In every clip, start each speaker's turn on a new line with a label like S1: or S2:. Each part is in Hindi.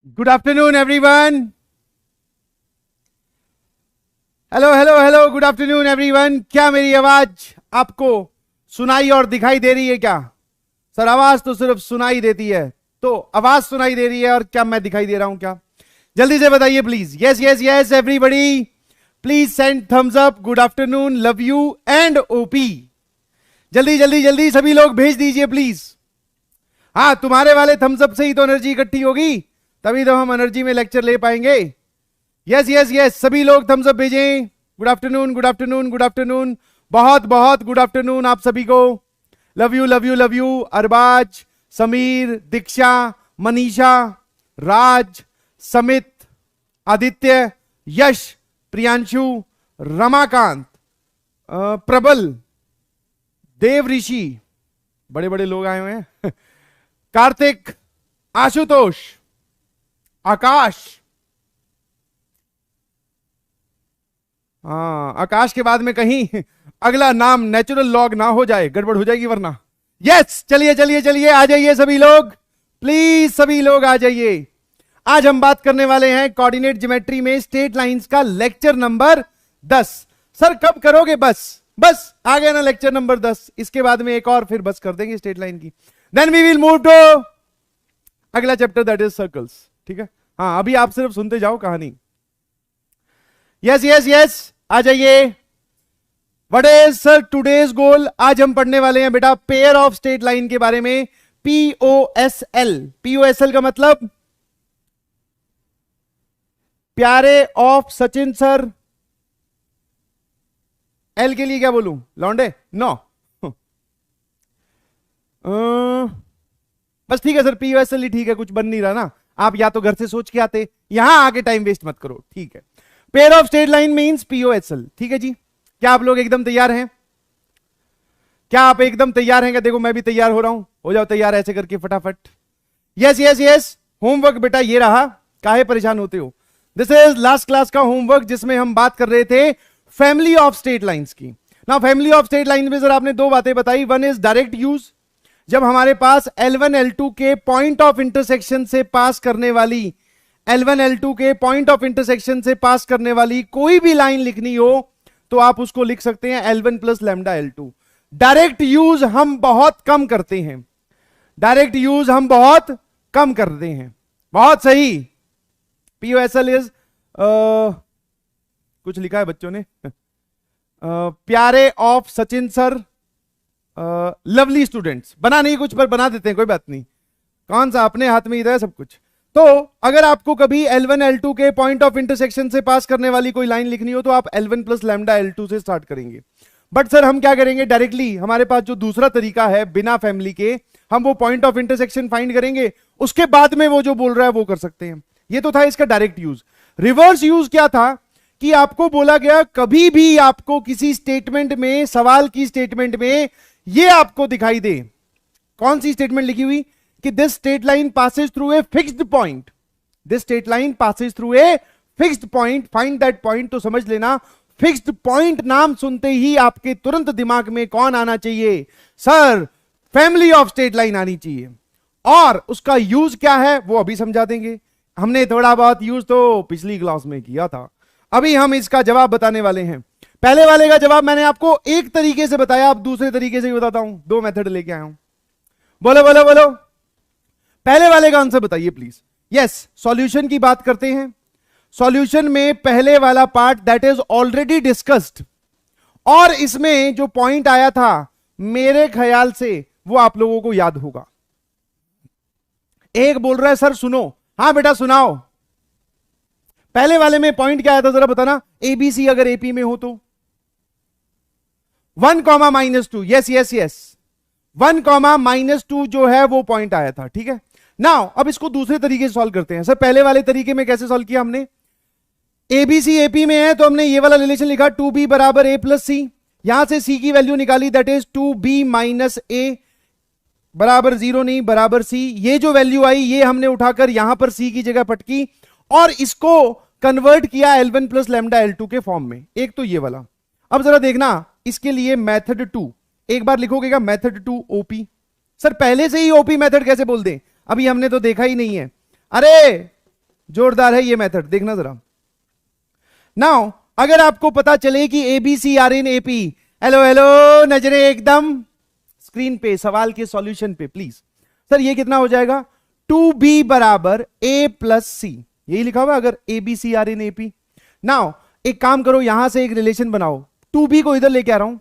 S1: Good afternoon everyone. Hello hello hello, good afternoon everyone. क्या मेरी आवाज आपको सुनाई और दिखाई दे रही है क्या? सर आवाज तो सिर्फ सुनाई देती है, तो आवाज सुनाई दे रही है और क्या मैं दिखाई दे रहा हूं क्या? जल्दी से बताइए please. Yes yes yes everybody, please send thumbs up. Good afternoon, love you and OP. जल्दी जल्दी जल्दी सभी लोग भेज दीजिए प्लीज। हाँ, तुम्हारे वाले थम्स अप से ही तो एनर्जी इकट्ठी होगी, तभी तो हम एनर्जी में लेक्चर ले पाएंगे। यस यस यस, सभी लोग थम्स अप भेजें। Good afternoon good afternoon good afternoon, बहुत बहुत गुड आफ्टरनून आप सभी को। Love you love you love you. Arbaaz, Sameer, Diksha, Manisha, Raj, Samit, Aditya, Yash, Priyanshu, Ramakant, Prabal, Dev ऋषि, बड़े बड़े लोग आए हुए हैं। कार्तिक, आशुतोष, आकाश। हाँ, आकाश के बाद में कहीं अगला नाम नेचुरल लॉग ना हो जाए, गड़बड़ हो जाएगी वरना। यस, चलिए चलिए चलिए, आ जाइए सभी लोग, प्लीज सभी लोग आ जाइए। आज हम बात करने वाले हैं कोऑर्डिनेट ज्योमेट्री में स्ट्रेट लाइंस का लेक्चर नंबर 10। सर कब करोगे? बस आ गया ना लेक्चर नंबर 10। इसके बाद में एक और फिर बस कर देंगे स्ट्रेट लाइन की। Then we will move to अगला चैप्टर, दैट इज सर्कल्स। ठीक है, हाँ अभी आप सिर्फ सुनते जाओ कहानी। यस यस यस, आ जाइए। व्हाट इज सर टुडेज गोल? आज हम पढ़ने वाले हैं बेटा पेयर ऑफ स्ट्रेट लाइन के बारे में। पीओएसएल। पीओएसएल का मतलब प्यारे ऑफ सचिन सर। एल के लिए क्या बोलूं? लौंडे? नो। बस ठीक है सर, पीओएसएल ही ठीक है, कुछ बन नहीं रहा ना। आप या तो घर से सोच के आते, यहां आके टाइम वेस्ट मत करो। ठीक है, pair of straight line means POSL. ठीक है जी, क्या आप लोग एकदम तैयार हैं? क्या आप एकदम तैयार हैं? क्या देखो मैं भी तैयार हो रहा हूं, हो जाओ तैयार ऐसे करके फटाफट। यस यस यस, होमवर्क बेटा ये रहा, काहे परेशान होते हो? दिस इज लास्ट क्लास का होमवर्क जिसमें हम बात कर रहे थे फैमिली ऑफ स्ट्रेट लाइंस की। ना फैमिली ऑफ स्ट्रेट लाइन में सर आपने दो बातें बताई। वन इज डायरेक्ट यूज, जब हमारे पास L1 L2 के पॉइंट ऑफ इंटरसेक्शन से पास करने वाली L1 L2 के पॉइंट ऑफ इंटरसेक्शन से पास करने वाली कोई भी लाइन लिखनी हो तो आप उसको लिख सकते हैं L1 plus lambda L2। Direct use हम बहुत कम करते हैं, डायरेक्ट यूज हम बहुत कम करते हैं। बहुत सही। पीओएसएल इज कुछ लिखा है बच्चों ने, प्यारे of Sachin sir, lovely students. बना नहीं कुछ पर बना देते हैं, कोई बात नहीं, कौन सा अपने हाथ में ही है सब कुछ। तो अगर आपको कभी L1 L2 के पॉइंट ऑफ इंटरसेक्शन से पास करने वाली कोई लाइन लिखनी हो तो आप L1 प्लस लैम्डा L2 से स्टार्ट करेंगे। बट सर हम क्या करेंगे, डायरेक्टली हमारे पास जो दूसरा तरीका है बिना फैमिली के, हम वो पॉइंट ऑफ इंटरसेक्शन फाइंड करेंगे, उसके बाद में वो जो बोल रहा है वो कर सकते हैं। ये तो था इसका डायरेक्ट यूज। रिवर्स यूज क्या था कि आपको बोला गया कभी भी आपको किसी स्टेटमेंट में, सवाल की स्टेटमेंट में ये आपको दिखाई दे, कौन सी स्टेटमेंट लिखी हुई कि this straight line passes through a fixed point, this straight line passes through a fixed point, find that point. तो समझ लेना फिक्स्ड पॉइंट नाम सुनते ही आपके तुरंत दिमाग में कौन आना चाहिए? Sir family of straight line आनी चाहिए। और उसका यूज क्या है वो अभी समझा देंगे। हमने थोड़ा बहुत यूज तो पिछली क्लास में किया था, अभी हम इसका जवाब बताने वाले हैं। पहले वाले का जवाब मैंने आपको एक तरीके से बताया, अब दूसरे तरीके से ही बताता हूं, दो मेथड लेके आया हूं। बोलो बोलो बोलो, पहले वाले का आंसर बताइए प्लीज। यस, सॉल्यूशन की बात करते हैं। सॉल्यूशन में पहले वाला part that is already discussed, और इसमें जो पॉइंट आया था मेरे ख्याल से वो आप लोगों को याद होगा। एक बोल रहा है सर सुनो, हां बेटा सुनाओ। पहले वाले में पॉइंट क्या आया था जरा बताना। एबीसी अगर एपी में हो तो 1 comma -2, yes yes yes, 1 comma -2 जो है वो पॉइंट आया था। ठीक है, नाउ अब इसको दूसरे तरीके से सॉल्व करते हैं। सर पहले वाले तरीके में कैसे सॉल्व किया हमने? एबीसी एपी में है तो हमने ये वाला रिलेशन लिखा 2b बराबर a प्लस सी, यहां से c की वैल्यू निकाली that is 2b minus a बराबर 0 नहीं बराबर c। ये जो वैल्यू आई ये हमने उठाकर यहां पर c की जगह पटकी और इसको कन्वर्ट किया L1 प्लस लैम्डा L2 के फॉर्म में। एक तो ये वाला। अब जरा देखना इसके लिए मेथड 2 एक बार लिखोगे क्या? Method 2 OP. सर पहले से ही ओपी मेथड कैसे बोल दें? अभी हमने तो देखा ही नहीं है। अरे जोरदार है ये मेथड, देखना जरा। नाउ अगर आपको पता चले कि ABC are in AP, hello hello, नजरें एकदम स्क्रीन पे, सवाल के सॉल्यूशन पे प्लीज। सर ये कितना हो जाएगा, 2b बराबर a प्लस सी, यही लिखा हुआ अगर ABC are in AP. Now एक काम करो, यहां से एक रिलेशन बनाओ, 2b को इधर लेके आ रहा हूं,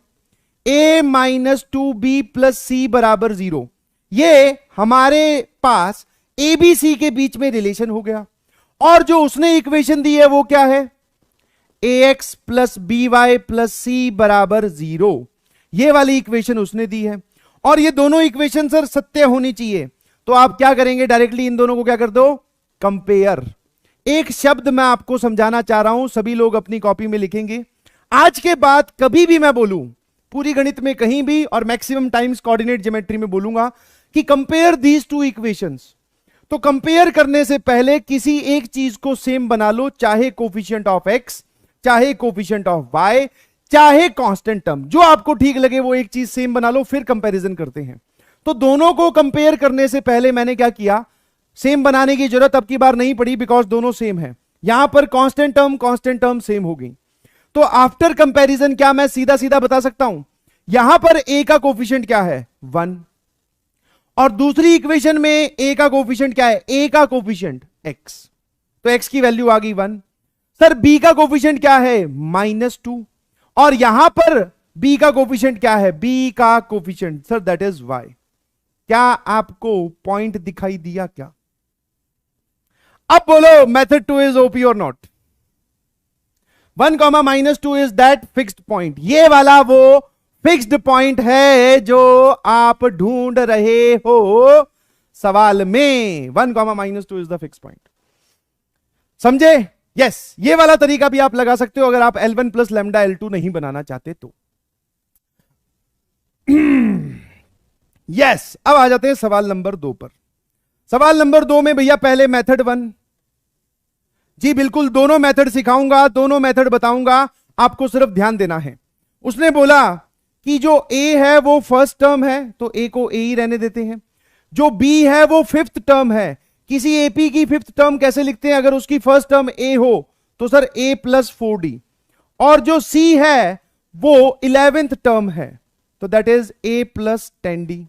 S1: a minus 2b plus C बराबर 0। ये हमारे पास एबीसी के बीच में रिलेशन हो गया। और जो उसने इक्वेशन दी है वो क्या है, ax plus B Y plus C बराबर 0, ये वाली इक्वेशन उसने दी है। और ये दोनों इक्वेशन सर सत्य होनी चाहिए, तो आप क्या करेंगे, डायरेक्टली इन दोनों को क्या कर दो, कंपेयर। एक शब्द मैं आपको समझाना चाह रहा हूं, सभी लोग अपनी कॉपी में लिखेंगे। आज के बाद कभी भी मैं बोलूं, पूरी गणित में कहीं भी और मैक्सिमम टाइम्स कोऑर्डिनेट ज्योमेट्री में बोलूंगा कि कंपेयर दीज टू इक्वेशंस, तो कंपेयर करने से पहले किसी एक चीज को सेम बना लो, चाहे कोफिशिएंट ऑफ एक्स, चाहे कोफिशिएंट ऑफ वाई, चाहे कांस्टेंट टर्म, जो आपको ठीक लगे वो एक चीज सेम बना लो, फिर कंपैरिजन करते हैं। तो दोनों को कंपेयर करने से पहले मैंने क्या किया, सेम बनाने की जरूरत अब की बार नहीं पड़ी, बिकॉज दोनों सेम है। यहां पर कांस्टेंट टर्म सेम हो गई, तो आफ्टर कंपैरिजन क्या मैं सीधा सीधा बता सकता हूं, यहां पर a का कोफिशिएंट क्या है 1, और दूसरी इक्वेशन में a का कोफिशिएंट क्या है, a का कोफिशिएंट x, तो x की वैल्यू आ गई 1। सर b का कोफिशिएंट क्या है -2, और यहां पर b का कोफिशिएंट क्या है, b का coefficient sir that is y। क्या आपको पॉइंट दिखाई दिया क्या? अब बोलो मेथड 2 इज ओपी और not. 1, -2 is that fixed point, ये वाला वो फिक्स्ड पॉइंट है जो आप ढूंढ रहे हो सवाल में। 1, -2 इज द फिक्स्ड पॉइंट, समझे? यस, ये वाला तरीका भी आप लगा सकते हो अगर आप L1 प्लस लैम्डा L2 नहीं बनाना चाहते तो। यस, अब आ जाते हैं सवाल नंबर 2 पर। सवाल नंबर 2 में भैया पहले मेथड 1, जी बिल्कुल दोनों मेथड सिखाऊंगा, दोनों मेथड बताऊंगा, आपको सिर्फ ध्यान देना है। उसने बोला कि जो a है वो फर्स्ट टर्म है, तो a को a ही रहने देते हैं। जो b है वो फिफ्थ टर्म है। किसी एपी की फिफ्थ टर्म कैसे लिखते हैं, अगर उसकी फर्स्ट टर्म a हो तो सर a प्लस 4d, और जो c है वो 11th टर्म है, तो that is a plus 10d।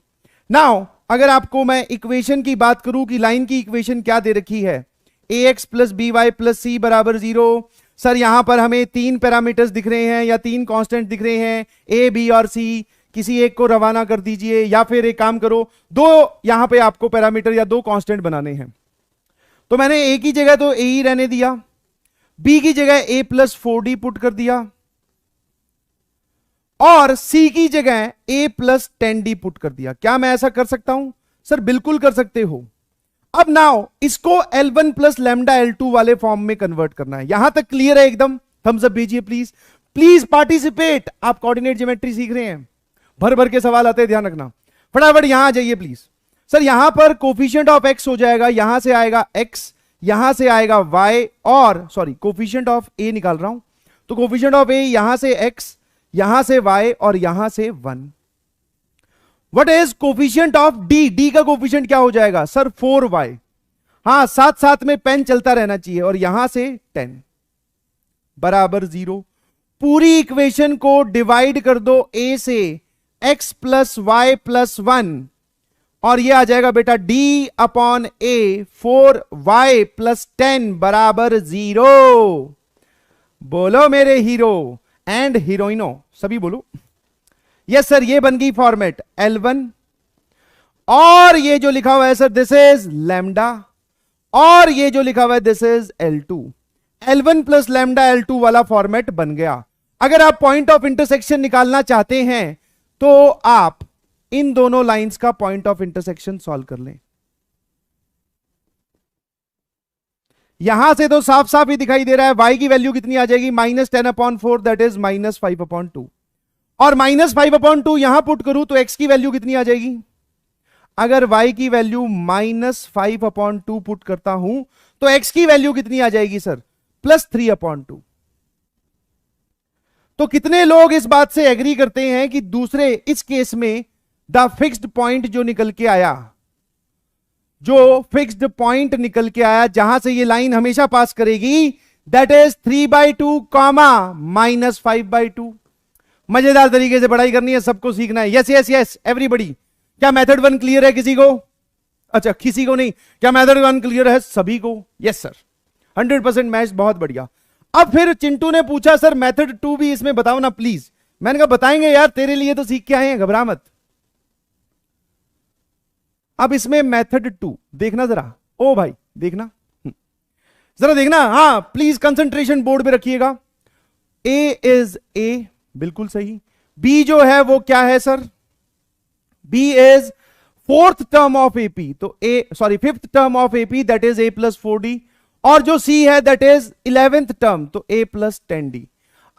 S1: Now अगर आपको मैं इक्वेशन की बात करूं कि लाइन की इक्वेशन क्या दे रखी है, ax plus B Y plus C बराबर 0। सर यहां पर हमें 3 पैरामीटर्स दिख रहे हैं या 3 कांस्टेंट दिख रहे हैं, a b और c, किसी एक को रवाना कर दीजिए, या फिर एक काम करो, 2 यहां पे आपको पैरामीटर या 2 कांस्टेंट बनाने हैं। तो मैंने a की जगह तो a ही रहने दिया, b की जगह a प्लस 4d पुट कर दिया, और c की जगह a प्लस 10d पुट कर दिया। क्या मैं ऐसा कर सकता हूं? सर बिल्कुल कर सकते हो। अब नाउ इसको L1 प्लस लैम्डा L2 वाले फॉर्म में कन्वर्ट करना है। यहां तक क्लियर है एकदम? थम्स अप भेजिए प्लीज, प्लीज पार्टिसिपेट। आप कोऑर्डिनेट ज्योमेट्री सीख रहे हैं, भर भर के सवाल आते हैं, ध्यान रखना। फटाफट यहां आ जाइए प्लीज। सर यहां पर कोफिशिएंट ऑफ x हो जाएगा, यहां से आएगा x, यहां से आएगा y, और सॉरी कोफिशिएंट ऑफ a निकाल रहा हूं, तो कोफिशिएंट ऑफ a यहां से x, यहां से y, और यहां से 1। What is coefficient of d? d का कोफिशिएंट क्या हो जाएगा सर 4y। हां, साथ साथ में पेन चलता रहना चाहिए, और यहां से 10 बराबर 0। पूरी इक्वेशन को डिवाइड कर दो a से, x प्लस वाई प्लस 1, और ये आ जाएगा बेटा d upon a 4y plus 10 बराबर 0। बोलो मेरे हीरो एंड हीरोइनो, सभी बोलो। यस सर, ये बन गई फॉर्मेट L1, और ये जो लिखा हुआ है सर दिस इज लैम्डा, और ये जो लिखा हुआ है this is L2। L1 plus lambda L2 वाला फॉर्मेट बन गया। अगर आप पॉइंट ऑफ इंटरसेक्शन निकालना चाहते हैं तो आप इन दोनों लाइंस का पॉइंट ऑफ इंटरसेक्शन सॉल्व कर लें। यहां से तो साफ साफ ही दिखाई दे रहा है, y की वैल्यू कितनी आ जाएगी -10/4, दैट इज -5/2, और -5/2 यहां पुट करूं तो x की वैल्यू कितनी आ जाएगी? अगर y की वैल्यू -5/2 पुट करता हूं तो x की वैल्यू कितनी आ जाएगी सर? +3/2। तो कितने लोग इस बात से एग्री करते हैं कि दूसरे इस केस में द फिक्स्ड पॉइंट जो निकल के आया जो फिक्स्ड पॉइंट निकल के आया जहां से ये लाइन हमेशा पास करेगी, दैट इज 3/2 कॉमा -5/2। मजेदार तरीके से पढ़ाई करनी है, सबको सीखना है। Yes yes yes everybody. क्या मेथड 1 क्लियर है किसी को? अच्छा किसी को नहीं, क्या मेथड 1 क्लियर है सभी को? यस सर, 100% मैच, बहुत बढ़िया। अब फिर चिंटू ने पूछा सर मेथड 2 भी इसमें बताओ ना प्लीज। मैंने कहा बताएंगे यार, तेरे लिए तो सीख के आए हैं, घबरा मत। अब इसमें मेथड 2 देखना जरा, ओ भाई देखना जरा, देखना, हाँ प्लीज कंसंट्रेशन बोर्ड पे रखिएगा। ए इज ए, बिल्कुल सही। बी जो है वो क्या है sir? B is fourth term of AP, तो a sorry fifth term of AP, that is A plus 4d। और जो सी है दैट इज 11th टर्म, तो a प्लस 10d।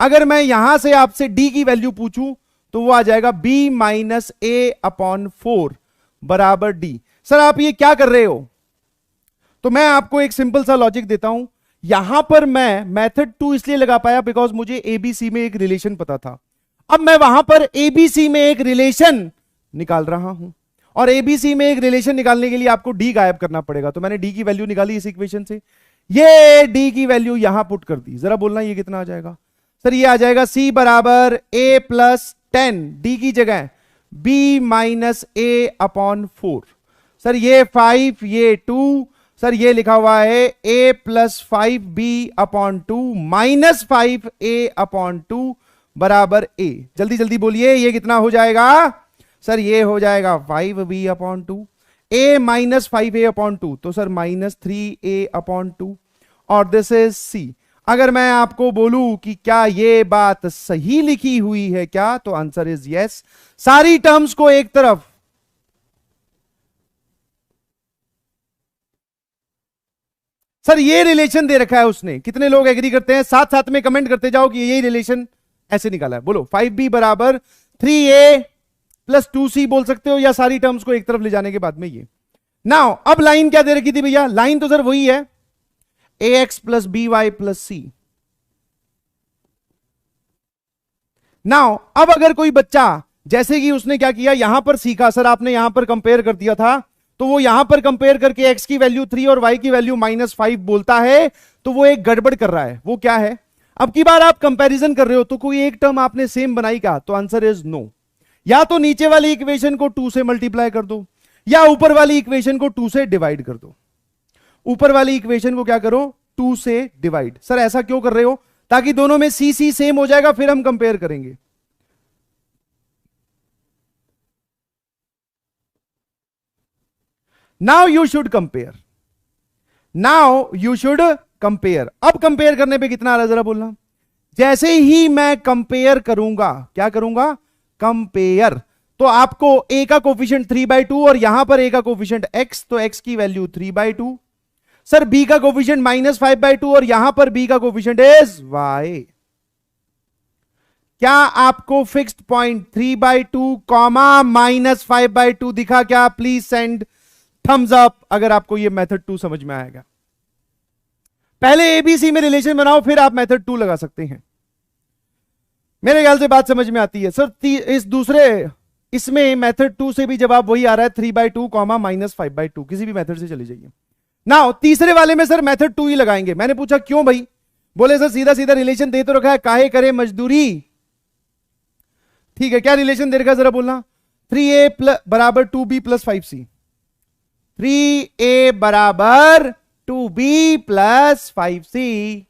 S1: अगर मैं यहां से आपसे d की वैल्यू पूछूं तो वो आ जाएगा b माइनस ए अपॉन 4 बराबर d। सर आप ये क्या कर रहे हो? तो मैं आपको एक सिंपल सा लॉजिक देता हूं। यहां पर मैं मेथड 2 इसलिए लगा पाया बिकॉज मुझे एबीसी में एक रिलेशन पता था। अब मैं वहां पर एबीसी में एक रिलेशन निकाल रहा हूं, और एबीसी में एक रिलेशन निकालने के लिए आपको डी गायब करना पड़ेगा। तो मैंने डी की वैल्यू निकाली इस इक्वेशन से, ये डी की वैल्यू यहां पुट कर दी। जरा बोलना ये कितना आ जाएगा? सर ये आ जाएगा सी बराबर ए प्लस 10, डी की जगह बी माइनस ए अपॉन 4। सर ये 5, ये 2, सर ये लिखा हुआ है a plus 5b upon 2 minus 5a upon 2 बराबर a। जल्दी जल्दी बोलिए ये कितना हो जाएगा? सर ये हो जाएगा 5b upon 2, a minus 5a upon 2, तो सर माइनस 3a अपॉन 2, और दिस इज c। अगर मैं आपको बोलूं कि क्या ये बात सही लिखी हुई है क्या, तो आंसर इज यस। सारी टर्म्स को एक तरफ, सर ये रिलेशन दे रखा है उसने, कितने लोग एग्री करते हैं? साथ साथ में कमेंट करते जाओ कि यही रिलेशन ऐसे निकाला है। बोलो 5b बराबर 3a प्लस 2c बोल सकते हो, या सारी टर्म्स को एक तरफ ले जाने के बाद में ये। नाउ अब लाइन क्या दे रखी थी भैया? लाइन तो सर वही है, ax plus B Y plus C. Now अब अगर कोई बच्चा, जैसे कि उसने क्या किया, यहां पर सीखा, सर आपने यहां पर कंपेयर कर दिया था, तो वो यहां पर कंपेयर करके x की वैल्यू 3 और y की वैल्यू -5 बोलता है, तो वो एक गड़बड़ कर रहा है। वो क्या है? अब की बार आप कंपैरिजन कर रहे हो तो कोई एक टर्म आपने सेम बनाई क्या? तो आंसर इज नो। या तो नीचे वाली इक्वेशन को 2 से मल्टीप्लाई कर दो, या ऊपर वाली इक्वेशन को 2 से डिवाइड कर दो। ऊपर वाली इक्वेशन को क्या करो? 2 से डिवाइड। सर ऐसा क्यों कर रहे हो? ताकि दोनों में सी सी सेम हो जाएगा, फिर हम कंपेयर करेंगे। Now you should compare, now you should compare. अब कंपेयर करने पे कितना आ रहा है जरा बोलना। जैसे ही मैं कंपेयर करूंगा, क्या करूंगा? कंपेयर, तो आपको a का कोफिशिएंट 3/2 और यहां पर a का कोफिशिएंट x, तो x की वैल्यू 3/2। सर b का कोफिशिएंट -5/2 और यहां पर b का कोफिशिएंट इज y। क्या आपको फिक्स्ड पॉइंट 3/2 कॉमा -5/2 दिखा क्या? प्लीज सेंड थम्स अप अगर आपको ये मेथड 2 समझ में आएगा। पहले एबीसी में रिलेशन बनाओ, फिर आप मेथड 2 लगा सकते हैं। मेरे ख्याल से बात समझ में आती है। सर इस दूसरे इसमें मेथड 2 से भी जवाब वही आ रहा है, 3/2 कॉमा -5/2। किसी भी मेथड से चली जाइए। नाउ तीसरे वाले में सर मेथड 2 ही लगाएंगे। मैंने पूछा क्यों भाई? बोले सर सीधा सीधा रिलेशन दे तो रखा है, काहे करे मजदूरी। ठीक है, क्या रिलेशन दे रखा है जरा बोलना। 3a बराबर 2b प्लस 5c, 3a बराबर 2b प्लस 5c।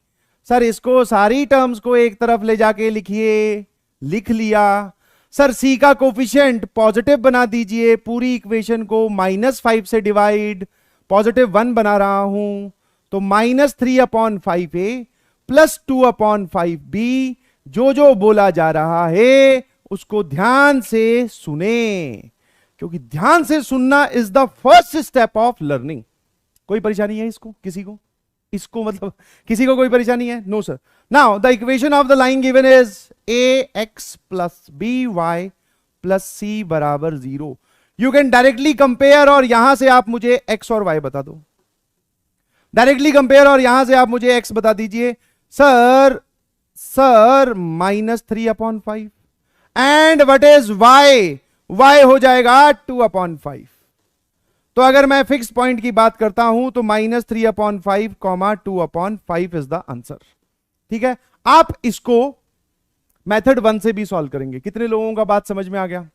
S1: सर इसको सारी टर्म्स को एक तरफ ले जाके लिखिए, लिख लिया। सर c का कोफिशिएंट पॉजिटिव बना दीजिए, पूरी इक्वेशन को -5 से डिवाइड, +1 बना रहा हूं, तो -3/5a प्लस 2/5b। जो जो बोला जा रहा है उसको ध्यान से सुने, क्योंकि ध्यान से सुनना is the first step of learning. कोई परेशानी है इसको? किसी को? इसको मतलब किसी को कोई परेशानी है? No sir. Now the equation of the line given is ax plus B Y plus C बराबर 0। यू कैन डायरेक्टली कंपेयर, और यहां से आप मुझे x और y बता दो। डायरेक्टली कंपेयर और यहां से आप मुझे x बता दीजिए। Sir -3/5 and what is y? y हो जाएगा 2/5। तो अगर मैं फिक्स पॉइंट की बात करता हूं तो -3/5 2/5 इज द आंसर। ठीक है, आप इसको मेथड 1 से भी सॉल्व करेंगे। कितने लोगों का बात समझ में आ गया?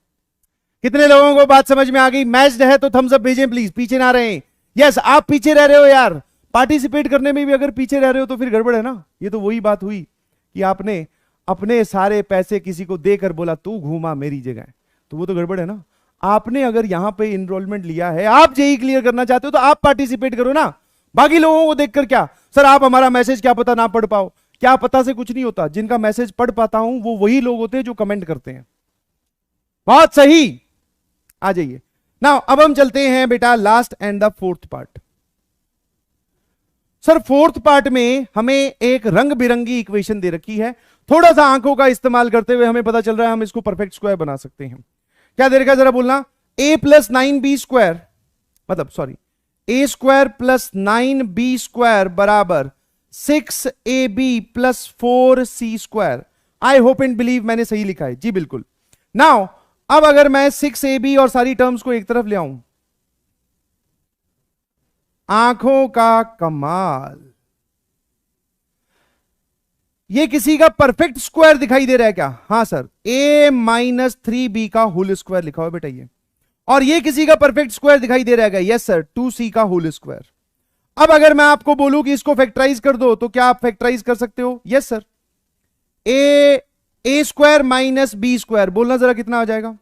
S1: कितने लोगों को बात समझ में आ गई? मैच्ड है तो थम्स अप भेजें प्लीज, पीछे ना रहें। यस, आप पीछे रह रहे हो यार, पार्टिसिपेट करने में भी अगर पीछे रह रहे हो तो फिर गड़बड़ है ना। ये तो वही बात हुई कि आपने अपने सारे पैसे किसी को देकर बोला तू घूमा मेरी जगह, तो वो तो गड़बड़ है ना। आपने अगर यहां पे इनरोलमेंट लिया है, आप जेई क्लियर करना चाहते हो तो आप पार्टिसिपेट करो ना। बाकी लोगों को देखकर क्या, सर आप हमारा मैसेज क्या पता ना पढ़ पाओ। क्या पता से कुछ नहीं होता, जिनका मैसेज पढ़ पाता हूं वो वही लोग होते हैं जो कमेंट करते हैं। बहुत सही, आ जाइए नाउ। अब हम चलते हैं बेटा last and the fourth part. Sir fourth part में हमें एक रंग बिरंगी इक्वेशन दे रखी है। थोड़ा सा आंखों का इस्तेमाल करते हुए हमें पता चल रहा है हम इसको परफेक्ट स्क्वायर बना सकते हैं। क्या दे रखा है जरा बोलना? a + 9b स्क्वायर, मतलब sorry a square + 9b square बराबर 6ab + 4c square. I hope and believe मैंने सही लिखा है जी, बिल्कुल। नाउ अब अगर मैं 6ab और सारी टर्म्स को एक तरफ ले आऊं, आंखों का कमाल, ये किसी का परफेक्ट स्क्वायर दिखाई दे रहा है क्या? हां सर, a - 3b का होल स्क्वायर लिखा हुआ बेटा ये। और ये किसी का परफेक्ट स्क्वायर दिखाई दे रहा है क्या? यस सर, 2c का होल स्क्वायर। अब अगर मैं आपको बोलूं कि इसको फैक्टराइज कर दो तो क्या आप फैक्टराइज कर सकते हो? Yes sir. a square - b square, बोलना जरा कितना आ जाएगा?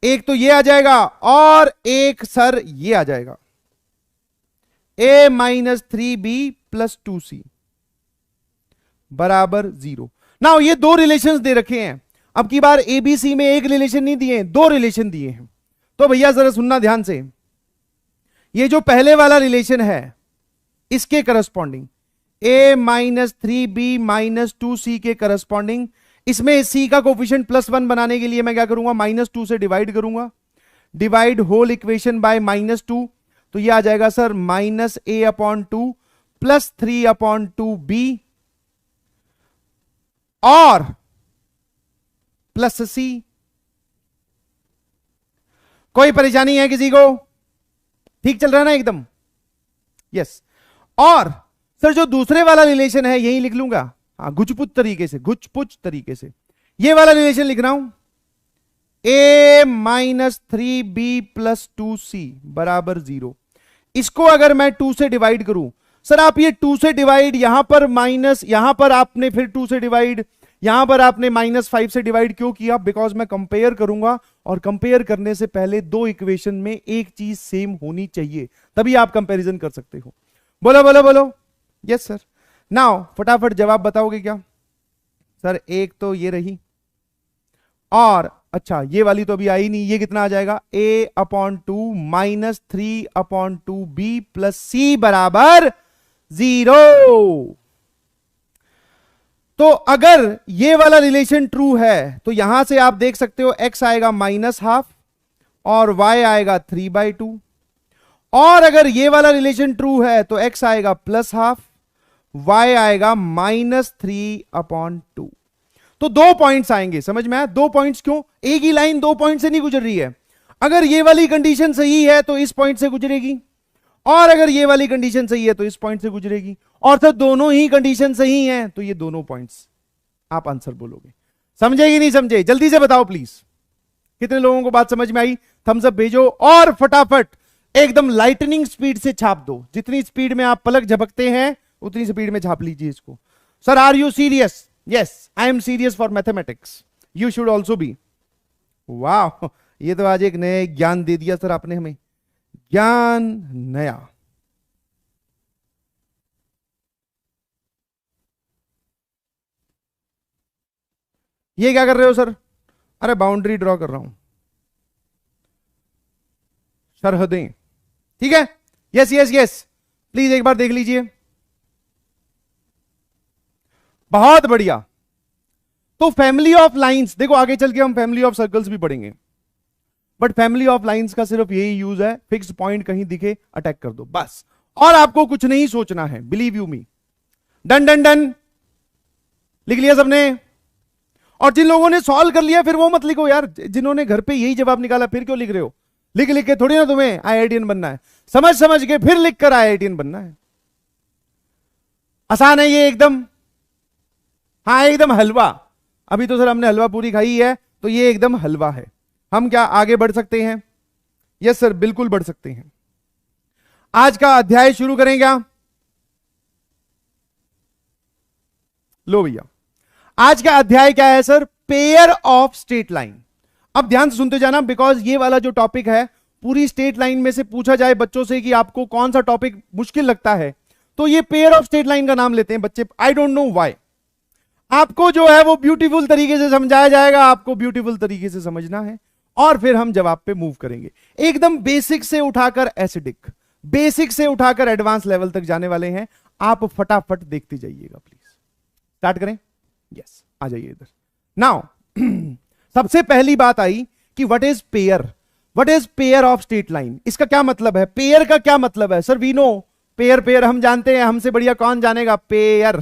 S1: एक तो ये आ जाएगा और एक सर ये आ जाएगा, a - 3b + 2c बराबर 0। नाउ ये दो रिलेशंस दे रखे हैं। अब की बार एबीसी में एक रिलेशन नहीं दिए, दो रिलेशन दिए हैं। तो भैया जरा सुनना ध्यान से, ये जो पहले वाला रिलेशन है इसके करस्पॉन्डिंग a - 3b - 2c के करस्पॉन्डिंग, इसमें c का कोफिशिएंट +1 बनाने के लिए मैं क्या करूंगा? -2 से डिवाइड करूंगा, डिवाइड होल इक्वेशन बाय -2, तो ये आ जाएगा सर -a/2 + 3/2b और +c। कोई परेशानी है किसी को? ठीक चल रहा है ना एकदम? यस। और सर जो दूसरे वाला रिलेशन है यही लिख लूंगा, हाँ गुचपुच तरीके से, गुचपुच तरीके से ये वाला रिलेशन लिख रहा हूं, a - 3b + 2c बराबर 0। इसको अगर मैं 2 से डिवाइड करूं, सर आप ये 2 से डिवाइड, यहां पर माइनस, यहां पर आपने फिर 2 से डिवाइड, यहां पर आपने -5 से डिवाइड क्यों किया? बिकॉज मैं कंपेयर करूंगा और कंपेयर करने से पहले दो इक्वेशन में एक चीज सेम होनी चाहिए, तभी आप कंपैरिजन कर सकते हो। बोलो बोलो बोलो। Yes sir. नाउ फटाफट जवाब बताओगे क्या? सर एक तो ये रही, और अच्छा ये वाली तो अभी आई नहीं, ये कितना आ जाएगा? a/2 - 3/2b + c बराबर 0। तो अगर ये वाला रिलेशन ट्रू है तो यहां से आप देख सकते हो x आएगा -½ और y आएगा 3/2, और अगर ये वाला रिलेशन ट्रू है तो x आएगा +½ y आएगा -3/2। तो 2 पॉइंट्स आएंगे, समझ में आया? 2 पॉइंट्स क्यों? एक ही लाइन 2 पॉइंट से नहीं गुजर रही है। अगर ये वाली कंडीशन सही है तो इस पॉइंट से गुजरेगी, और अगर ये वाली कंडीशन सही है तो इस पॉइंट से गुजरेगी, और तो दोनों ही कंडीशन सही हैं तो ये दोनों पॉइंट्स आप आंसर बोलोगे। समझे कि नहीं समझे? जल्दी से बताओ प्लीज, कितने लोगों को बात समझ में आई? थम्स अप भेजो और फटाफट एकदम लाइटनिंग स्पीड से छाप दो। जितनी स्पीड में आप पलक झपकते हैं उतनी स्पीड में छाप लीजिए इसको। Sir are you serious? Yes I am serious for mathematics, you should also be. वाह, ये तो आज एक नया ज्ञान दे दिया सर आपने हमें, ज्ञान नया। ये क्या कर रहे हो सर? अरे बाउंड्री ड्रॉ कर रहा हूं, सरहदें। ठीक है, यस यस यस, प्लीज एक बार देख लीजिए। बहुत बढ़िया। तो फैमिली ऑफ लाइंस, देखो आगे चल के हम फैमिली ऑफ सर्कल्स भी पढ़ेंगे, बट फैमिली ऑफ लाइंस का सिर्फ यही यूज है, फिक्स्ड पॉइंट कहीं दिखे अटैक कर दो बस, और आपको कुछ नहीं सोचना है, believe you me. Done done done, लिख लिया सबने? और जिन लोगों ने सॉल्व कर लिया फिर वो मत लिखो यार, जिन्होंने घर पे यही जवाब निकाला फिर क्यों लिख रहे हो? लिख लिख के थोड़ी ना तुम्हें आईआईटीएन बनना है, समझ समझ के फिर लिख कर आईआईटीएन बनना है। आसान है ये एकदम। हाँ एकदम हलवा। अभी तो सर हमने हलवा पूरी खाई है, तो ये एकदम हलवा है। हम क्या आगे बढ़ सकते हैं? यस सर, बिल्कुल बढ़ सकते हैं। आज का अध्याय शुरू करें क्या? लो भैया, आज का अध्याय क्या है sir? Pair of straight line. अब ध्यान से सुनते जाना, बिकॉज ये वाला जो टॉपिक है, पूरी स्ट्रेट लाइन में से पूछा जाए बच्चों से कि आपको कौन सा टॉपिक मुश्किल लगता है, तो ये पेयर ऑफ स्ट्रेट लाइन का नाम लेते हैं बच्चे। I don't know why. आपको जो है वो ब्यूटीफुल तरीके से समझाया जाएगा, आपको ब्यूटीफुल तरीके से समझना है, और फिर हम जवाब पे मूव करेंगे। एकदम बेसिक से उठाकर एसिडिक, बेसिक से उठाकर एडवांस लेवल तक जाने वाले हैं। आप फटाफट देखते जाइएगा प्लीज। स्टार्ट करें? यस, आ जाइए इधर। नाउ सबसे पहली बात आई कि what is pair, what is pair of straight line. इसका क्या मतलब है? पेयर का क्या मतलब है sir? We know pair, pair हम जानते हैं, हमसे बढ़िया कौन जानेगा पेयर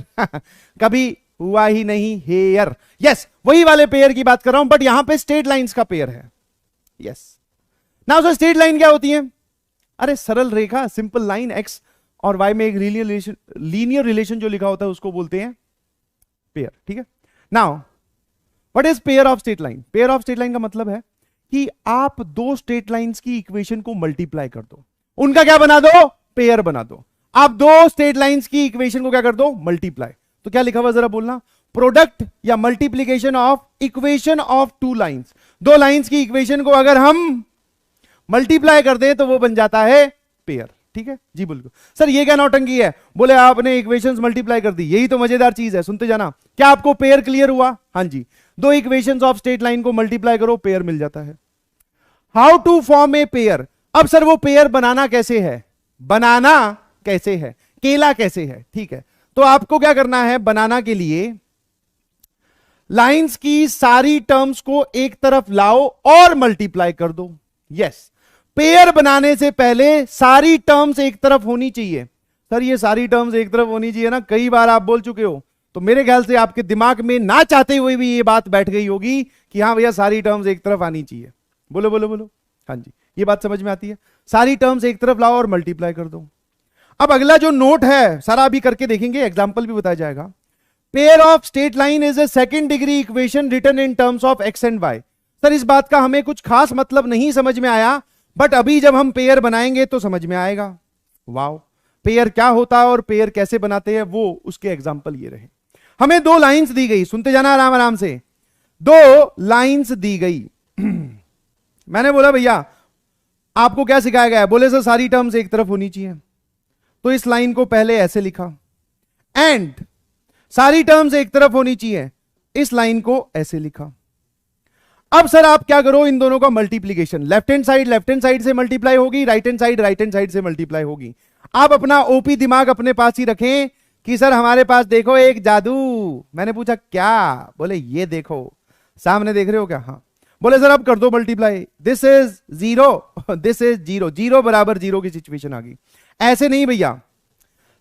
S1: कभी हुआ ही नहीं हेयर। यस, वही वाले पेयर की बात कर रहा हूं, बट यहां पे स्ट्रेट लाइंस का पेयर है। Yes, now sir straight line क्या होती है? अरे सरल रेखा, सिंपल लाइन, एक्स और वाई में एक लीनियर रिलेशन जो लिखा होता है उसको बोलते हैं पेयर। ठीक है। Now what is pair of straight line? Pair of straight line का मतलब है कि आप दो स्ट्रेट लाइंस की इक्वेशन को मल्टीप्लाई कर दो, उनका क्या बना दो? पेयर बना दो। आप दो स्ट्रेट लाइंस की इक्वेशन को क्या कर दो? मल्टीप्लाई। तो क्या लिखा हुआ जरा बोलना? प्रोडक्ट या multiplication of equation of two lines. दो लाइंस की इक्वेशन को अगर हम मल्टीप्लाई कर दें तो वो बन जाता है पेयर। ठीक है जी, बिल्कुल। सर ये क्या नौटंकी है? बोले आपने इक्वेशंस मल्टीप्लाई कर दी, यही तो मजेदार चीज है, सुनते जाना। क्या आपको पेयर क्लियर हुआ? हाँ जी, दो इक्वेशंस ऑफ स्ट्रेट लाइन को मल्टीप्लाई करो, पेयर मिल जाता है। How to form a pair. अब सर वो पेयर बनाना कैसे है? बनाना कैसे है? केला कैसे है? ठीक है, तो आपको क्या करना है? बनाना के लिए लाइंस की सारी टर्म्स को एक तरफ लाओ और मल्टीप्लाई कर दो। यस, पेयर बनाने से पहले सारी टर्म्स एक तरफ होनी चाहिए। सर ये सारी टर्म्स एक तरफ होनी चाहिए ना, कई बार आप बोल चुके हो, तो मेरे ख्याल से आपके दिमाग में ना चाहते हुए भी ये बात बैठ गई होगी कि हाँ भैया सारी टर्म्स एक तरफ आनी चाहिए। बोलो बोलो बोलो। हाँ जी, ये बात समझ में आती है? सारी टर्म्स एक तरफ लाओ और मल्टीप्लाई कर दो। अब अगला जो नोट है सारा अभी करके देखेंगे, एग्जाम्पल भी बताया जाएगा। Pair of straight line is a second degree equation written in terms of x and Y. Sir इस बात का हमें कुछ खास मतलब नहीं समझ में आया, बट अभी जब हम पेयर बनाएंगे तो समझ में आएगा। वाओ, पेयर क्या होता है और पेयर कैसे बनाते हैं, वो उसके एग्जाम्पल ये रहे। हमें दो लाइंस दी गई, सुनते जाना आराम आराम से। दो लाइंस दी गई मैंने बोला भैया आपको क्या सिखाया गया है? बोले सर सारी टर्म्स एक तरफ होनी चाहिए, तो इस लाइन को पहले ऐसे लिखा, एंड सारी टर्म्स एक तरफ होनी चाहिए, इस लाइन को ऐसे लिखा। अब सर आप क्या करो? इन दोनों का मल्टीप्लीकेशन, लेफ्ट हैंड साइड से मल्टीप्लाई होगी, राइट हैंड साइड से मल्टीप्लाई होगी। आप अपना ओपी दिमाग अपने पास ही रखें कि सर हमारे पास देखो एक जादू। मैंने पूछा क्या? बोले ये देखो, सामने देख रहे हो क्या? हाँ। बोले सर अब कर दो multiply, this is zero, this is zero, zero बराबर जीरो की सिचुएशन आ गई। ऐसे नहीं भैया,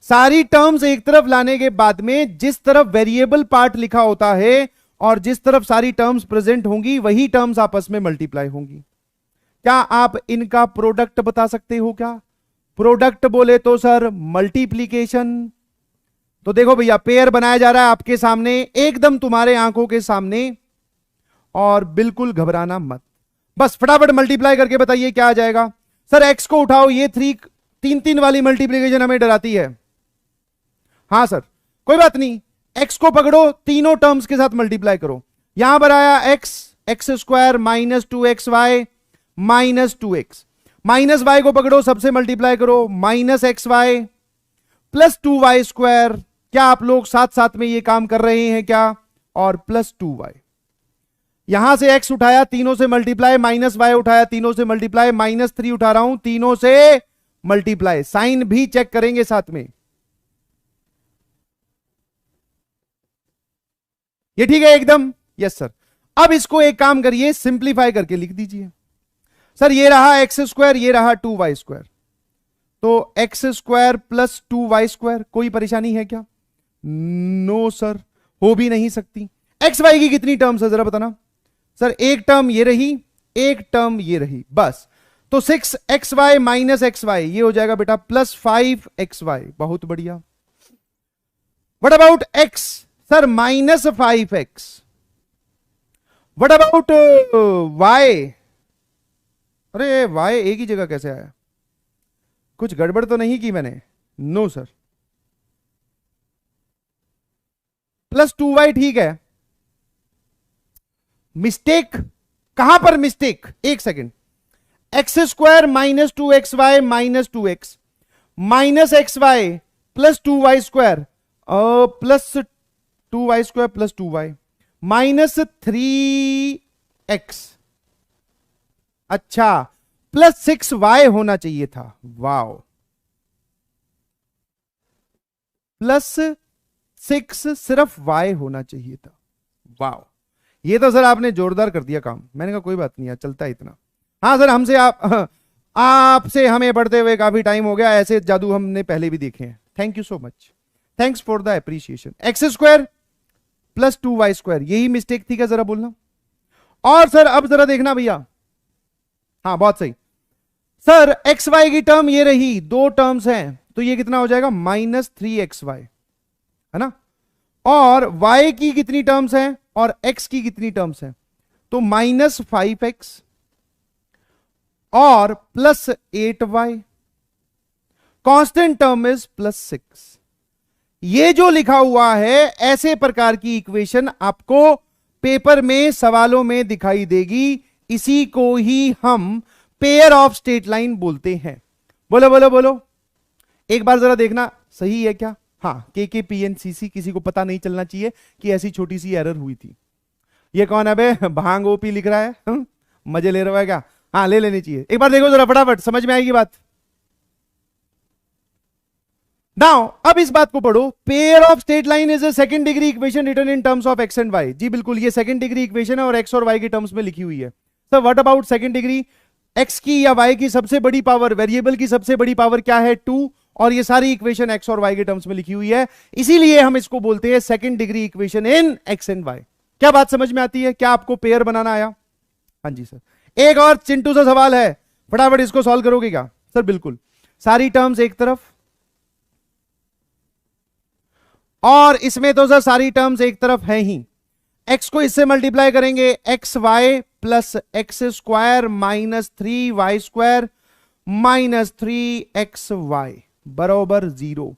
S1: सारी टर्म्स एक तरफ लाने के बाद में जिस तरफ वेरिएबल पार्ट लिखा होता है और जिस तरफ सारी टर्म्स प्रेजेंट होंगी वही टर्म्स आपस में मल्टीप्लाई होंगी। क्या आप इनका प्रोडक्ट बता सकते हो? क्या प्रोडक्ट बोले तो सर मल्टीप्लीकेशन। तो देखो भैया पेयर बनाया जा रहा है आपके सामने, एकदम तुम्हारे आंखों के सामने, और बिल्कुल घबराना मत, बस फटाफट मल्टीप्लाई करके बताइए क्या आ जाएगा। सर एक्स को उठाओ, ये तीन तीन वाली मल्टीप्लीकेशन हमें डराती है। हाँ सर कोई बात नहीं, एक्स को पकड़ो, तीनों टर्म्स के साथ मल्टीप्लाई करो। यहां पर आया X square minus 2xy minus 2x, minus Y को पकड़ो, सबसे मल्टीप्लाई करो, minus X Y plus 2y square. क्या आप लोग साथ साथ में ये काम कर रहे हैं क्या? और प्लस 2y, यहां से x उठाया, तीनों से मल्टीप्लाई, माइनस y उठाया, तीनों से मल्टीप्लाई, माइनस 3 उठा रहा हूं, तीनों से मल्टीप्लाई। साइन भी चेक करेंगे साथ में। ये ठीक है एकदम? Yes sir. अब इसको एक काम करिए, सिंप्लीफाई करके लिख दीजिए। सर ये रहा एक्स स्क्वायर, ये रहा 2y स्क्वायर, तो x square plus 2y square. कोई परेशानी है क्या? नो सर, हो भी नहीं सकती। एक्स वाई की कितनी टर्म्स है जरा बताना। सर एक टर्म ये रही, एक टर्म ये रही, बस। तो 6xy माइनस xy ये हो जाएगा बेटा +5xy। बहुत बढ़िया। What about x? Sir -5x। What about y? अरे y एक ही जगह कैसे आया? कुछ गड़बड़ तो नहीं की मैंने? No sir. +2y ठीक है। मिस्टेक कहां पर मिस्टेक? एक second. x² minus 2xy minus 2x minus xy plus 2y² plus 2y² plus 2y minus 3x। अच्छा, +6y होना चाहिए था। वाओ, +6 सिर्फ y होना चाहिए था। वाओ, ये तो सर आपने जोरदार कर दिया काम। मैंने कहा कोई बात नहीं यार, चलता है इतना। हाँ सर, हमसे आपसे हमें पढ़ते हुए काफी टाइम हो गया। ऐसे जादू हमने पहले भी देखे हैं। Thank you so much, thanks for the appreciation. x² plus 2y², यही मिस्टेक थी क्या? जरा बोलना। और सर अब जरा देखना भैया। हाँ बहुत सही सर। xy की टर्म ये रही, दो टर्म्स हैं, तो ये कितना हो जाएगा? -3xy, है ना। और y की कितनी टर्म्स हैं और x की कितनी टर्म्स हैं? तो -5x और +8y। Constant term is +6। ये जो लिखा हुआ है, ऐसे प्रकार की इक्वेशन आपको पेपर में सवालों में दिखाई देगी। इसी को ही हम पेयर ऑफ स्ट्रेट लाइन बोलते हैं। बोलो बोलो बोलो, एक बार जरा देखना सही है क्या? हाँ, KKPNCC, किसी को पता नहीं चलना चाहिए कि ऐसी छोटी सी एरर हुई थी। ये कौन है बे? भांग ओपी लिख रहा है। मजे ले रहा है क्या? हाँ, ले लेनी चाहिए। एक बार देखो जरा फटाफट, समझ में आएगी बात। नाउ अब इस बात को पढ़ो। Pair of straight line is a second degree equation written in terms of x and y। जी बिल्कुल, ये सेकंड डिग्री इक्वेशन है और x और y के टर्म्स में लिखी हुई है। Sir what about second degree? x की या y की सबसे बड़ी पावर, वेरिएबल की सबसे बड़ी पावर क्या है? 2। और ये सारी इक्वेशन x और y के टर्म्स में लिखी हुई है, इसीलिए हम इसको बोलते हैं second degree equation in x and y। क्या बात समझ में आती है? क्या आपको पेयर बनाना आया? हाँ जी सर। एक और चिंटू सा सवाल है, फटाफट इसको सॉल्व करोगे क्या? सर बिल्कुल। सारी टर्म्स एक तरफ, और इसमें तो सर सारी टर्म्स एक तरफ है ही। x को इससे मल्टीप्लाई करेंगे, xy plus x² minus 3y² minus 3xy बराबर 0।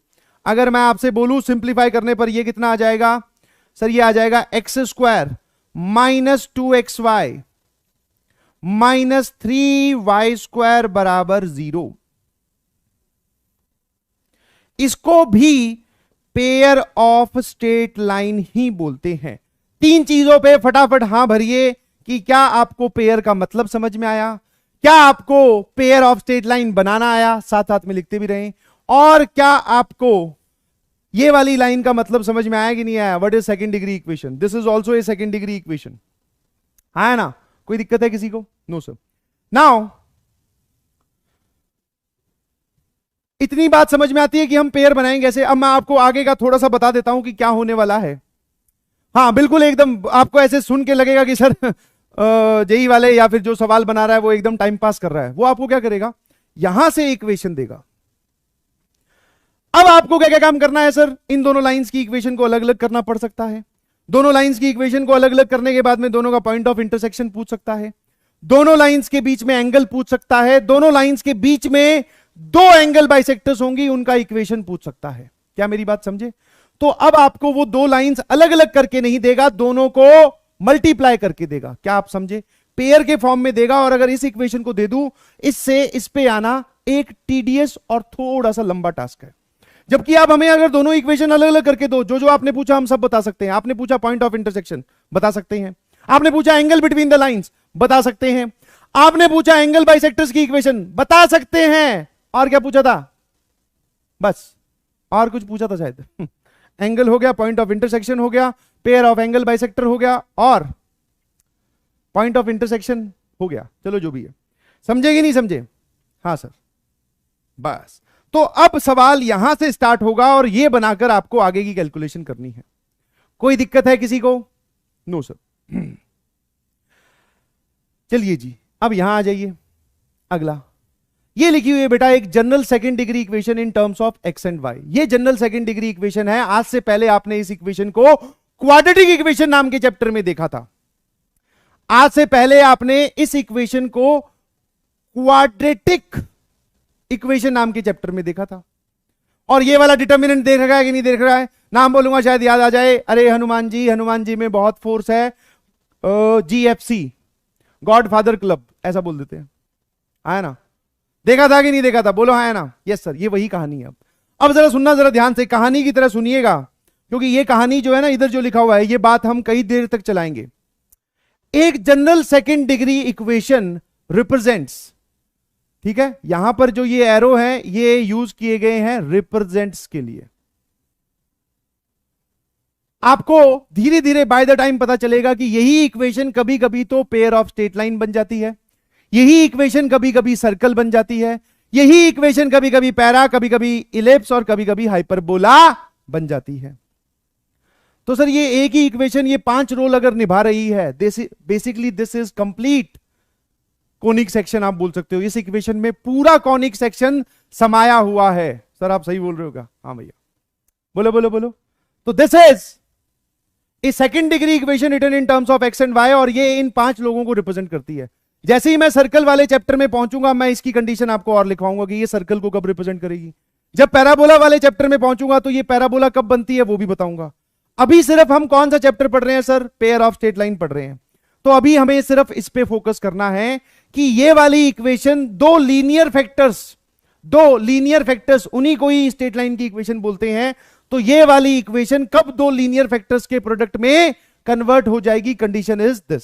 S1: अगर मैं आपसे बोलूं सिंप्लीफाई करने पर ये कितना आ जाएगा? सर ये आ जाएगा x² minus 2xy minus 3y² बराबर 0। इसको भी पेयर ऑफ स्ट्रेट लाइन ही बोलते हैं। तीन चीजों पे फटाफट हां भरिए कि क्या आपको पेयर का मतलब समझ में आया, क्या आपको पेयर ऑफ स्ट्रेट लाइन बनाना आया, साथ साथ में लिखते भी रहें, और क्या आपको ये वाली लाइन का मतलब समझ में आया कि नहीं आया? What is second degree equation? This is also a second degree equation. आया ना? कोई दिक्कत है किसी को? No sir. नाउ इतनी बात समझ में आती है कि हम पेयर बनाएंगे ऐसे। अब मैं आपको आगे का थोड़ा सा बता देता हूं कि क्या होने वाला है। हाँ बिल्कुल, एकदम आपको ऐसे सुन के लगेगा कि सर जेई वाले या फिर जो सवाल बना रहा है वो एकदम टाइम पास कर रहा है। वो आपको क्या करेगा, यहां से इक्वेशन देगा। अब आपको क्या क्या काम करना है सर? इन दोनों लाइंस की इक्वेशन को अलग अलग करना पड़ सकता है। दोनों लाइंस की इक्वेशन को अलग अलग करने के बाद में दोनों का पॉइंट ऑफ इंटरसेक्शन पूछ सकता है, दोनों लाइंस के बीच में एंगल पूछ सकता है, दोनों लाइंस के बीच में दो एंगल बाइसेक्टर्स होंगी, उनका इक्वेशन पूछ सकता है। क्या मेरी बात समझे? तो अब आपको वो दो लाइंस अलग अलग करके नहीं देगा, दोनों को मल्टीप्लाई करके देगा। क्या आप समझे? पेयर के फॉर्म में देगा। और अगर इस इक्वेशन को दे दूं, इससे इस पे आना एक टीडीएस और थोड़ा सा लंबा टास्क है। जबकि आप हमें अगर दोनों इक्वेशन अलग अलग करके दो, जो जो आपने पूछा हम सब बता सकते हैं। आपने पूछा पॉइंट ऑफ इंटरसेक्शन, बता सकते हैं। आपने पूछा एंगल बिटवीन द लाइंस, बता सकते हैं। आपने पूछा एंगल बाइसेक्टर्स की इक्वेशन, बता सकते हैं। और क्या पूछा था? बस और कुछ पूछा था शायद। एंगल हो गया, पॉइंट ऑफ इंटरसेक्शन हो गया, पेयर ऑफ एंगल बाइसेक्टर हो गया, और पॉइंट ऑफ इंटरसेक्शन हो गया। चलो जो भी है, समझे कि नहीं समझे? हाँ सर। बस तो अब सवाल यहां से स्टार्ट होगा और यह बनाकर आपको आगे की कैलकुलेशन करनी है। कोई दिक्कत है किसी को? No sir. चलिए जी, अब यहां आ जाइए। अगला ये लिखी हुई है बेटा एक general second degree equation in terms of x and Y. ये जनरल सेकंड डिग्री इक्वेशन है। आज से पहले आपने इस इक्वेशन को क्वाड्रेटिक इक्वेशन नाम के चैप्टर में देखा था। आज से पहले आपने इस इक्वेशन को क्वाड्रेटिक इक्वेशन नाम के चैप्टर में देखा था। और ये वाला डिटर्मिनेंट देख रहा है कि नहीं देख रहा है? नाम बोलूंगा शायद याद आ जाए। अरे हनुमान जी में बहुत फोर्स है। GFC, गॉड फादर क्लब, ऐसा बोल देते हैं। आया ना? देखा था कि नहीं देखा था? बोलो हाँ ना। यस सर, ये वही कहानी है। अब जरा सुनना, जरा ध्यान से कहानी की तरह सुनिएगा, क्योंकि ये कहानी जो है ना, इधर जो लिखा हुआ है, ये बात हम कई देर तक चलाएंगे। एक general second degree equation represents, ठीक है, यहां पर जो ये एरो है ये यूज किए गए हैं रिप्रेजेंट्स के लिए। आपको धीरे धीरे बाय द टाइम पता चलेगा कि यही इक्वेशन कभी कभी तो पेयर ऑफ स्ट्रेट लाइन बन जाती है, यही इक्वेशन कभी कभी सर्कल बन जाती है, यही इक्वेशन कभी कभी पैरा, कभी कभी इलिप्स और कभी कभी हाइपरबोला बन जाती है। तो सर ये एक ही इक्वेशन ये 5 रोल अगर निभा रही है, basically this is complete conic section आप बोल सकते हो। इस इक्वेशन में पूरा कोनिक सेक्शन समाया हुआ है। सर आप सही बोल रहे होगा? हाँ भैया, बोलो बोलो बोलो। तो this is a second degree equation written in terms of x and Y, और ये इन 5 लोगों को रिप्रेजेंट करती है। जैसे ही मैं सर्कल वाले चैप्टर में पहुंचूंगा, मैं इसकी कंडीशन आपको और लिखवाऊंगा कि ये सर्कल को कब रिप्रेजेंट करेगी। जब पैराबोला वाले चैप्टर में पहुंचूंगा तो ये पैराबोला कब बनती है वो भी बताऊंगा। अभी सिर्फ हम कौन सा चैप्टर पढ़ रहे हैं sir? Pair of straight line पढ़ रहे हैं। तो अभी हमें सिर्फ इस पे फोकस करना है कि ये वाली इक्वेशन दो लीनियर फैक्टर्स उन्हीं को ही स्ट्रेट लाइन की इक्वेशन बोलते हैं। तो ये वाली इक्वेशन कब दो लीनियर फैक्टर्स के प्रोडक्ट में कन्वर्ट हो जाएगी? Condition is this.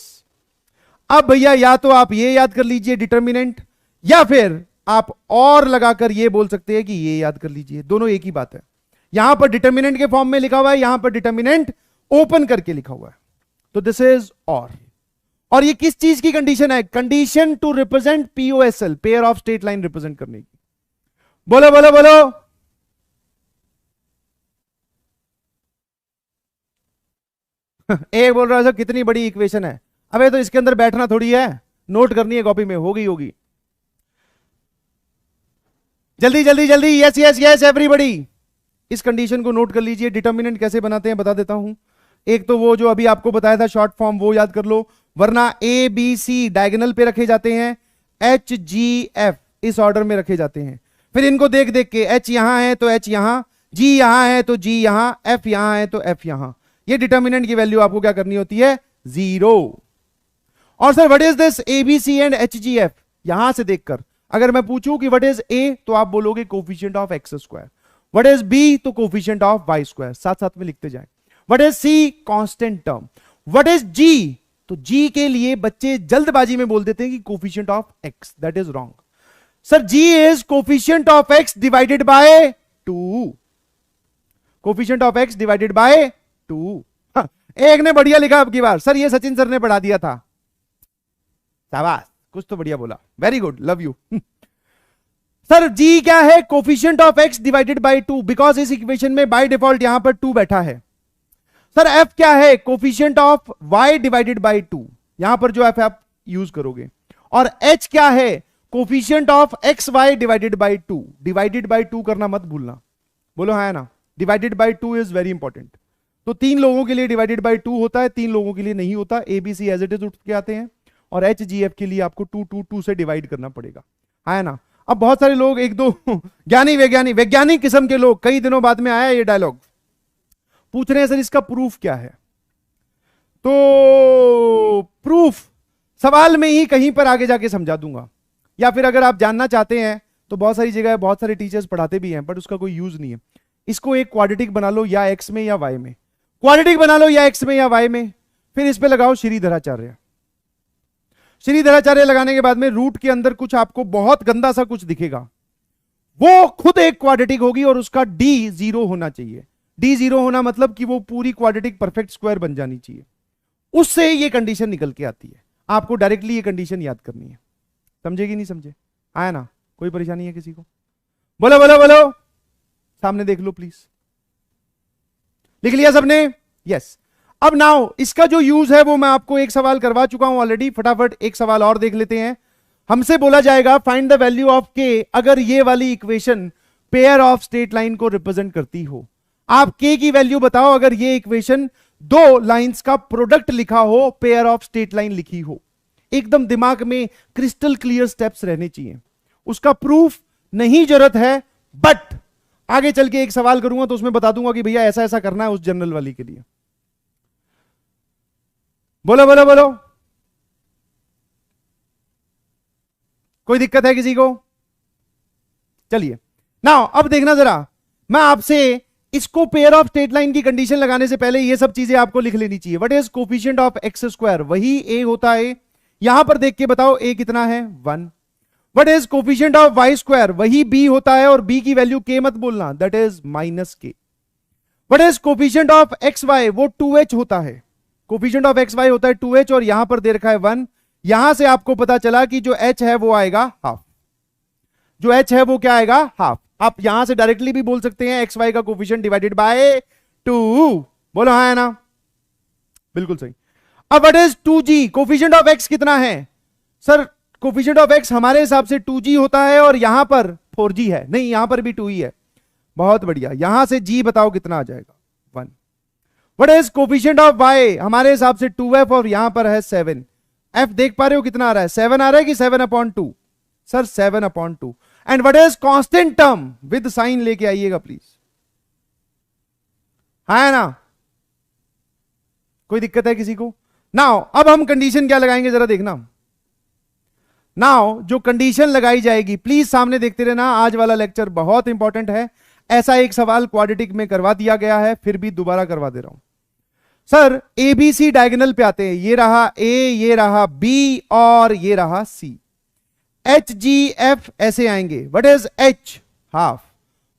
S1: अब भैया या तो आप ये याद कर लीजिए डिटर्मिनेंट, या फिर आप और लगाकर ये बोल सकते हैं कि ये याद कर लीजिए। दोनों एक ही बात है। यहां पर डिटर्मिनेंट के फॉर्म में लिखा हुआ है, यहां पर डिटर्मिनेंट ओपन करके लिखा हुआ है। तो दिस इज और ये किस चीज की कंडीशन है? Condition to represent POSL, pair of straight line represent करने की। बोलो बोलो बोलो। एक बोल रहा है सर कितनी बड़ी इक्वेशन है। अबे तो इसके अंदर बैठना थोड़ी है, नोट करनी है कॉपी में, होगी। जल्दी जल्दी जल्दी, यस यस यस एवरीबॉडी, इस कंडीशन को नोट कर लीजिए। डिटर्मिनेंट कैसे बनाते हैं बता देता हूं। एक तो वो जो अभी आपको बताया था शॉर्ट फॉर्म, वो याद कर लो, वरना ABC डायगोनल पे रखे जाते हैं, HGF इस ऑर्डर में रखे जाते हैं। फिर इनको देख देख के H यहां है तो H यहां, G यहां है तो G यहां, F यहां है तो F यहां। ये डिटर्मिनेंट की वैल्यू आपको क्या करनी होती है? 0। और sir what is this ABC and HGF? यहां से देखकर अगर मैं पूछूं कि व्हाट इज A, तो आप बोलोगे coefficient of x square. What is B, तो कोफिशिएंट ऑफ वाई स्क्वायर। साथ साथ में लिखते जाएं। What is C, constant term. What is G, तो G के लिए बच्चे जल्दबाजी में बोल देते हैं कि coefficient of x. That is wrong sir. G is coefficient of x divided by 2। Coefficient of x divided by 2। एक ने बढ़िया लिखा अब की बार, सर ये सचिन सर ने पढ़ा दिया था। शाबाश, कुछ तो बढ़िया बोला, very good, love you. Sir G क्या है? Coefficient of x divided by 2, because इस इक्वेशन में बाय डिफॉल्ट यहां पर 2 बैठा है। सर F क्या है? Coefficient of y divided by 2, यहां पर जो F आप यूज करोगे। और H क्या है? Coefficient of xy divided by 2। Divided by 2 करना मत भूलना, बोलो हाँ ना। Divided by 2 is very important. तो 3 लोगों के लिए डिवाइडेड बाय 2 होता है, 3 लोगों के लिए नहीं होता। ABC एज इट इज उठ के आते हैं, और HGF के लिए आपको 2 से डिवाइड करना पड़ेगा, है ना। अब बहुत सारे लोग, एक दो वैज्ञानिक किस्म के लोग, कई दिनों बाद में आया ये डायलॉग, पूछ रहे हैं सर इसका प्रूफ क्या है। तो प्रूफ सवाल में ही कहीं पर आगे जाके समझा दूंगा, या फिर अगर आप जानना चाहते हैं तो बहुत सारी जगह बहुत सारे टीचर्स पढ़ाते भी हैं, बट उसका कोई यूज नहीं है। इसको एक क्वाड्रेटिक बना लो, या एक्स में या वाई में। क्वाड्रेटिक बना लो या एक्स में या वाई में, फिर इस पे लगाओ श्रीधराचार्य। श्रीधराचार्य लगाने के बाद में रूट के अंदर कुछ आपको बहुत गंदा सा कुछ दिखेगा, वो खुद एक क्वाड्रेटिक होगी, और उसका D 0 होना चाहिए। D 0 होना मतलब कि वो पूरी क्वाड्रेटिक परफेक्ट स्क्वायर बन जानी चाहिए। उससे ये कंडीशन निकल के आती है। आपको डायरेक्टली ये कंडीशन याद करनी है। समझे कि नहीं समझे? आया ना? कोई परेशानी है किसी को? बोलो बोलो बोलो, सामने देख लो प्लीज। लिख लिया सबने? यस। अब नाउ इसका जो यूज है वो मैं आपको एक सवाल करवा चुका हूं ऑलरेडी, फटाफट एक सवाल और देख लेते हैं। हमसे बोला जाएगा फाइंड द वैल्यू ऑफ के अगर ये वाली equation pair of straight line को रिप्रेजेंट करती हो। आप के की वैल्यू बताओ अगर ये इक्वेशन दो लाइंस का प्रोडक्ट लिखा हो, पेयर ऑफ स्ट्रेट लाइन लिखी हो। एकदम दिमाग में क्रिस्टल क्लियर स्टेप्स रहने चाहिए। उसका प्रूफ नहीं जरूरत है, बट आगे चल के एक सवाल करूंगा तो उसमें बता दूंगा कि भैया ऐसा ऐसा करना है उस जनरल वाली के लिए। बोलो बोलो बोलो, कोई दिक्कत है किसी को? चलिए नाउ अब देखना जरा, मैं आपसे इसको पेयर ऑफ स्ट्रेट लाइन की कंडीशन लगाने से पहले ये सब चीजें आपको लिख लेनी चाहिए। What is coefficient of x square, वही ए होता है। यहां पर देख के बताओ ए कितना है, 1। What is coefficient of y square, वही बी होता है और बी की वैल्यू के मत बोलना, that is -k। What is coefficient of x y, वो 2h होता है। कोफिशिएंट ऑफ एक्स वाई होता है 2h और यहां पर दे रखा है 1। यहां से आपको पता चला कि जो h है वो आएगा हाफ, जो h है वो क्या आएगा, हाफ। आप यहां से डायरेक्टली भी बोल सकते हैं एक्स वाई का कोफिशिएंट डिवाइडेड बाय 2। बोलो हाँ है ना, बिल्कुल सही। अब what is 2g, coefficient of x कितना है? सर कोफिशिएंट ऑफ x हमारे हिसाब से 2g होता है और यहां पर 4g है, नहीं यहां पर भी 2 ही है। बहुत बढ़िया, यहां से g बताओ कितना आ जाएगा, 1। What is coefficient of y, हमारे हिसाब से 2f और यहां पर है 7। f देख पा रहे हो कितना आ रहा है, 7 आ रहा है कि 7/2? Sir 7/2। And what is constant term, with sign लेके आइएगा प्लीज, है ना? कोई दिक्कत है किसी को? नाउ अब हम कंडीशन क्या लगाएंगे जरा देखना। नाउ जो कंडीशन लगाई जाएगी, प्लीज सामने देखते रहना, आज वाला लेक्चर बहुत इंपॉर्टेंट है। ऐसा एक सवाल क्वाड्रेटिक में करवा दिया गया है, फिर भी दोबारा करवा दे रहा हूं। सर एबीसी डायगोनल पे आते हैं, ये रहा ए, ये रहा बी और ये रहा सी। एच जी एफ ऐसे आएंगे। What is h, half.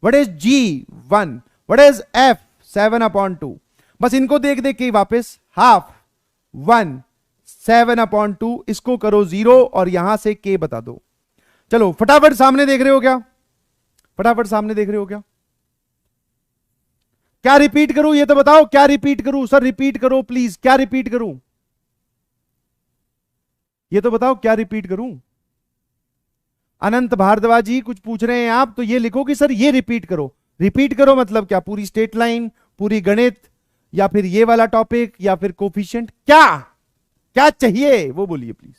S1: What is g, 1। What is f, 7/2। बस इनको देख देख के वापस, हाफ 1 7/2, इसको करो 0 और यहां से के बता दो। चलो फटाफट सामने देख रहे हो क्या, फटाफट सामने देख रहे हो क्या? क्या रिपीट करूं ये तो बताओ, क्या रिपीट करूं? सर रिपीट करो प्लीज, क्या रिपीट करूं ये तो बताओ, क्या रिपीट करूं? अनंत भारद्वाज जी कुछ पूछ रहे हैं आप, तो ये लिखो कि सर ये रिपीट करो। रिपीट करो मतलब क्या, पूरी स्ट्रेट लाइन, पूरी गणित, या फिर ये वाला टॉपिक, या फिर कोफिशिएंट, क्या क्या चाहिए वो बोलिए प्लीज।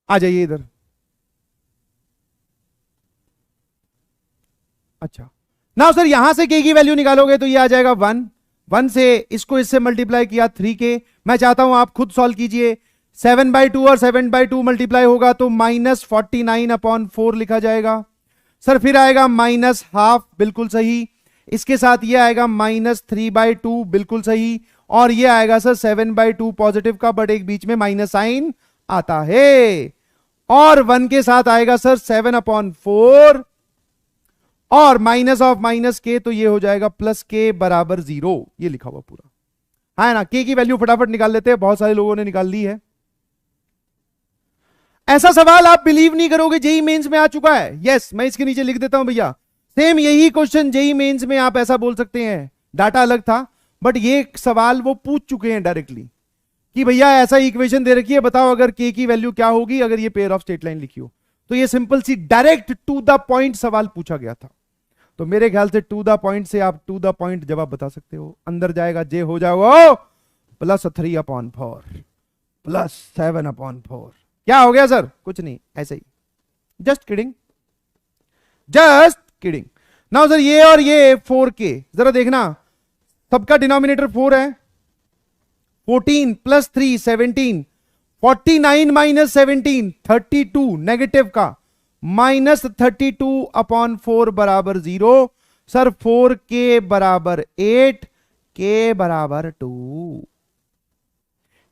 S1: आ जाइए इधर। अच्छा ना सर यहां से के की वैल्यू निकालोगे तो ये आ जाएगा 1। 1 से इसको इससे मल्टीप्लाई किया 3k। मैं चाहता हूं आप खुद सॉल्व कीजिए। 7/2 और 7/2 मल्टीप्लाई होगा तो -49/4 लिखा जाएगा। सर फिर आएगा -12, बिल्कुल सही। इसके साथ ये आएगा -3/2, बिल्कुल सही। और ये आएगा सर 7/2 पॉजिटिव का, बट एक बीच में माइनस साइन आता है। और 1 के साथ आएगा सर 7/4 और माइनस ऑफ माइनस के, तो ये हो जाएगा +k = 0। ये लिखा हुआ पूरा है ना। k की वैल्यू फटाफट निकाल लेते हैं, बहुत सारे लोगों ने निकाल ली है। ऐसा सवाल आप बिलीव नहीं करोगे जेई मेंस में आ चुका है। यस मैं इसके नीचे लिख देता हूं भैया, सेम यही क्वेश्चन जेई मेंस में आप ऐसा बोल सकते हैं, डाटा अलग था बट ये सवाल वो पूछ चुके हैं डायरेक्टली कि भैया ऐसा इक्वेशन दे रखी है, बताओ अगर k की वैल्यू क्या होगी अगर ये पेयर ऑफ स्ट्रेट लाइन लिखी हो। तो ये सिंपल सी डायरेक्ट टू द पॉइंट सवाल पूछा गया था। तो मेरे ख्याल से टू द पॉइंट से आप टू द पॉइंट जवाब बता सकते हो। अंदर जाएगा जे हो जाओ +3/4 +7/4। क्या हो गया सर? कुछ नहीं, ऐसे ही, just kidding, just kidding. Now sir ये और ये 4k, जरा देखना सबका डिनोमिनेटर 4 है। 14 + 3 17, 49 - 17 32, नेगेटिव का -32/4 = 0। Sir 4k = 8, k = 2।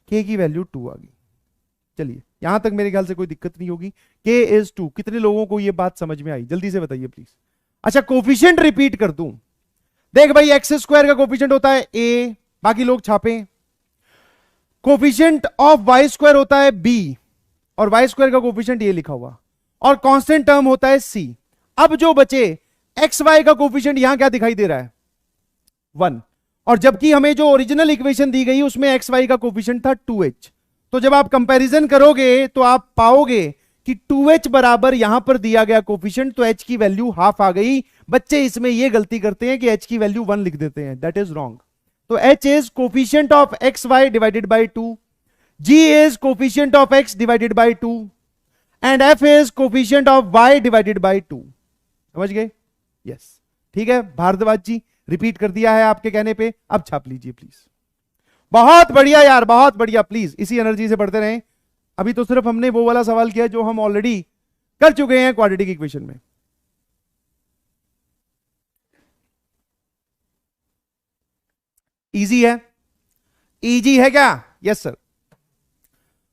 S1: k की वैल्यू 2 आ गई। चलिए यहां तक मेरे ख्याल से कोई दिक्कत नहीं होगी। k is 2। कितने लोगों को ये बात समझ में आई जल्दी से बताइए प्लीज। अच्छा कोफिशिएंट रिपीट कर दूं, देख भाई x² का कोफिशिएंट होता है a, बाकी लोग छापे। कोफिशिएंट ऑफ y² होता है b और y² का कोफिशिएंट ये लिखा हुआ, और कांस्टेंट टर्म होता है c। अब जो बचे xy का कोफिशिएंट यहां क्या दिखाई दे रहा है, 1। और जबकि हमें जो ओरिजिनल इक्वेशन दी गई उसमें xy का कोफिशिएंट था 2h। तो जब आप कंपैरिजन करोगे तो आप पाओगे कि 2h बराबर यहां पर दिया गया कोफिशिएंट, तो h की वैल्यू हाफ आ गई। बच्चे इसमें यह गलती करते हैं कि h की वैल्यू 1 लिख देते हैं, दैट इज रॉन्ग। तो h is coefficient of x y divided by 2, g is coefficient of x divided by 2 and f is coefficient of y divided by 2। समझ गए? यस, ठीक है। भारद्वाज जी रिपीट कर दिया है आपके कहने पे, अब छाप लीजिए प्लीज। बहुत बढ़िया यार, बहुत बढ़िया, प्लीज इसी एनर्जी से पढ़ते रहें। अभी तो सिर्फ हमने वो वाला सवाल किया जो हम ऑलरेडी कर चुके हैं क्वाड्रेटिक इक्वेशन में। इजी है? इजी है क्या? यस सर,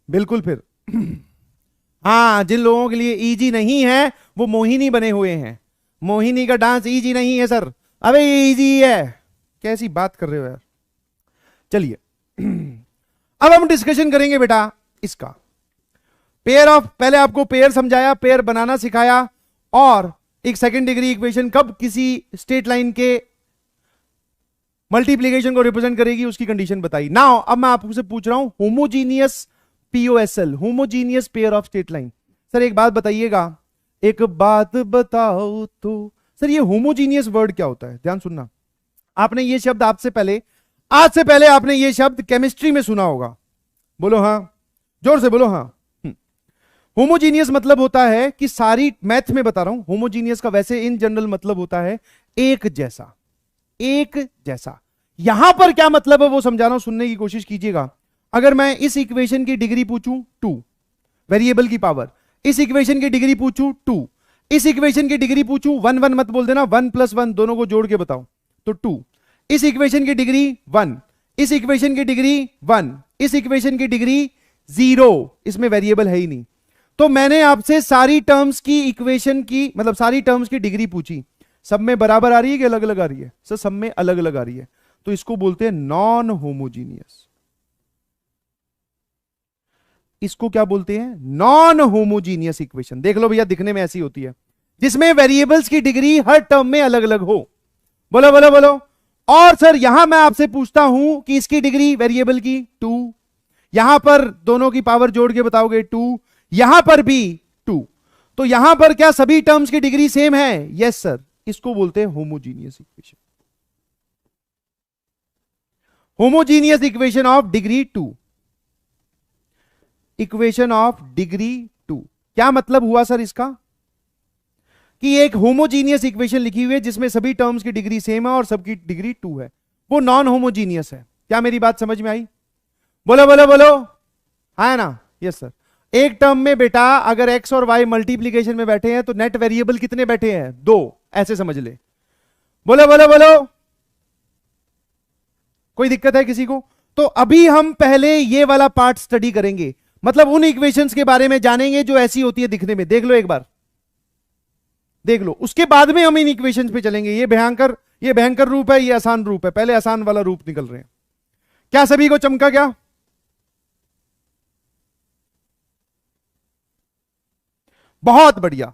S1: बिल्कुल। फिर हाँ, जिन लोगों के लिए इजी नहीं है वो मोहिनी बने हुए हैं। मोहिनी का डांस इजी नहीं है सर। अबे इजी है, कैसी बात कर रहे हो यार। चलिए अब हम डिस्कशन करेंगे बेटा इसका पेयर ऑफ। पहले आपको पेयर समझाया, पेयर बनाना सिखाया, और एक सेकंड डिग्री इक्वेशन कब किसी स्ट्रेट लाइन के मल्टीप्लीकेशन को रिप्रेजेंट करेगी उसकी कंडीशन बताई। नाउ अब मैं आपसे पूछ रहा हूं homogeneous POSL, homogeneous pair of straight line. Sir एक बात बताइएगा, एक बात बताओ तो सर ये होमोजीनियस वर्ड क्या होता है? ध्यान सुनना, आपने ये शब्द आज से पहले आपने ये शब्द केमिस्ट्री में सुना होगा। बोलो हाँ, जोर से बोलो हाँ। होमोजीनियस मतलब होता है कि सारी, मैथ में बता रहा हूं, होमोजीनियस का वैसे इन जनरल मतलब होता है एक जैसा, एक जैसा। यहां पर क्या मतलब है वो समझा रहा हूं, सुनने की कोशिश कीजिएगा। अगर मैं इस इक्वेशन की डिग्री पूछूं 2, वेरिएबल की पावर, इस इक्वेशन की डिग्री पूछूं 2, इस इक्वेशन की डिग्री पूछूं 1 1 मत बोल देना, 1 + 1 दोनों को जोड़ के बताओ तो 2, इस इक्वेशन की डिग्री 1, इस इक्वेशन की डिग्री 1, इस इक्वेशन की डिग्री 0, इसमें वेरिएबल है ही नहीं। तो मैंने आपसे सारी टर्म्स की इक्वेशन की, मतलब सारी टर्म्स की डिग्री पूछी, सब में बराबर आ रही है कि अलग अलग आ रही है? सर सब में अलग अलग आ रही है, तो इसको बोलते हैं नॉन होमोजीनियस। इसको क्या बोलते हैं? Non homogeneous equation. देख लो भैया, दिखने में ऐसी होती है जिसमें वेरिएबल्स की डिग्री हर टर्म में अलग अलग हो। बोलो बोलो बोलो। और सर यहां मैं आपसे पूछता हूं कि इसकी डिग्री वेरिएबल की 2, यहां पर दोनों की पावर जोड़ के बताओगे 2, यहां पर भी 2, तो यहां पर क्या सभी टर्म्स की डिग्री सेम है? यस सर, इसको बोलते हैं homogeneous equation. Homogeneous equation of degree 2, equation of degree 2। क्या मतलब हुआ सर इसका? कि एक होमोजीनियस इक्वेशन लिखी हुई है जिसमें सभी टर्म्स की डिग्री सेम है और सबकी डिग्री 2 है, वो नॉन होमोजीनियस है। क्या मेरी बात समझ में आई? बोलो बोलो बोलो, है ना? Yes sir. एक टर्म में बेटा अगर एक्स और वाई मल्टीप्लीकेशन में बैठे हैं तो नेट वेरिएबल कितने बैठे हैं? 2, ऐसे समझ ले। बोलो बोलो बोलो, कोई दिक्कत है किसी को? तो अभी हम पहले ये वाला पार्ट स्टडी करेंगे, मतलब उन इक्वेशंस के बारे में जानेंगे जो ऐसी होती है दिखने में। देख लो एक बार, देख लो, उसके बाद में हम इन इक्वेशंस पे चलेंगे। ये भयंकर रूप है, ये आसान रूप है, पहले आसान वाला रूप निकल रहे हैं। क्या सभी को चमका? क्या बहुत बढ़िया।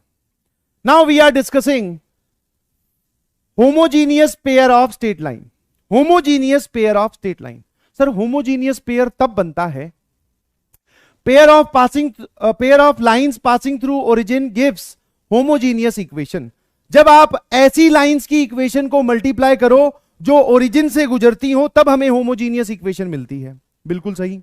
S1: Now we are discussing homogeneous pair of straight line. Homogeneous pair of straight line. Sir homogeneous pair तब बनता है, pair of lines passing through origin gives homogeneous equation. जब आप ऐसी लाइंस की इक्वेशन को मल्टीप्लाई करो जो ओरिजिन से गुजरती हो, तब हमें होमोजीनियस इक्वेशन मिलती है। बिल्कुल सही,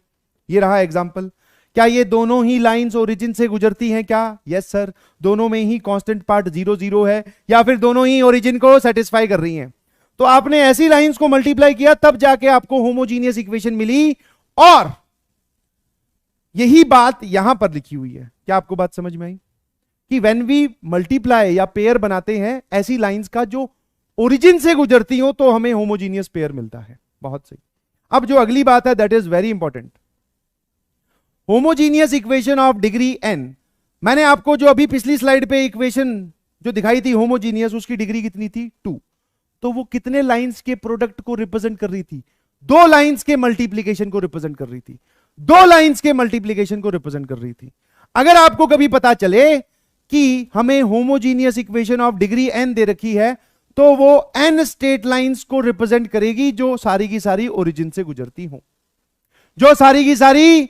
S1: ये रहा एग्जांपल। क्या ये दोनों ही लाइंस ओरिजिन से गुजरती हैं? क्या? Yes sir. दोनों में ही कांस्टेंट पार्ट 0 0 है, या फिर दोनों ही ओरिजिन को सेटिस्फाई कर रही हैं? तो आपने ऐसी लाइंस को मल्टीप्लाई किया तब जाके आपको होमोजीनियस इक्वेशन मिली, और यही बात यहां पर लिखी हुई है। क्या आपको बात समझ में आई कि व्हेन वी मल्टीप्लाई या पेयर बनाते हैं ऐसी लाइंस का जो ओरिजिन से गुजरती हो तो हमें होमोजीनियस पेयर मिलता है। बहुत सही। अब जो अगली बात है that is very important, homogeneous equation of degree n। मैंने आपको जो अभी पिछली स्लाइड पे इक्वेशन जो दिखाई थी होमोजीनियस, उसकी डिग्री कितनी थी? 2। तो वो कितने लाइंस के प्रोडक्ट को रिप्रेजेंट कर रही थी? 2 लाइंस के मल्टीप्लीकेशन को रिप्रेजेंट कर रही थी। 2 लाइंस के मल्टीप्लीकेशन को रिप्रेजेंट कर रही थी। अगर आपको कभी पता चले कि हमें homogeneous equation of degree n दे रखी है, तो वो n स्ट्रेट लाइंस को रिप्रेजेंट करेगी जो सारी की सारी ओरिजिन से गुजरती हो, जो सारी की सारी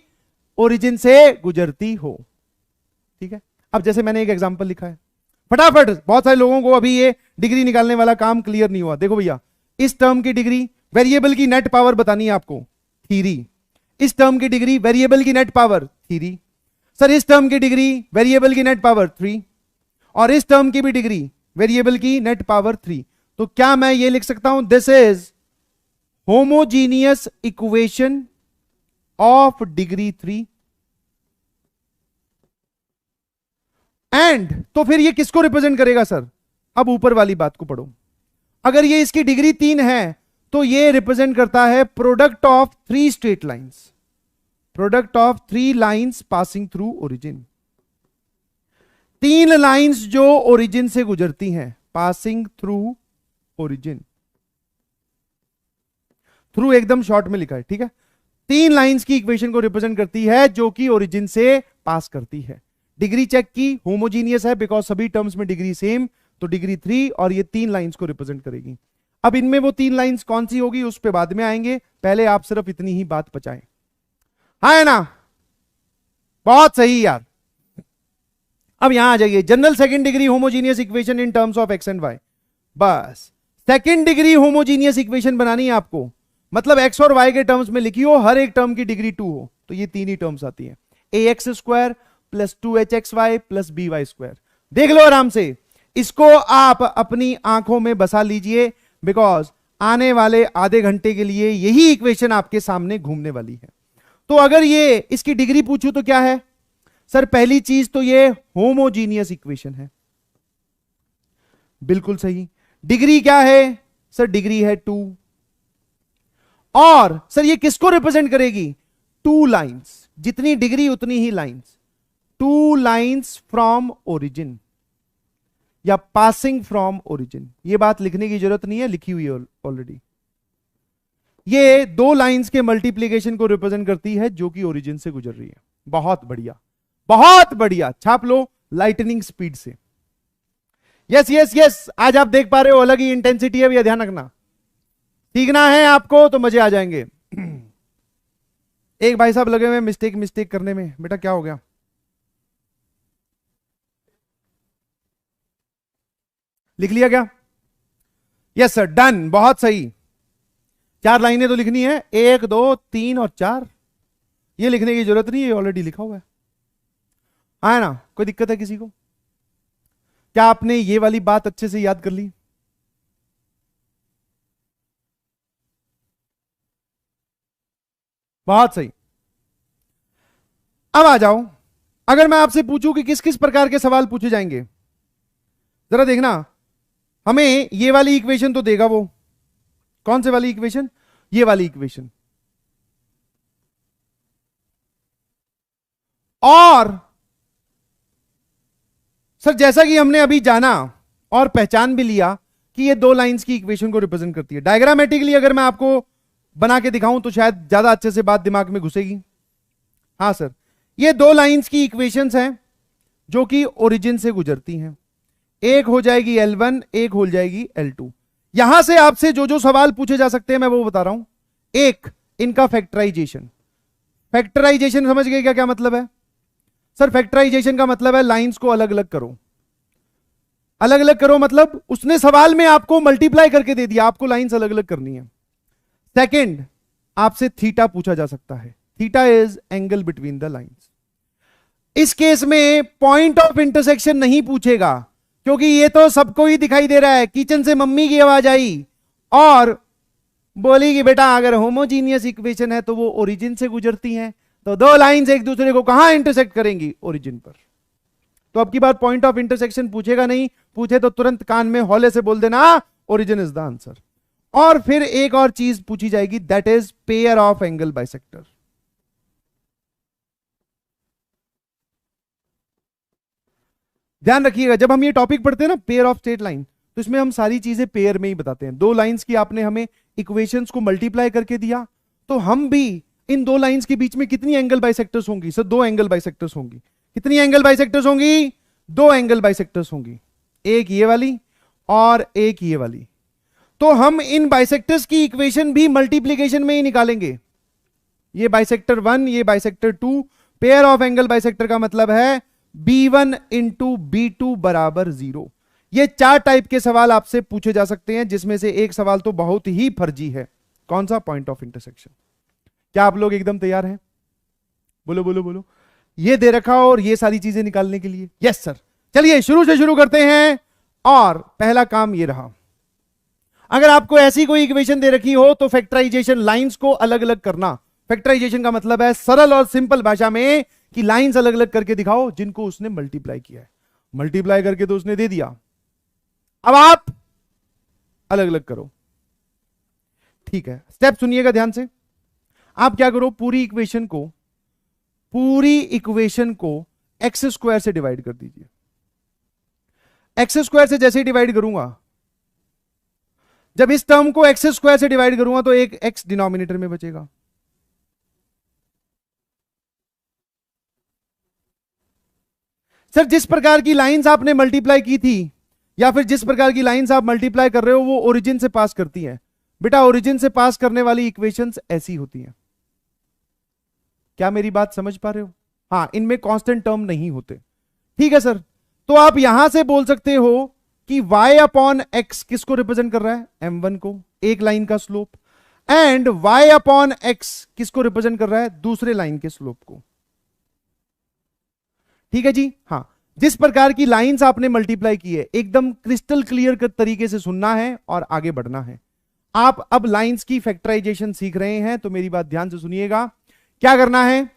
S1: ओरिजिन से गुजरती हो। ठीक है, अब जैसे मैंने एक एग्जांपल लिखा है, फटाफट, बहुत सारे लोगों को अभी ये डिग्री निकालने वाला काम क्लियर नहीं हुआ। देखो भैया, इस टर्म की डिग्री, वेरिएबल की नेट पावर बतानी है आपको, थ्री। इस टर्म की डिग्री, वेरिएबल की नेट पावर थ्री। सर इस टर्म की डिग्री, वेरिएबल की नेट पावर थ्री, और इस टर्म की भी डिग्री, वेरिएबल की नेट पावर थ्री। तो क्या मैं ये लिख सकता हूं, this is homogeneous equation of degree three. And तो फिर ये किसको रिप्रेजेंट करेगा सर? अब ऊपर वाली बात को पढ़ो। अगर ये इसकी डिग्री 3 है तो ये रिप्रेजेंट करता है product of three straight lines, product of three lines passing through origin. तीन लाइंस जो ओरिजिन से गुजरती हैं, पासिंग थ्रू ओरिजिन। थ्रू एकदम शॉर्ट में लिखा है, ठीक है। तीन लाइंस की इक्वेशन को रिप्रेजेंट करती है जो कि ओरिजिन से पास करती है। डिग्री चेक की, होमोजीनियस है बिकॉज सभी टर्म्स में डिग्री सेम, तो डिग्री 3, और ये तीन लाइंस को रिप्रेजेंट करेगी। अब इनमें वो तीन लाइंस कौन सी होगी उस पे बाद में आएंगे, पहले आप सिर्फ इतनी ही बात पचाएं। हाँ है ना, बहुत सही यार। अब यहां आ जाइए, general second degree homogeneous equation in terms of x and y. बस सेकंड डिग्री होमोजीनियस इक्वेशन बनानी है आपको, मतलब एक्स और वाई के टर्म्स में लिखी हो, हर एक टर्म की डिग्री 2 हो, तो ये तीन ही टर्म्स आती है, A X square plus 2hxy plus by square. देख लो आराम से, इसको आप अपनी आंखों में बसा लीजिए, बिकॉज आने वाले आधे घंटे के लिए यही इक्वेशन आपके सामने घूमने वाली है। तो अगर ये इसकी डिग्री पूछूं तो क्या है सर? पहली चीज तो ये होमोजीनियस इक्वेशन है, बिल्कुल सही। डिग्री क्या है सर? डिग्री है 2। और सर ये किसको रिप्रेजेंट करेगी? टू लाइंस, जितनी डिग्री उतनी ही lines. Two lines from origin या पासिंग फ्रॉम ओरिजिन, ये बात लिखने की जरूरत नहीं है, लिखी हुई है ऑलरेडी। ये दो लाइंस के मल्टीप्लीकेशन को रिप्रेजेंट करती है जो कि ओरिजिन से गुजर रही है। बहुत बढ़िया, बहुत बढ़िया, छाप लो लाइटनिंग स्पीड से। यस यस यस, आज आप देख पा रहे हो अलग ही इंटेंसिटी है, भैया ध्यान रखना। सीखना है आपको तो मजे आ जाएंगे। एक भाई साहब लगे हुए मिस्टेक करने में, बेटा क्या हो गया? लिख लिया क्या? यस सर, डन, बहुत सही। 4 लाइनें तो लिखनी है, 1 2 3 और 4। ये लिखने की जरूरत नहीं है, ऑलरेडी लिखा हुआ है ना? कोई दिक्कत है किसी को? क्या आपने ये वाली बात अच्छे से याद कर ली? बहुत सही। अब आ जाओ, अगर मैं आपसे पूछूं कि किस किस प्रकार के सवाल पूछे जाएंगे, जरा देखना। हमें ये वाली इक्वेशन तो देगा वो, कौन से वाली इक्वेशन? ये वाली इक्वेशन। और सर जैसा कि हमने अभी जाना और पहचान भी लिया कि ये दो लाइंस की इक्वेशन को रिप्रेजेंट करती है, डायग्रामेटिकली अगर मैं आपको बना के दिखाऊं तो शायद ज्यादा अच्छे से बात दिमाग में घुसेगी। हाँ सर, ये दो लाइंस की इक्वेशंस हैं जो कि ओरिजिन से गुजरती हैं। एक हो जाएगी L1, एक हो जाएगी L2। यहां से आपसे जो जो सवाल पूछे जा सकते हैं मैं वो बता रहा हूं। एक, इनका फैक्टराइजेशन। फैक्टराइजेशन समझ गए क्या क्या मतलब है? सर फैक्टराइजेशन का मतलब है लाइंस को अलग अलग करो। अलग अलग करो मतलब उसने सवाल में आपको मल्टीप्लाई करके दे दिया, आपको लाइंस अलग अलग करनी है। सेकंड, आपसे थीटा पूछा जा सकता है। Theta is angle between the lines. इस केस में पॉइंट ऑफ इंटरसेक्शन नहीं पूछेगा, क्योंकि ये तो सबको ही दिखाई दे रहा है। किचन से मम्मी की आवाज आई और बोली कि बेटा अगर होमोजीनियस इक्वेशन है तो वो ओरिजिन से गुजरती हैं, तो दो लाइंस एक दूसरे को कहां इंटरसेक्ट करेंगी? ओरिजिन पर। तो अब की बार पॉइंट ऑफ इंटरसेक्शन पूछेगा नहीं, पूछे तो तुरंत कान में हौले से बोल देना ओरिजिन इज द आंसर। और फिर एक और चीज पूछी जाएगी, that is pair of angle bisector. ध्यान रखिएगा, जब हम ये टॉपिक पढ़ते हैं ना पेयर ऑफ स्ट्रेट लाइन, तो इसमें हम सारी चीजें पेयर में ही बताते हैं। दो लाइंस की आपने हमें इक्वेशंस को मल्टीप्लाई करके दिया, तो हम भी इन दो लाइंस के बीच में कितनी एंगल बाइसेक्टर्स होंगी? सर 2 एंगल बाइसेक्टर्स होंगी। कितनी एंगल बाइसेक्टर्स होंगी? 2 एंगल बाइसेक्टर्स होंगी, एक ये वाली और एक ये वाली। तो हम इन बाइसेक्टर्स की इक्वेशन भी मल्टीप्लीकेशन में ही निकालेंगे। ये बाइसेक्टर 1, ये bisector 2, pair of angle bisector का मतलब है B1 इंटू B2 बराबर 0। ये 4 टाइप के सवाल आपसे पूछे जा सकते हैं, जिसमें से एक सवाल तो बहुत ही फर्जी है। कौन सा? Point of intersection. क्या आप लोग एकदम तैयार हैं? बोलो बोलो बोलो। ये दे रखा और ये सारी चीजें निकालने के लिए। Yes sir. चलिए शुरू से शुरू करते हैं। और पहला काम ये रहा, अगर आपको ऐसी कोई इक्वेशन दे रखी हो तो फैक्टराइजेशन, लाइंस को अलग अलग करना। फैक्टराइजेशन का मतलब है सरल और सिंपल भाषा में कि लाइंस अलग अलग करके दिखाओ जिनको उसने मल्टीप्लाई किया है। मल्टीप्लाई करके तो उसने दे दिया, अब आप अलग अलग करो। ठीक है, स्टेप सुनिएगा ध्यान से। आप क्या करो, पूरी इक्वेशन को एक्स स्क्वायर से डिवाइड कर दीजिए। एक्स स्क्वायर से जैसे ही डिवाइड करूंगा, जब इस टर्म को एक्स स्क्वायर से डिवाइड करूंगा तो एक एक्स डिनोमिनेटर में बचेगा। सर जिस प्रकार की लाइंस आपने मल्टीप्लाई की थी या फिर जिस प्रकार की लाइंस आप मल्टीप्लाई कर रहे हो वो ओरिजिन से पास करती हैं। बेटा ओरिजिन से पास करने वाली इक्वेशंस ऐसी होती हैं। क्या मेरी बात समझ पा रहे हो? हाँ, इनमें कांस्टेंट टर्म नहीं होते। ठीक है सर, तो आप यहां से बोल सकते हो कि y अपॉन एक्स किसको रिप्रेजेंट कर रहा है? m1 को, एक लाइन का slope. And y upon x किसको रिप्रेजेंट कर रहा है? दूसरे लाइन के स्लोप को। ठीक है जी। हाँ, जिस प्रकार की लाइंस आपने मल्टीप्लाई की है एकदम क्रिस्टल क्लियर तरीके से सुनना है और आगे बढ़ना है। आप अब लाइंस की फैक्टराइजेशन सीख रहे हैं तो मेरी बात ध्यान से सुनिएगा। क्या करना है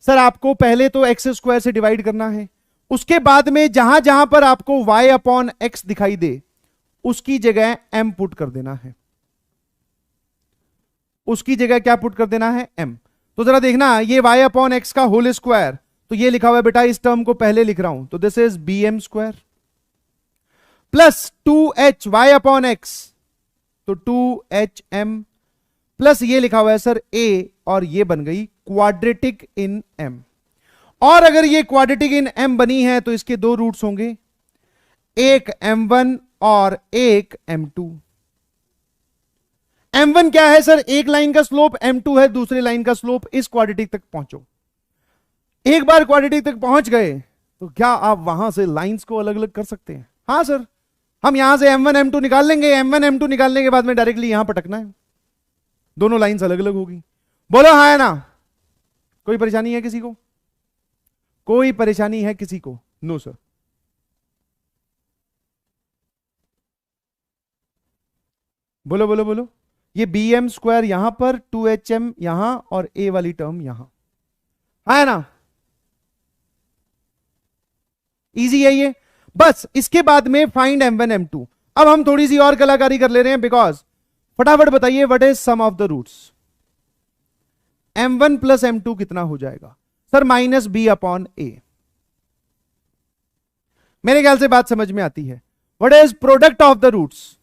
S1: सर? आपको पहले तो एक्स स्क्वायर से डिवाइड करना है, उसके बाद में जहां जहां पर आपको y अपॉन एक्स दिखाई दे उसकी जगह m पुट कर देना है। उसकी जगह क्या पुट कर देना है? m। तो जरा देखना, ये y अपॉन एक्स का होल स्क्वायर, तो ये लिखा हुआ है बेटा, इस टर्म को पहले लिख रहा हूं तो this is bm square plus 2h y upon x, तो 2hm प्लस ये लिखा हुआ है सर a, और ये बन गई क्वाड्रेटिक इन m। और अगर ये क्वाड्रेटिक इन m बनी है तो इसके दो रूट्स होंगे, एक m1 और एक m2। m1 क्या है सर? एक लाइन का स्लोप। m2 है दूसरे लाइन का स्लोप। इस क्वाड्रेटिक तक पहुंचो। एक बार क्वाड्रेटिक तक पहुंच गए तो क्या आप वहां से लाइंस को अलग अलग कर सकते हैं? हाँ सर, हम यहां से m1 m2 निकाल लेंगे। m1 m2 निकालने के बाद में डायरेक्टली यहां पटकना है, दोनों लाइंस अलग अलग होगी। बोलो हाँ है ना? कोई परेशानी है किसी को? कोई परेशानी है किसी को? No sir. बोलो बोलो बोलो। ये bm स्क्वायर यहां पर, 2hm यहां और a वाली टर्म यहां, है ना? इजी है ये। बस इसके बाद में फाइंड m1 m2। अब हम थोड़ी सी और कलाकारी कर ले रहे हैं, बिकॉज फटाफट बताइए what is sum of the roots? m1 plus m2 कितना हो जाएगा sir? Minus b upon a। मेरे ख्याल से बात समझ में आती है। What is product of the roots?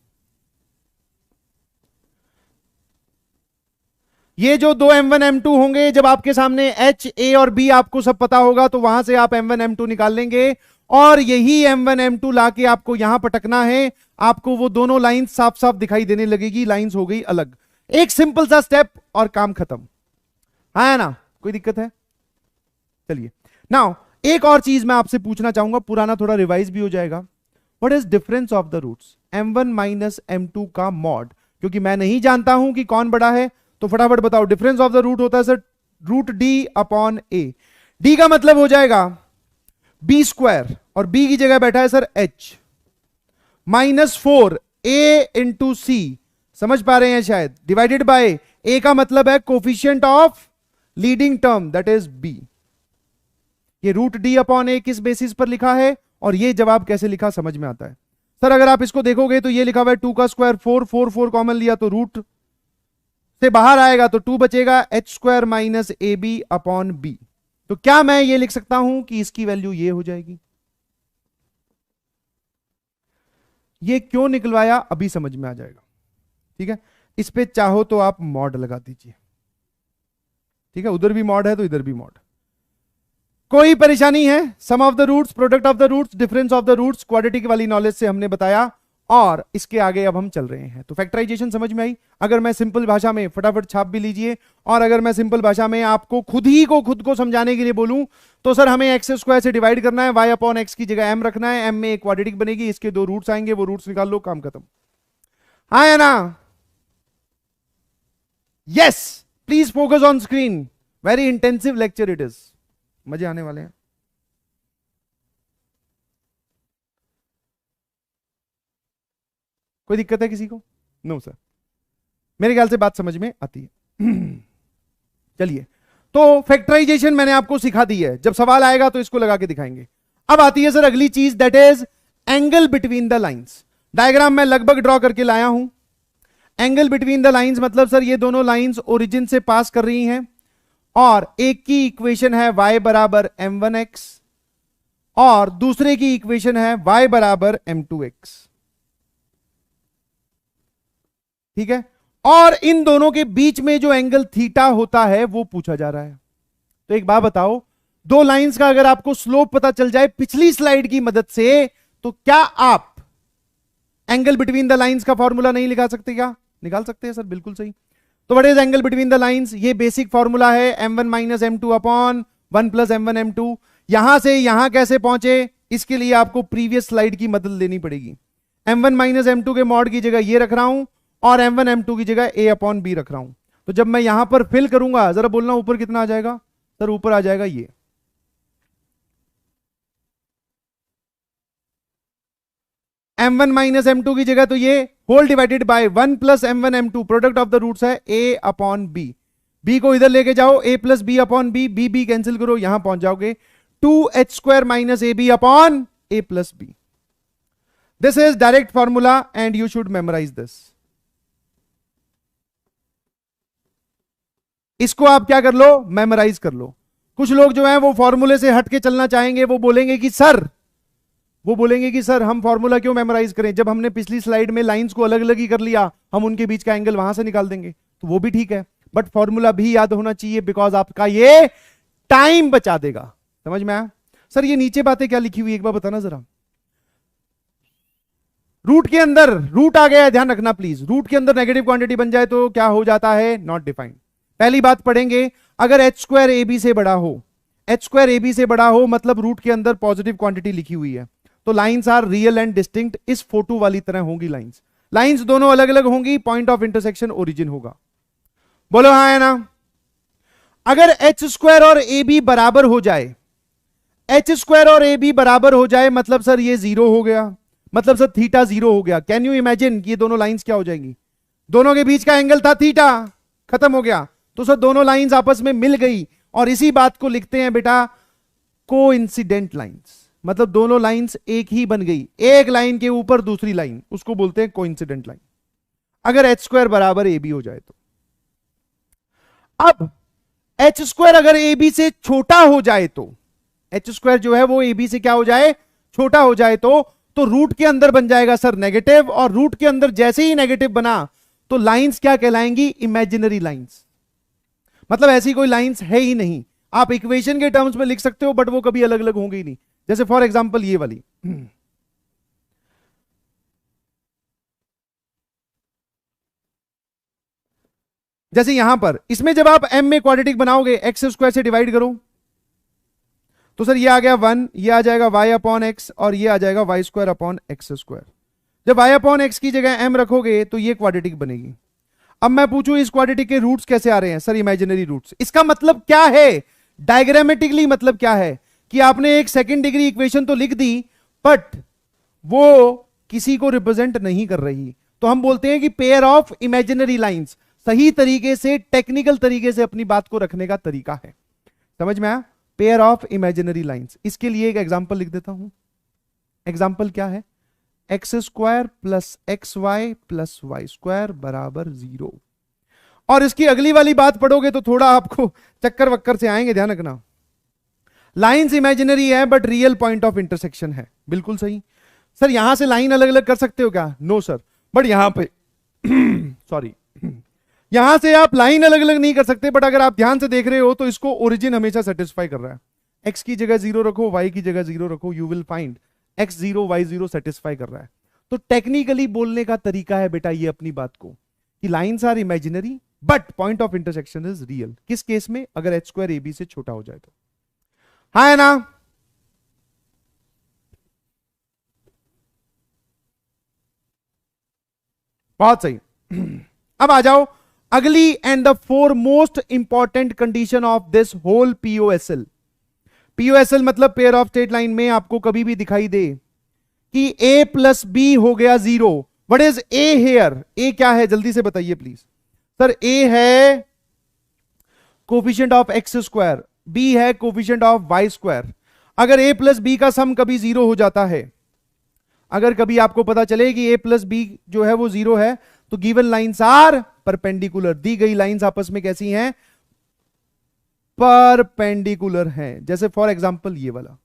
S1: ये जो दो m1 m2 होंगे, जब आपके सामने h a और b आपको सब पता होगा तो वहां से आप m1 m2 निकाल लेंगे, और यही m1 m2 लाके आपको यहां पटकना है। आपको वो दोनों लाइंस साफ साफ दिखाई देने लगेगी, लाइंस हो गई अलग। एक सिंपल सा स्टेप और काम खत्म, है ना? कोई दिक्कत है? चलिए नाउ एक और चीज मैं आपसे पूछना चाहूंगा, पुराना थोड़ा रिवाइज भी हो जाएगा। What is difference of the roots? m1 minus m2 का मॉड। क्योंकि मैं नहीं जानता हूं कि कौन बड़ा है, तो फटाफट बताओ। डिफरेंस ऑफ द रूट होता है sir root d upon a। d का मतलब हो जाएगा b स्क्वायर, और b की जगह बैठा है sir h, minus 4 a into c। समझ पा रहे हैं शायद? डिवाइडेड बाय a का मतलब है coefficient of leading term, that is b। ये रूट d अपॉन a किस बेसिस पर लिखा है और ये जवाब कैसे लिखा समझ में आता है। सर अगर आप इसको देखोगे तो ये लिखा हुआ है 2 का स्क्वायर 4, 4 4 कॉमन लिया तो रूट से बाहर आएगा तो 2 बचेगा, h square minus a b upon b. तो क्या मैं ये लिख सकता हूं कि इसकी वैल्यू ये हो जाएगी? ये क्यों निकलवाया अभी समझ में आ जाएगा। ठीक है, इस पे चाहो तो आप मॉड लगा दीजिए। ठीक है, उधर भी मॉड है तो इधर भी मॉड। कोई परेशानी है? Sum of the roots, product of the roots, difference of the roots, quadratic वाली नॉलेज से हमने बताया। और इसके आगे अब हम चल रहे हैं। तो फैक्टराइजेशन समझ में आई? अगर मैं सिंपल भाषा में, फटाफट छाप भी लीजिए, और अगर मैं सिंपल भाषा में आपको खुद को समझाने के लिए बोलूं तो सर हमें एक्स स्क्वायर से डिवाइड करना है, वाई अपॉन एक्स की जगह एम रखना है, एम में एक क्वाड्रेटिक बनेगी, इसके 2 रूट्स आएंगे, वो रूट्स निकाल लो, काम खत्म। हाँ या ना? Yes, please focus on screen, very intensive lecture it is, मजे आने वाले हैं। कोई दिक्कत है किसी को? नो सर, मेरे ख्याल से बात समझ में आती है। चलिए, तो फैक्टराइजेशन मैंने आपको सिखा दी है, जब सवाल आएगा तो इसको लगा के दिखाएंगे। अब आती है सर अगली चीज, that is angle between the lines. Diagram मैं लगभग ड्रॉ करके लाया हूं। एंगल बिटवीन द लाइंस मतलब सर ये दोनों लाइंस ओरिजिन से पास कर रही हैं, और एक की इक्वेशन है y बराबर m1x और दूसरे की इक्वेशन है y बराबर m2x। ठीक है, और इन दोनों के बीच में जो एंगल थीटा होता है वो पूछा जा रहा है। तो एक बात बताओ, दो लाइंस का अगर आपको स्लोप पता चल जाए पिछली स्लाइड की मदद से, तो क्या आप एंगल बिटवीन द लाइंस का फॉर्मूला नहीं निकाल सकते? क्या निकाल सकते हैं सर? बिल्कुल सही। तो what is angle between the lines? ये बेसिक फॉर्मूला है m1 minus m2 upon 1 plus m1 m2। यहां से यहां कैसे पहुंचे, इसके लिए आपको प्रीवियस स्लाइड की मदद लेनी पड़ेगी। m1 माइनस m2 के मॉड की जगह ये रख रहा हूं, और m1 m2 की जगह a अपॉन b रख रहा हूं। तो जब मैं यहां पर फिल करूंगा, जरा बोलना ऊपर कितना आ जाएगा? सर ऊपर आ जाएगा ये m1 माइनस m2 की जगह तो ये whole divided by 1 plus m1 m2, product of the roots है a अपॉन b। b को इधर लेके जाओ, a plus b upon b, b cancel करो, यहां पहुंच जाओगे 2h square minus ab upon a plus b। This is direct formula and you should memorise this. इसको आप क्या कर लो? मेमोराइज कर लो। कुछ लोग जो हैं वो फॉर्मूले से हट के चलना चाहेंगे, वो बोलेंगे कि सर हम फॉर्मूला क्यों मेमोराइज करें, जब हमने पिछली स्लाइड में लाइंस को अलग अलग ही कर लिया, हम उनके बीच का एंगल वहां से निकाल देंगे। तो वो भी ठीक है, बट फॉर्मूला भी याद होना चाहिए, बिकॉज आपका ये टाइम बचा देगा। समझ में आया? सर ये नीचे बातें क्या लिखी हुई, एक बार बताना जरा। रूट के अंदर रूट आ गया है, ध्यान रखना प्लीज। रूट के अंदर नेगेटिव क्वांटिटी बन जाए तो क्या हो जाता है? Not defined. पहली बात पढ़ेंगे, अगर एच स्क्वायर ए बी से बड़ा हो, एच स्क्वायर ए बी से बड़ा हो मतलब रूट के अंदर पॉजिटिव क्वांटिटी लिखी हुई है, तो lines are real and distinct. इस फोटो वाली तरह होंगी लाइंस। लाइंस दोनों अलग अलग होंगी, पॉइंट ऑफ इंटरसेक्शन ओरिजिन होगा। बोलो हाँ है ना? अगर एच स्क्वायर और ए बी बराबर हो जाए, एच स्क्वायर और ए बी बराबर हो जाए मतलब सर ये जीरो हो गया, मतलब सर थीटा जीरो हो गया। कैन यू इमेजिन कि ये दोनों लाइंस क्या हो जाएंगी? दोनों के बीच का एंगल था थीटा, खत्म हो गया। तो सर दोनों लाइंस आपस में मिल गई, और इसी बात को लिखते हैं बेटा कोइंसिडेंट लाइंस। मतलब दोनों लाइंस एक ही बन गई, एक लाइन के ऊपर दूसरी लाइन, उसको बोलते हैं कोइंसिडेंट लाइन, अगर एच स्क्वायर बराबर ए बी हो जाए तो। अब एच स्क्वायर अगर ए बी से छोटा हो जाए तो, एच स्क्वायर जो है वो ए बी से क्या हो जाए? छोटा हो जाए तो रूट के अंदर बन जाएगा सर नेगेटिव, और रूट के अंदर जैसे ही नेगेटिव बना तो लाइंस क्या कहलाएंगी? Imaginary lines. मतलब ऐसी कोई लाइंस है ही नहीं। आप इक्वेशन के टर्म्स में लिख सकते हो, बट वो कभी अलग अलग होंगी ही नहीं। जैसे फॉर एग्जांपल ये वाली, जैसे यहां पर, इसमें जब आप m में क्वाड्रेटिक बनाओगे, एक्स स्क्वायर से डिवाइड करो, तो सर ये आ गया 1, ये आ जाएगा y अपॉन एक्स, और ये आ जाएगा y square upon x square. जब y अपॉन एक्स की जगह m रखोगे तो ये क्वाड्रेटिक बनेगी। अब मैं पूछूं इस क्वाड्रेटिक के रूट्स कैसे आ रहे हैं? Sir imaginary roots. इसका मतलब क्या है? डायग्रामेटिकली मतलब क्या है कि आपने एक सेकंड डिग्री इक्वेशन तो लिख दी, बट वो किसी को रिप्रेजेंट नहीं कर रही। तो हम बोलते हैं कि पेयर ऑफ इमेजिनरी लाइंस। सही तरीके से, टेक्निकल तरीके से अपनी बात को रखने का तरीका है। समझ में आया? Pair of imaginary lines. इसके लिए एक एग्जांपल लिख देता हूं। एग्जांपल क्या है? X square plus x Y plus y square बराबर 0। और इसकी अगली वाली बात पढ़ोगे तो थोड़ा आपको चक्कर वक्कर से आएंगे, ध्यान रखना। लाइंस इमेजिनरी है but real point of intersection है। बिल्कुल सही। सर यहां से लाइन अलग अलग कर सकते हो क्या? नो सर, बट यहां पे सॉरी, यहां से आप लाइन अलग अलग नहीं कर सकते, बट अगर आप ध्यान से देख रहे हो तो इसको ओरिजिन हमेशा सेटिस्फाई कर रहा है। एक्स की जगह 0 रखो, वाई की जगह 0 रखो, you will find x0 y0 satisfy कर रहा है। तो टेक्निकली बोलने का तरीका है बेटा ये अपनी बात को कि lines are imaginary but point of intersection is real. किस केस में? अगर एच स्क्वायर ए बी से छोटा हो जाए तो। हाँ है ना? बहुत सही। अब आ जाओ अगली and the four most important condition of this whole POSL. POSL मतलब पेयर ऑफ स्टेट लाइन में आपको कभी भी दिखाई दे कि a प्लस बी हो गया 0। What is a here? a क्या है जल्दी से बताइए प्लीज। सर a है coefficient of x square, b है कोफिशिएंट ऑफ वाई स्क्वायर। अगर a प्लस बी का सम कभी 0 हो जाता है, अगर कभी आपको पता चले कि a प्लस बी जो है वो 0 है, तो गिवन लाइंस आर परपेंडिकुलर। दी गई लाइंस आपस में कैसी हैं? परपेंडिकुलर हैं। जैसे फॉर एग्जांपल ये वाला,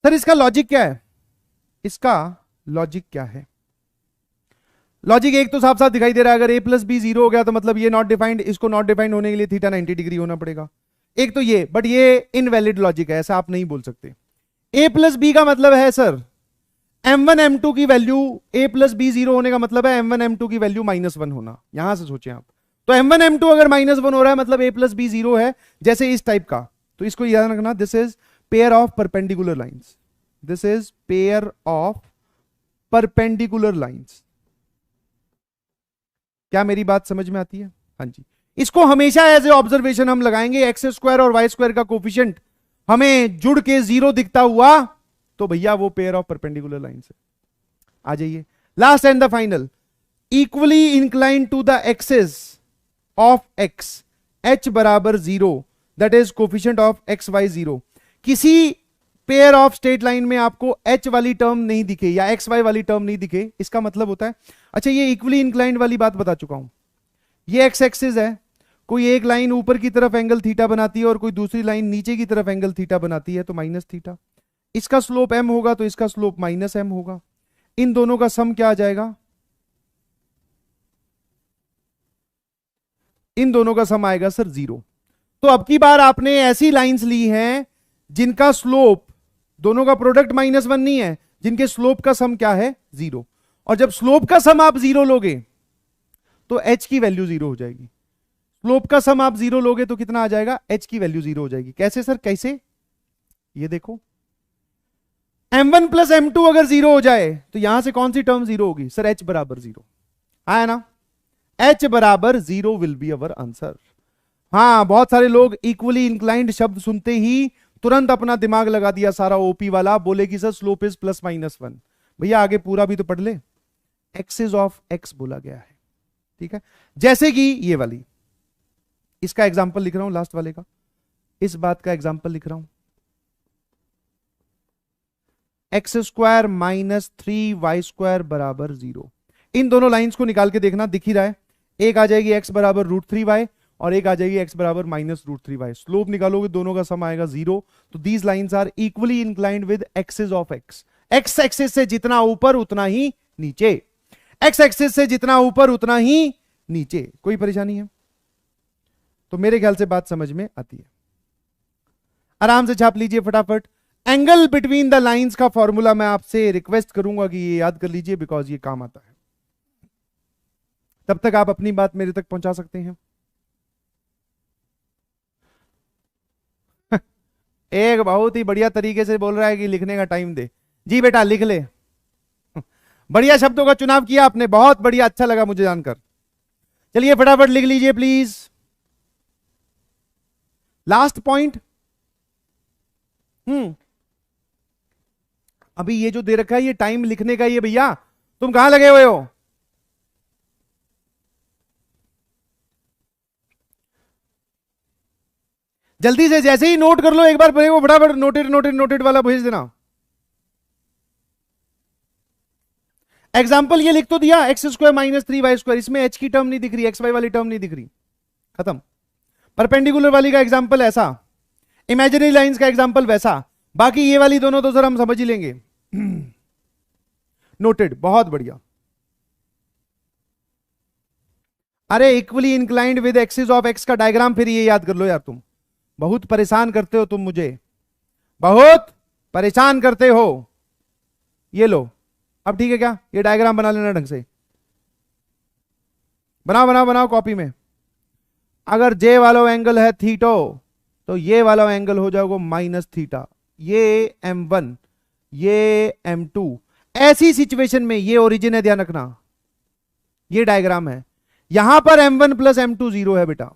S1: सर इसका लॉजिक क्या है? इसका लॉजिक क्या है? लॉजिक एक तो साफ साफ दिखाई दे रहा है, अगर a प्लस बी 0 हो गया तो मतलब ये नॉट डिफाइंड, इसको नॉट डिफाइंड होने के लिए थीटा 90 डिग्री होना पड़ेगा। एक तो ये, बट ये इनवैलिड लॉजिक है, ऐसा आप नहीं बोल सकते। a प्लस बी का मतलब है सर m1 m2 की वैल्यू, a प्लस बी 0 होने का मतलब है m1 m2 की वैल्यू -1 होना। यहां से सोचें आप, तो m1 m2 अगर -1 हो रहा है मतलब a प्लस बी 0 है, जैसे इस टाइप का। तो इसको याद रखना, this is pair of perpendicular lines. This is pair of perpendicular lines. क्या मेरी बात समझ में आती है? हाँ जी। इसको हमेशा एज ए ऑब्जर्वेशन हम लगाएंगे, एक्स स्क्वायर और वाई स्क्वायर का कोफिशिएंट हमें जुड़ के 0 दिखता हुआ, तो भैया वो पेयर ऑफ परपेंडिकुलर लाइंस है। आ जाइए last and the final, equally incline to the axis of x, h बराबर 0, that is coefficient of x y 0। किसी पेयर ऑफ स्टेट लाइन में आपको एच वाली टर्म नहीं दिखे या एक्स वाई वाली टर्म नहीं दिखे, इसका मतलब होता है, अच्छा ये इक्वली इंक्लाइंड वाली बात बता चुका हूं। ये एक्स एक्सिस है, कोई एक लाइन ऊपर की तरफ एंगल थीटा बनाती है और कोई दूसरी लाइन नीचे की तरफ एंगल थीटा बनाती है, तो माइनस थीटा। इसका स्लोप m होगा तो इसका स्लोप -m होगा। इन दोनों का सम क्या आ जाएगा? इन दोनों का सम आएगा सर 0। तो अब की बार आपने ऐसी लाइंस ली हैं जिनका स्लोप, दोनों का प्रोडक्ट -1 नहीं है, जिनके स्लोप का सम क्या है? 0। और जब स्लोप का सम आप 0 लोगे तो h की वैल्यू 0 हो जाएगी। स्लोप का सम आप 0 लोगे तो कितना आ जाएगा? h की वैल्यू 0 हो जाएगी। कैसे सर? कैसे? ये देखो, m1 प्लस m2 अगर 0 हो जाए तो यहां से कौन सी टर्म 0 होगी? सर h बराबर 0 है ना? h बराबर 0 विल बी अवर आंसर। हाँ, बहुत सारे लोग इक्वली इंक्लाइंड शब्द सुनते ही तुरंत अपना दिमाग लगा दिया सारा ओपी वाला, बोले कि सर स्लोप इज +-1। भैया आगे पूरा भी तो पढ़ ले, एक्सिस ऑफ एक्स बोला गया है, ठीक है। जैसे कि ये वाली, इसका एग्जांपल लिख रहा हूं, लास्ट वाले का, इस बात का एग्जांपल लिख रहा हूं, x² माइनस 3y² बराबर 0। इन दोनों लाइंस को निकाल के देखना, दिख ही रहा है, एक आ जाएगी x बराबर √3y और एक आ जाएगी x बराबर -√3y। स्लोप निकालोगे दोनों का सम आएगा 0। तो these lines are equally inclined with axis of x. X axis से जितना ऊपर उतना ही नीचे, एक्स एक्सिस से जितना ऊपर उतना ही नीचे। कोई परेशानी है? तो मेरे ख्याल से बात समझ में आती है। आराम से छाप लीजिए फटाफट। एंगल बिटवीन द लाइंस का फॉर्मूला मैं आपसे रिक्वेस्ट करूंगा कि ये याद कर लीजिए, बिकॉज ये काम आता है। तब तक आप अपनी बात मेरे तक पहुंचा सकते हैं। एक बहुत ही बढ़िया तरीके से बोल रहा है कि लिखने का टाइम दे। जी बेटा लिख ले। बढ़िया शब्दों का चुनाव किया आपने, बहुत बढ़िया, अच्छा लगा मुझे जानकर। चलिए फटाफट लिख लीजिए प्लीज। लास्ट पॉइंट, अभी ये जो दे रखा है ये टाइम लिखने का, ये भैया तुम कहां लगे हुए हो? जल्दी से, जैसे ही नोट कर लो एक बार वो फटाफट नोटेड नोटेड नोटेड वाला भेज देना। एग्जाम्पल ये लिख तो दिया, x² माइनस 3y², इसमें h की टर्म नहीं दिख रही, xy वाली टर्म नहीं दिख रही, खत्म। परपेंडिकुलर वाली का एग्जाम्पल ऐसा, इमेजिनरी लाइंस का एग्जाम्पल वैसा, बाकी ये वाली दोनों तो सर हम समझ ही लेंगे। नोटेड, बहुत बढ़िया। अरे equally inclined with axis of x का डायग्राम फिर ये याद कर लो यार, तुम बहुत परेशान करते हो, तुम मुझे बहुत परेशान करते हो। ये लो, अब ठीक है क्या, ये डायग्राम बना लेना ढंग से, बनाओ बनाओ बनाओ कॉपी में। अगर जे वाला एंगल है थीटो, तो ये वाला एंगल हो जाएगा माइनस थीटा, ये m1 ये m2। ऐसी सिचुएशन में ये ओरिजिन है, ध्यान रखना, ये डायग्राम है, यहां पर m1 प्लस m2 जीरो है बेटा।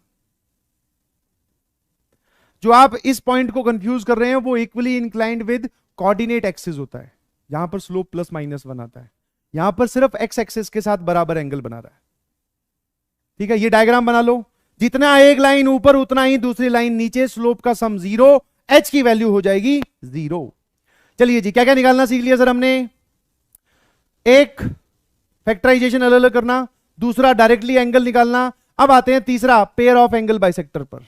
S1: जो आप इस पॉइंट को कंफ्यूज कर रहे हैं वो equally inclined with coordinate axis होता है, यहां पर स्लोप प्लस माइनस बनाता है, यहां पर सिर्फ एक्स एक्सिस के साथ बराबर एंगल बना रहा है। ठीक है, ये डायग्राम बना लो, जितना एक लाइन ऊपर उतना ही दूसरी लाइन नीचे, स्लोप का सम जीरो, एच की वैल्यू हो जाएगी जीरो। चलिए जी, क्या क्या निकालना सीख लिया सर हमने? एक फैक्टराइजेशन अलग अलग करना, दूसरा डायरेक्टली एंगल निकालना। अब आते हैं तीसरा, पेयर ऑफ एंगल बाइसेक्टर पर।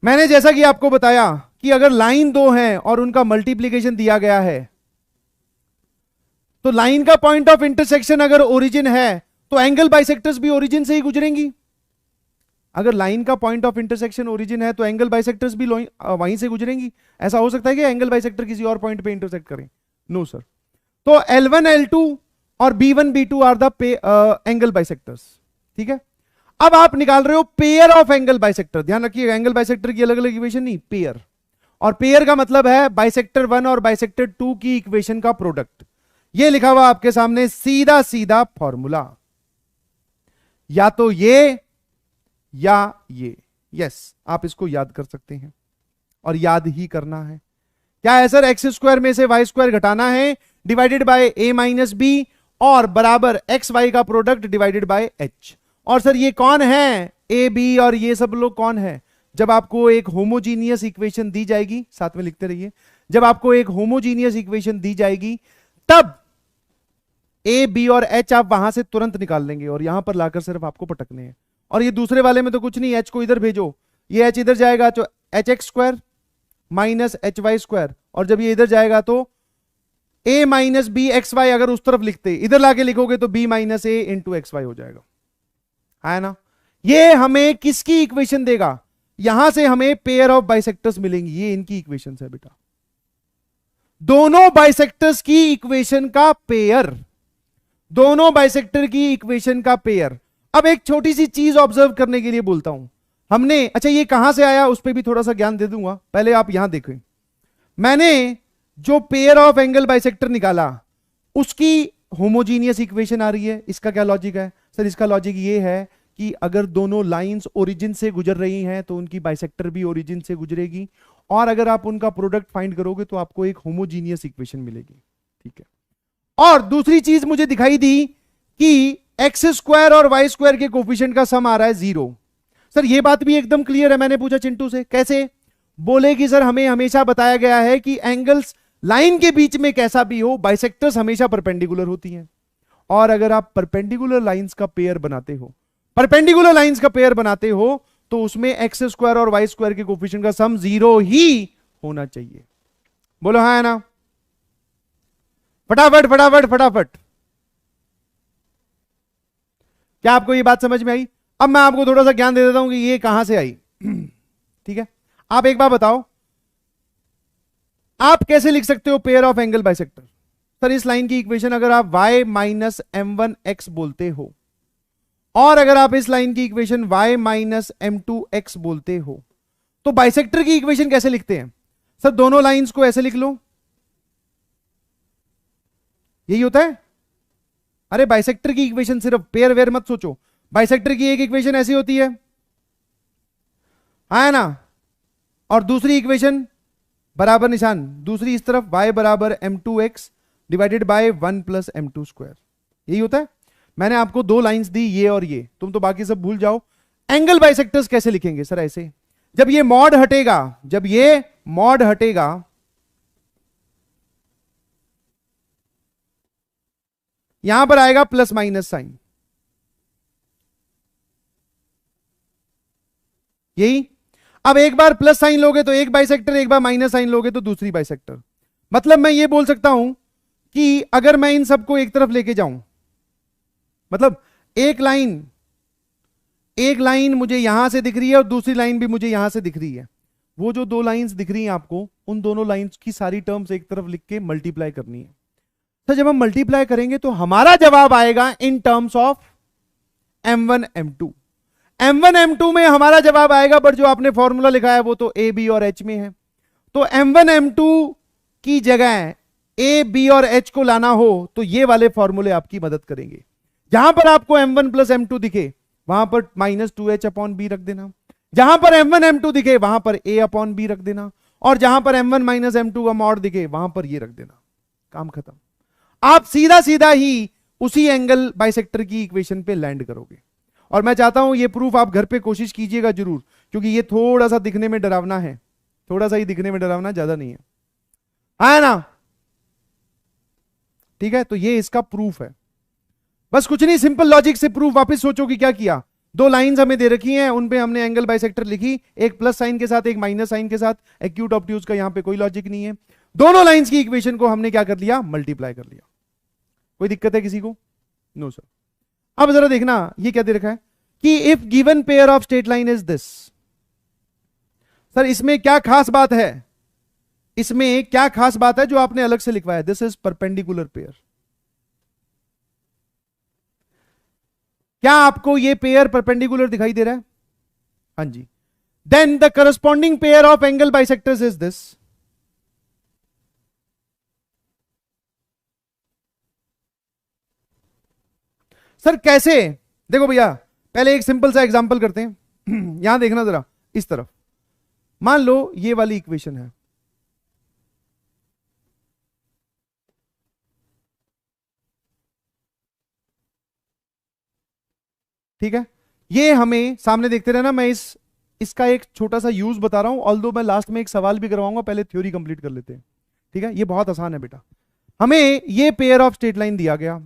S1: मैंने जैसा कि आपको बताया कि अगर लाइन दो है और उनका मल्टीप्लीकेशन दिया गया है, तो लाइन का पॉइंट ऑफ इंटरसेक्शन अगर ओरिजिन है तो एंगल बाइसेक्टर्स भी ओरिजिन से ही गुजरेंगी। अगर लाइन का पॉइंट ऑफ इंटरसेक्शन ओरिजिन है तो एंगल बाइसेक्टर्स भी वहीं से गुजरेंगी। ऐसा हो सकता है कि एंगल बाइसेक्टर किसी और पॉइंट पे इंटरसेक्ट करें? No sir. तो L1 L2 और B1 B2 are the angle bisectors. ठीक है, अब आप निकाल रहे हो पेयर ऑफ एंगल बाइसेक्टर। ध्यान रखिए, एंगल बाइसेक्टर की अलग अलग इक्वेशन नहीं, पेयर। और पेयर का मतलब है बाइसेक्टर 1 और बाइसेक्टर 2 की इक्वेशन का प्रोडक्ट। ये लिखा हुआ आपके सामने, सीधा सीधा फॉर्मूला, या तो ये या ये। यस, आप इसको याद कर सकते हैं और याद ही करना है। क्या है सर? एक्स स्क्वायर में से वाई स्क्वायर घटाना है, divided by a minus b, और बराबर एक्स वाई का प्रोडक्ट डिवाइडेड बाय एच। और सर ये कौन है? ए बी और ये सब लोग कौन है? जब आपको एक होमोजीनियस इक्वेशन दी जाएगी, साथ में लिखते रहिए, जब आपको एक होमोजीनियस इक्वेशन दी जाएगी तब ए बी और एच आप वहां से तुरंत निकाल लेंगे और यहां पर लाकर सिर्फ आपको पटकने हैं। और ये दूसरे वाले में तो कुछ नहीं, एच को इधर भेजो, ये एच इधर जाएगा तो h x square minus h y square, और जब ये इधर जाएगा तो a minus b x y. अगर उस तरफ लिखते इधर लाके लिखोगे तो b minus a into x y हो जाएगा, है ना? ये हमें किसकी इक्वेशन देगा? यहां से हमें पेयर ऑफ बाइसेक्टर्स मिलेंगी, ये इनकी इक्वेशन है बेटा, दोनों बाइसेक्टर्स की इक्वेशन का पेयर, दोनों बाइसेक्टर की इक्वेशन का पेयर। अब एक छोटी सी चीज ऑब्जर्व करने के लिए बोलता हूं हमने, अच्छा ये कहां से आया उस पर भी थोड़ा सा ज्ञान दे दूंगा, पहले आप यहां देखें। मैंने जो पेयर ऑफ एंगल बाइसेक्टर निकाला उसकी होमोजीनियस इक्वेशन आ रही है। इसका क्या लॉजिक है सर? इसका लॉजिक ये है कि अगर दोनों लाइंस ओरिजिन से गुजर रही हैं तो उनकी बाइसेक्टर भी ओरिजिन से गुजरेगी, और अगर आप उनका प्रोडक्ट फाइंड करोगे तो आपको एक होमोजीनियस इक्वेशन मिलेगी। ठीक है, और दूसरी चीज मुझे दिखाई दी कि एक्स स्क्वायर और वाई स्क्वायर के कोफिशिएंट का सम आ रहा है जीरो। सर ये बात भी एकदम क्लियर है। मैंने पूछा चिंटू से कैसे, बोले कि सर हमें हमेशा बताया गया है कि एंगल्स लाइन के बीच में कैसा भी हो, बाइसेक्टर्स हमेशा परपेंडिकुलर होती हैं, और अगर आप परपेंडिकुलर लाइंस का पेयर बनाते हो, परपेंडिकुलर लाइंस का पेयर बनाते हो, तो उसमें एक्स स्क्वायर और वाई स्क्वायर के कोफिशिएंट का सम जीरो ही होना चाहिए। बोलो हाँ है ना? फटाफट फटाफट फटाफट। क्या आपको ये बात समझ में आई? अब मैं आपको थोड़ा सा ज्ञान दे देता हूं कि ये कहां से आई। ठीक है, आप एक बार बताओ, आप कैसे लिख सकते हो pair of angle bisector? Sir इस लाइन की इक्वेशन अगर आप y माइनस m1 x बोलते हो, और अगर आप इस लाइन की equation y minus m2 x बोलते हो, तो बाइसेक्टर की इक्वेशन कैसे लिखते हैं? सर दोनों लाइंस को ऐसे लिख लो, यही होता है। अरे बाइसेक्टर की इक्वेशन सिर्फ पेयर वेयर मत सोचो, बाइसेक्टर की एक इक्वेशन ऐसी होती है, हाँ है ना, और दूसरी इक्वेशन बराबर निशान दूसरी इस तरफ, y बराबर m2x divided by 1 plus m2 square, यही होता है। मैंने आपको दो लाइंस दी, ये और ये, तुम तो बाकी सब भूल जाओ। एंगल बाइसेक्टर्स कैसे लिखेंगे सर? ऐसे, जब ये मॉड हटेगा, जब ये मॉड हटेगा, यहां पर आएगा प्लस माइनस साइन, यही। अब एक बार प्लस साइन लोगे तो एक बाइसेक्टर, एक बार माइनस साइन लोगे तो दूसरी बाइसेक्टर। मतलब मैं ये बोल सकता हूं कि अगर मैं इन सबको एक तरफ लेके जाऊं, मतलब एक लाइन एक लाइन मुझे यहां से दिख रही है और दूसरी लाइन भी मुझे यहां से दिख रही है। वो जो दो लाइंस दिख रही हैं आपको, उन दोनों लाइंस की सारी टर्म्स एक तरफ लिख के मल्टीप्लाई करनी है। तो जब हम मल्टीप्लाई करेंगे तो हमारा जवाब आएगा इन terms of m1 m2। m1 m2 में हमारा जवाब आएगा, बट जो आपने फॉर्मूला लिखा है वो तो a b और h में है। तो m1 m2 की जगह a b और h को लाना हो तो ये वाले फॉर्मूले आपकी मदद करेंगे। जहां पर आपको m1 प्लस m2 दिखे वहां पर -2h अपॉन b रख देना, जहां पर m1 m2 दिखे वहां पर a अपॉन b रख देना, और जहां पर m1 माइनस m2 का मॉड दिखे वहां पर ये रख देना। काम खत्म। आप सीधा सीधा ही उसी एंगल बाइसेक्टर की इक्वेशन पे लैंड करोगे। और मैं चाहता हूं ये प्रूफ आप घर पे कोशिश कीजिएगा जरूर, क्योंकि ये थोड़ा सा दिखने में डरावना है, थोड़ा सा ही दिखने में डरावना, ज्यादा नहीं है ना? ठीक है, तो ये इसका प्रूफ है। बस कुछ नहीं, सिंपल लॉजिक से प्रूफ। वापस सोचो कि क्या किया। दो लाइंस हमें दे रखी हैं, उन पे हमने एंगल बाइसेक्टर लिखी, एक प्लस साइन के साथ एक माइनस साइन के साथ। एक्यूट ऑब्ट्यूज का यहां पे कोई लॉजिक नहीं है। दोनों लाइंस की इक्वेशन को हमने क्या कर लिया, मल्टीप्लाई कर लिया। कोई दिक्कत है किसी को? No sir. अब जरा देखना ये क्या दे रखा है कि if given pair of straight line is this. Sir इसमें क्या खास बात है, इसमें क्या खास बात है जो आपने अलग से लिखवाया? This is perpendicular pair. क्या आपको ये पेयर परपेंडिकुलर दिखाई दे रहा है? हाँ जी। Then the corresponding pair of angle bisectors is this. Sir कैसे? देखो भैया, पहले एक सिंपल सा एग्जांपल करते हैं। यहां देखना जरा इस तरफ। मान लो ये वाली इक्वेशन है, ठीक है? ये हमें सामने देखते रहना। मैं इसका एक छोटा सा यूज बता रहा हूं, ऑल्दो मैं लास्ट में एक सवाल भी करवाऊंगा, पहले थ्योरी कंप्लीट कर लेते हैं। ठीक है, ये बहुत आसान है बेटा। हमें ये पेयर ऑफ स्ट्रेट लाइन दिया गया,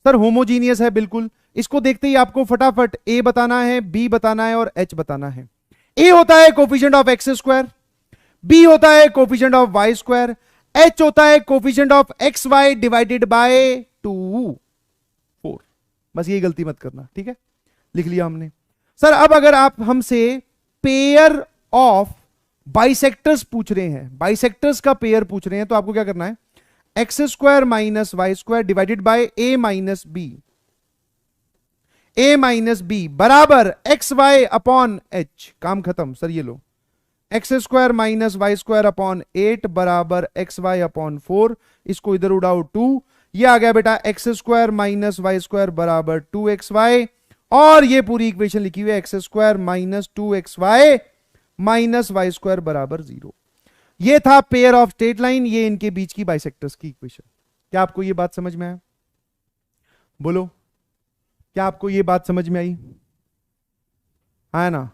S1: सर होमोजीनियस है बिल्कुल। इसको देखते ही आपको फटाफट a बताना है, b बताना है और h बताना है। a होता है coefficient of x square, b होता है coefficient of y square, h होता है coefficient of x y divided by 2 4। बस ये गलती मत करना, ठीक है? लिख लिया हमने। सर अब अगर आप हमसे पेयर ऑफ बाइसेक्टर्स पूछ रहे हैं, बाइसेक्टर्स का पेयर पूछ रहे हैं, तो आपको क्या करना है? X square minus Y square divided by a minus B, a minus B बराबर एक्स वाई अपॉन एच। काम खत्म। सर ये लो, X square minus Y square upon 8 बराबर एक्स वाई अपॉन 4। इसको इधर उड़ाओ 2, ये आ गया बेटा x square minus Y square बराबर 2xy, और ये पूरी इक्वेशन लिखी हुई है x square minus 2xy minus Y square बराबर 0। ये था पेयर ऑफ स्ट्रेट लाइन, ये इनके बीच की बाइसेक्टर्स की इक्वेशन। क्या आपको ये बात समझ में आया? बोलो, क्या आपको ये बात समझ में आई? है ना?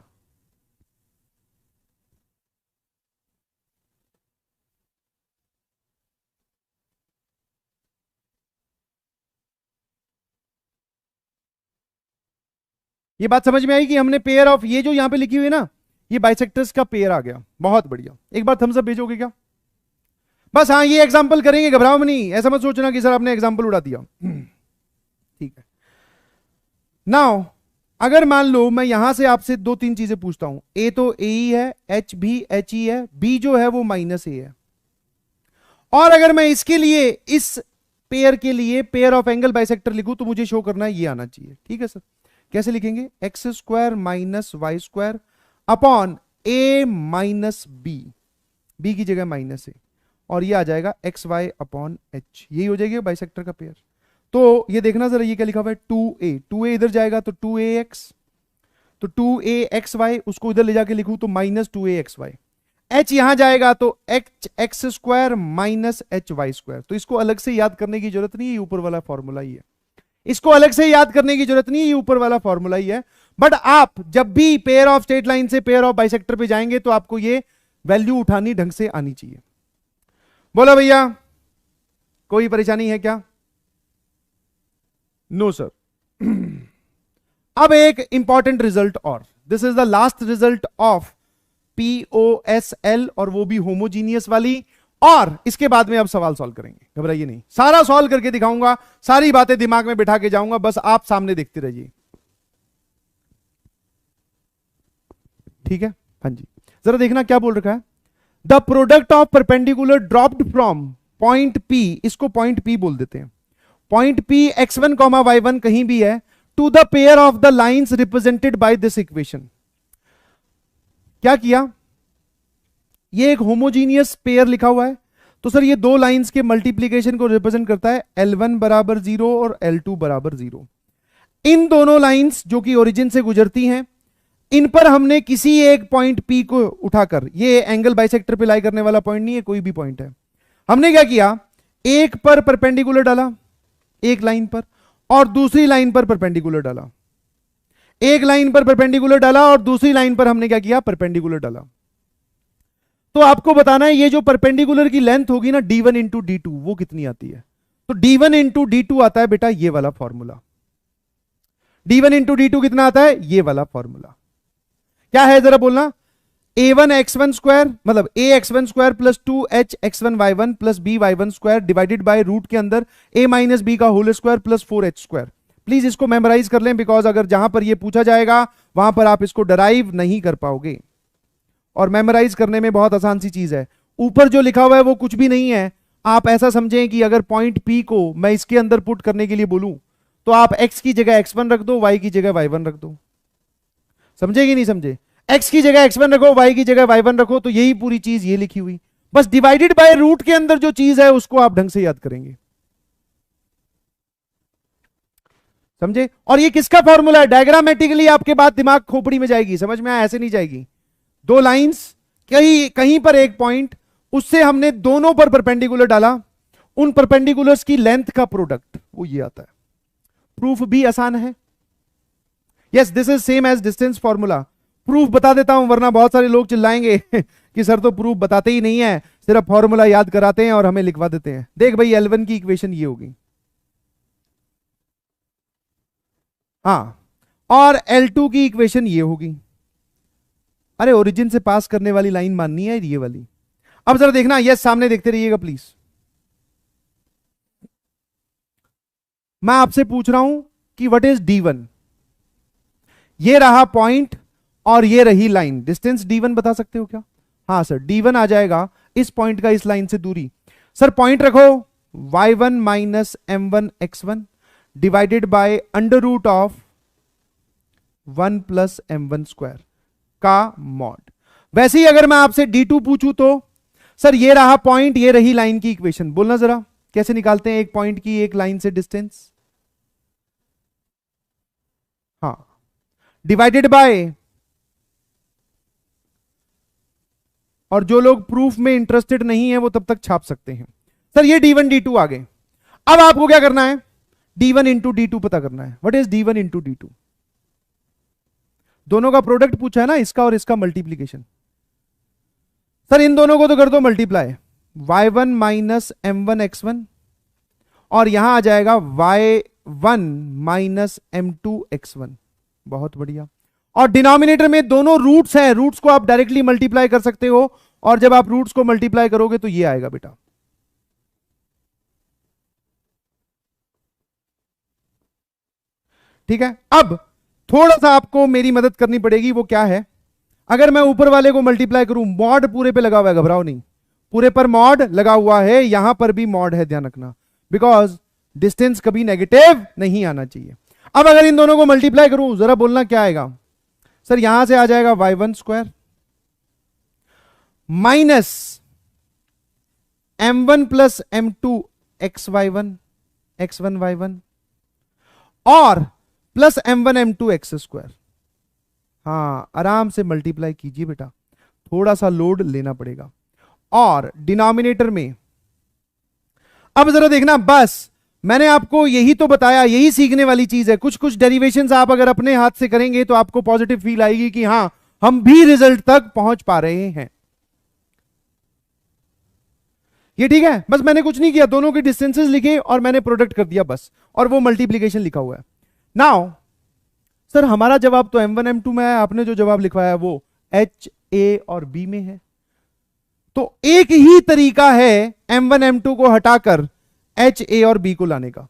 S1: ये बात समझ में आई कि हमने पेयर ऑफ, ये जो यहां पे लिखी हुई है ना, ये बाइसेक्टर्स का पेयर आ गया। बहुत बढ़िया। एक बार थम्स अप भेजोगे क्या? बस हाँ, ये एग्जांपल करेंगे, घबराओ नहीं। ऐसा मत सोचना कि सर आपने एग्जांपल उड़ा दिया। ठीक है। नाउ अगर मान लो मैं यहां से आपसे दो तीन चीजें पूछता हूं, ए तो ए ही है, एच भी एच ही है, बी जो है वो माइनस ए है, और अगर मैं इसके लिए, इस पेयर के लिए पेयर ऑफ एंगल बाइसेक्टर लिखूं तो मुझे शो करना है ये आना चाहिए। ठीक है सर, कैसे लिखेंगे? X square minus Y square upon A minus B, B की जगह माइनस ए, और ये आ जाएगा एक्स वाई अपॉन एच। यही हो जाएगी बाइसेक्टर का पेयर। तो ये देखना जरा, ये क्या लिखा हुआ है? 2a, 2a इधर जाएगा तो 2ax, तो 2axy, उसको इधर ले जाके लिखूं तो माइनस 2axy। h यहां जाएगा तो x square minus h y square. तो इसको अलग से याद करने की जरूरत नहीं है, ऊपर वाला फॉर्मूला ही है। इसको अलग से याद करने की जरूरत नहीं है, ऊपर वाला फॉर्मूला ही है। बट आप जब भी पेयर ऑफ स्ट्रेट लाइन से पेयर ऑफ बाइसेक्टर पे जाएंगे तो आपको ये वैल्यू उठानी ढंग से आनी चाहिए। बोलो भैया, कोई परेशानी है क्या? No sir. अब एक इंपॉर्टेंट रिजल्ट और, this is the last result of POSL, और वो भी होमोजीनियस वाली। और इसके बाद में अब सवाल सॉल्व करेंगे, घबराइए नहीं, सारा सॉल्व करके दिखाऊंगा, सारी बातें दिमाग में बिठा के जाऊंगा, बस आप सामने देखते रहिए। ठीक है, हाँ जी। जरा देखना क्या बोल रखा है, the product of perpendicular dropped from point P, इसको पॉइंट पी बोल देते हैं, point P x1 comma y1 कहीं भी है, to the pair of the lines represented by this equation. क्या किया, ये एक होमोजीनियस पेयर लिखा हुआ है, तो सर ये दो लाइंस के मल्टीप्लीकेशन को रिप्रेजेंट करता है, L1 बराबर 0 और L2 बराबर 0। इन दोनों लाइंस जो कि ओरिजिन से गुजरती हैं, इन पर हमने किसी एक पॉइंट P को उठाकर, ये एंगल बाइसेक्टर पे लाई करने वाला पॉइंट नहीं है, कोई भी पॉइंट है, हमने क्या किया, एक पर परपेंडिकुलर डाला एक लाइन पर, और दूसरी लाइन पर परपेंडिकुलर डाला, एक लाइन पर परपेंडिकुलर डाला और दूसरी लाइन पर हमने क्या किया, परपेंडिकुलर डाला। तो आपको बताना है ये जो परपेंडिकुलर की लेंथ होगी ना d1 इंटू डी टू, वो कितनी आती है, तो d1 इंटू डी टू आता है बेटा ये वाला formula, d1 into D to कितना आता है, ये वाला फॉर्मूला क्या है जरा बोलना, a1 x1 स्क्वायर मतलब a x1 square plus 2h x1 y1 plus b y1 square divided by root के अंदर a माइनस बी का whole square plus 4h square. Please इसको मेमोराइज कर लें, बिकॉज अगर जहां पर ये पूछा जाएगा वहां पर आप इसको डराइव नहीं कर पाओगे, और मेमोराइज करने में बहुत आसान सी चीज है। ऊपर जो लिखा हुआ है वो कुछ भी नहीं है, आप ऐसा समझें कि अगर पॉइंट P को मैं इसके अंदर पुट करने के लिए बोलूं तो आप x की जगह x1 रख दो, y की जगह y1 रख दो, समझे कि नहीं समझे, x की जगह x1 रखो, y की जगह y1 रखो, तो यही पूरी चीज ये लिखी हुई, बस डिवाइडेड बाय रूट के अंदर जो चीज है उसको आप ढंग से याद करेंगे, समझे। और ये किसका फॉर्मूला है, डायग्रामेटिकली आपके बात दिमाग खोपड़ी में जाएगी, समझ में आया, ऐसे नहीं जाएगी। दो लाइंस कहीं पर एक पॉइंट, उससे हमने दोनों पर परपेंडिकुलर डाला, उन परपेंडिकुलर्स की लेंथ का प्रोडक्ट वो ये आता है। प्रूफ भी आसान है, yes this is same as distance formula. Proof बता देता हूं वरना बहुत सारे लोग चिल्लाएंगे कि सर तो प्रूफ बताते ही नहीं है, सिर्फ फॉर्मूला याद कराते हैं और हमें लिखवा देते हैं। देख भाई L1 की इक्वेशन ये होगी, हाँ, और L2 की इक्वेशन ये होगी। अरे ओरिजिन से पास करने वाली लाइन माननी है ये वाली। अब जरा देखना, यस सामने देखते रहिएगा प्लीज। मैं आपसे पूछ रहा हूं कि व्हाट इज D1, ये रहा पॉइंट और ये रही लाइन, डिस्टेंस D1 बता सकते हो क्या, हाँ सर D1 आ जाएगा इस पॉइंट का इस लाइन से दूरी। सर पॉइंट रखो y1 minus m1 x1 divided by under root of 1 plus m1 square का मॉड। वैसे ही अगर मैं आपसे D2 पूछूं तो सर ये रहा पॉइंट, ये रही लाइन की इक्वेशन, बोलना जरा कैसे निकालते हैं एक पॉइंट की एक लाइन से डिस्टेंस, हाँ, डिवाइडेड बाय, और जो लोग प्रूफ में इंटरेस्टेड नहीं है वो तब तक छाप सकते हैं। सर ये D1 D2 आ गए, अब आपको क्या करना है, D1 इंटू D2 पता करना है। What is D1 into D2, दोनों का प्रोडक्ट पूछा है ना, इसका और इसका मल्टीप्लीकेशन। सर इन दोनों को तो कर दो multiply, y1 minus m1 x1 और यहां आ जाएगा y1 माइनस m2 x1, बहुत बढ़िया। और डिनोमिनेटर में दोनों रूट्स हैं, रूट्स को आप डायरेक्टली मल्टीप्लाई कर सकते हो, और जब आप रूट्स को मल्टीप्लाई करोगे तो ये आएगा बेटा। ठीक है, अब थोड़ा सा आपको मेरी मदद करनी पड़ेगी, वो क्या है, अगर मैं ऊपर वाले को मल्टीप्लाई करूं, मॉड पूरे पे लगा हुआ है, घबराओ नहीं, पूरे पर मॉड लगा हुआ है, यहां पर भी मॉड है, ध्यान रखना, बिकॉज डिस्टेंस कभी नेगेटिव नहीं आना चाहिए। अब अगर इन दोनों को मल्टीप्लाई करूं, जरा बोलना क्या आएगा, सर यहां से आ जाएगा y1 square minus m1 plus m2 xy1 x1 y1 और plus m1 m2 x square. हाँ आराम से मल्टीप्लाई कीजिए बेटा, थोड़ा सा लोड लेना पड़ेगा। और डिनोमिनेटर में अब जरा देखना, बस मैंने आपको यही तो बताया, यही सीखने वाली चीज है। कुछ कुछ डेरिवेशंस आप अगर अपने हाथ से करेंगे तो आपको पॉजिटिव फील आएगी कि हां हम भी रिजल्ट तक पहुंच पा रहे हैं। ये ठीक है, बस मैंने कुछ नहीं किया, दोनों के डिस्टेंसेस लिखे और मैंने प्रोडक्ट कर दिया बस, और वो मल्टीप्लीकेशन लिखा हुआ है। नाउ सर हमारा जवाब तो m1 m2 में है, आपने जो जवाब लिखवाया वो h a और b में है। तो एक ही तरीका है m1 m2 को हटाकर h a और b को लाने का।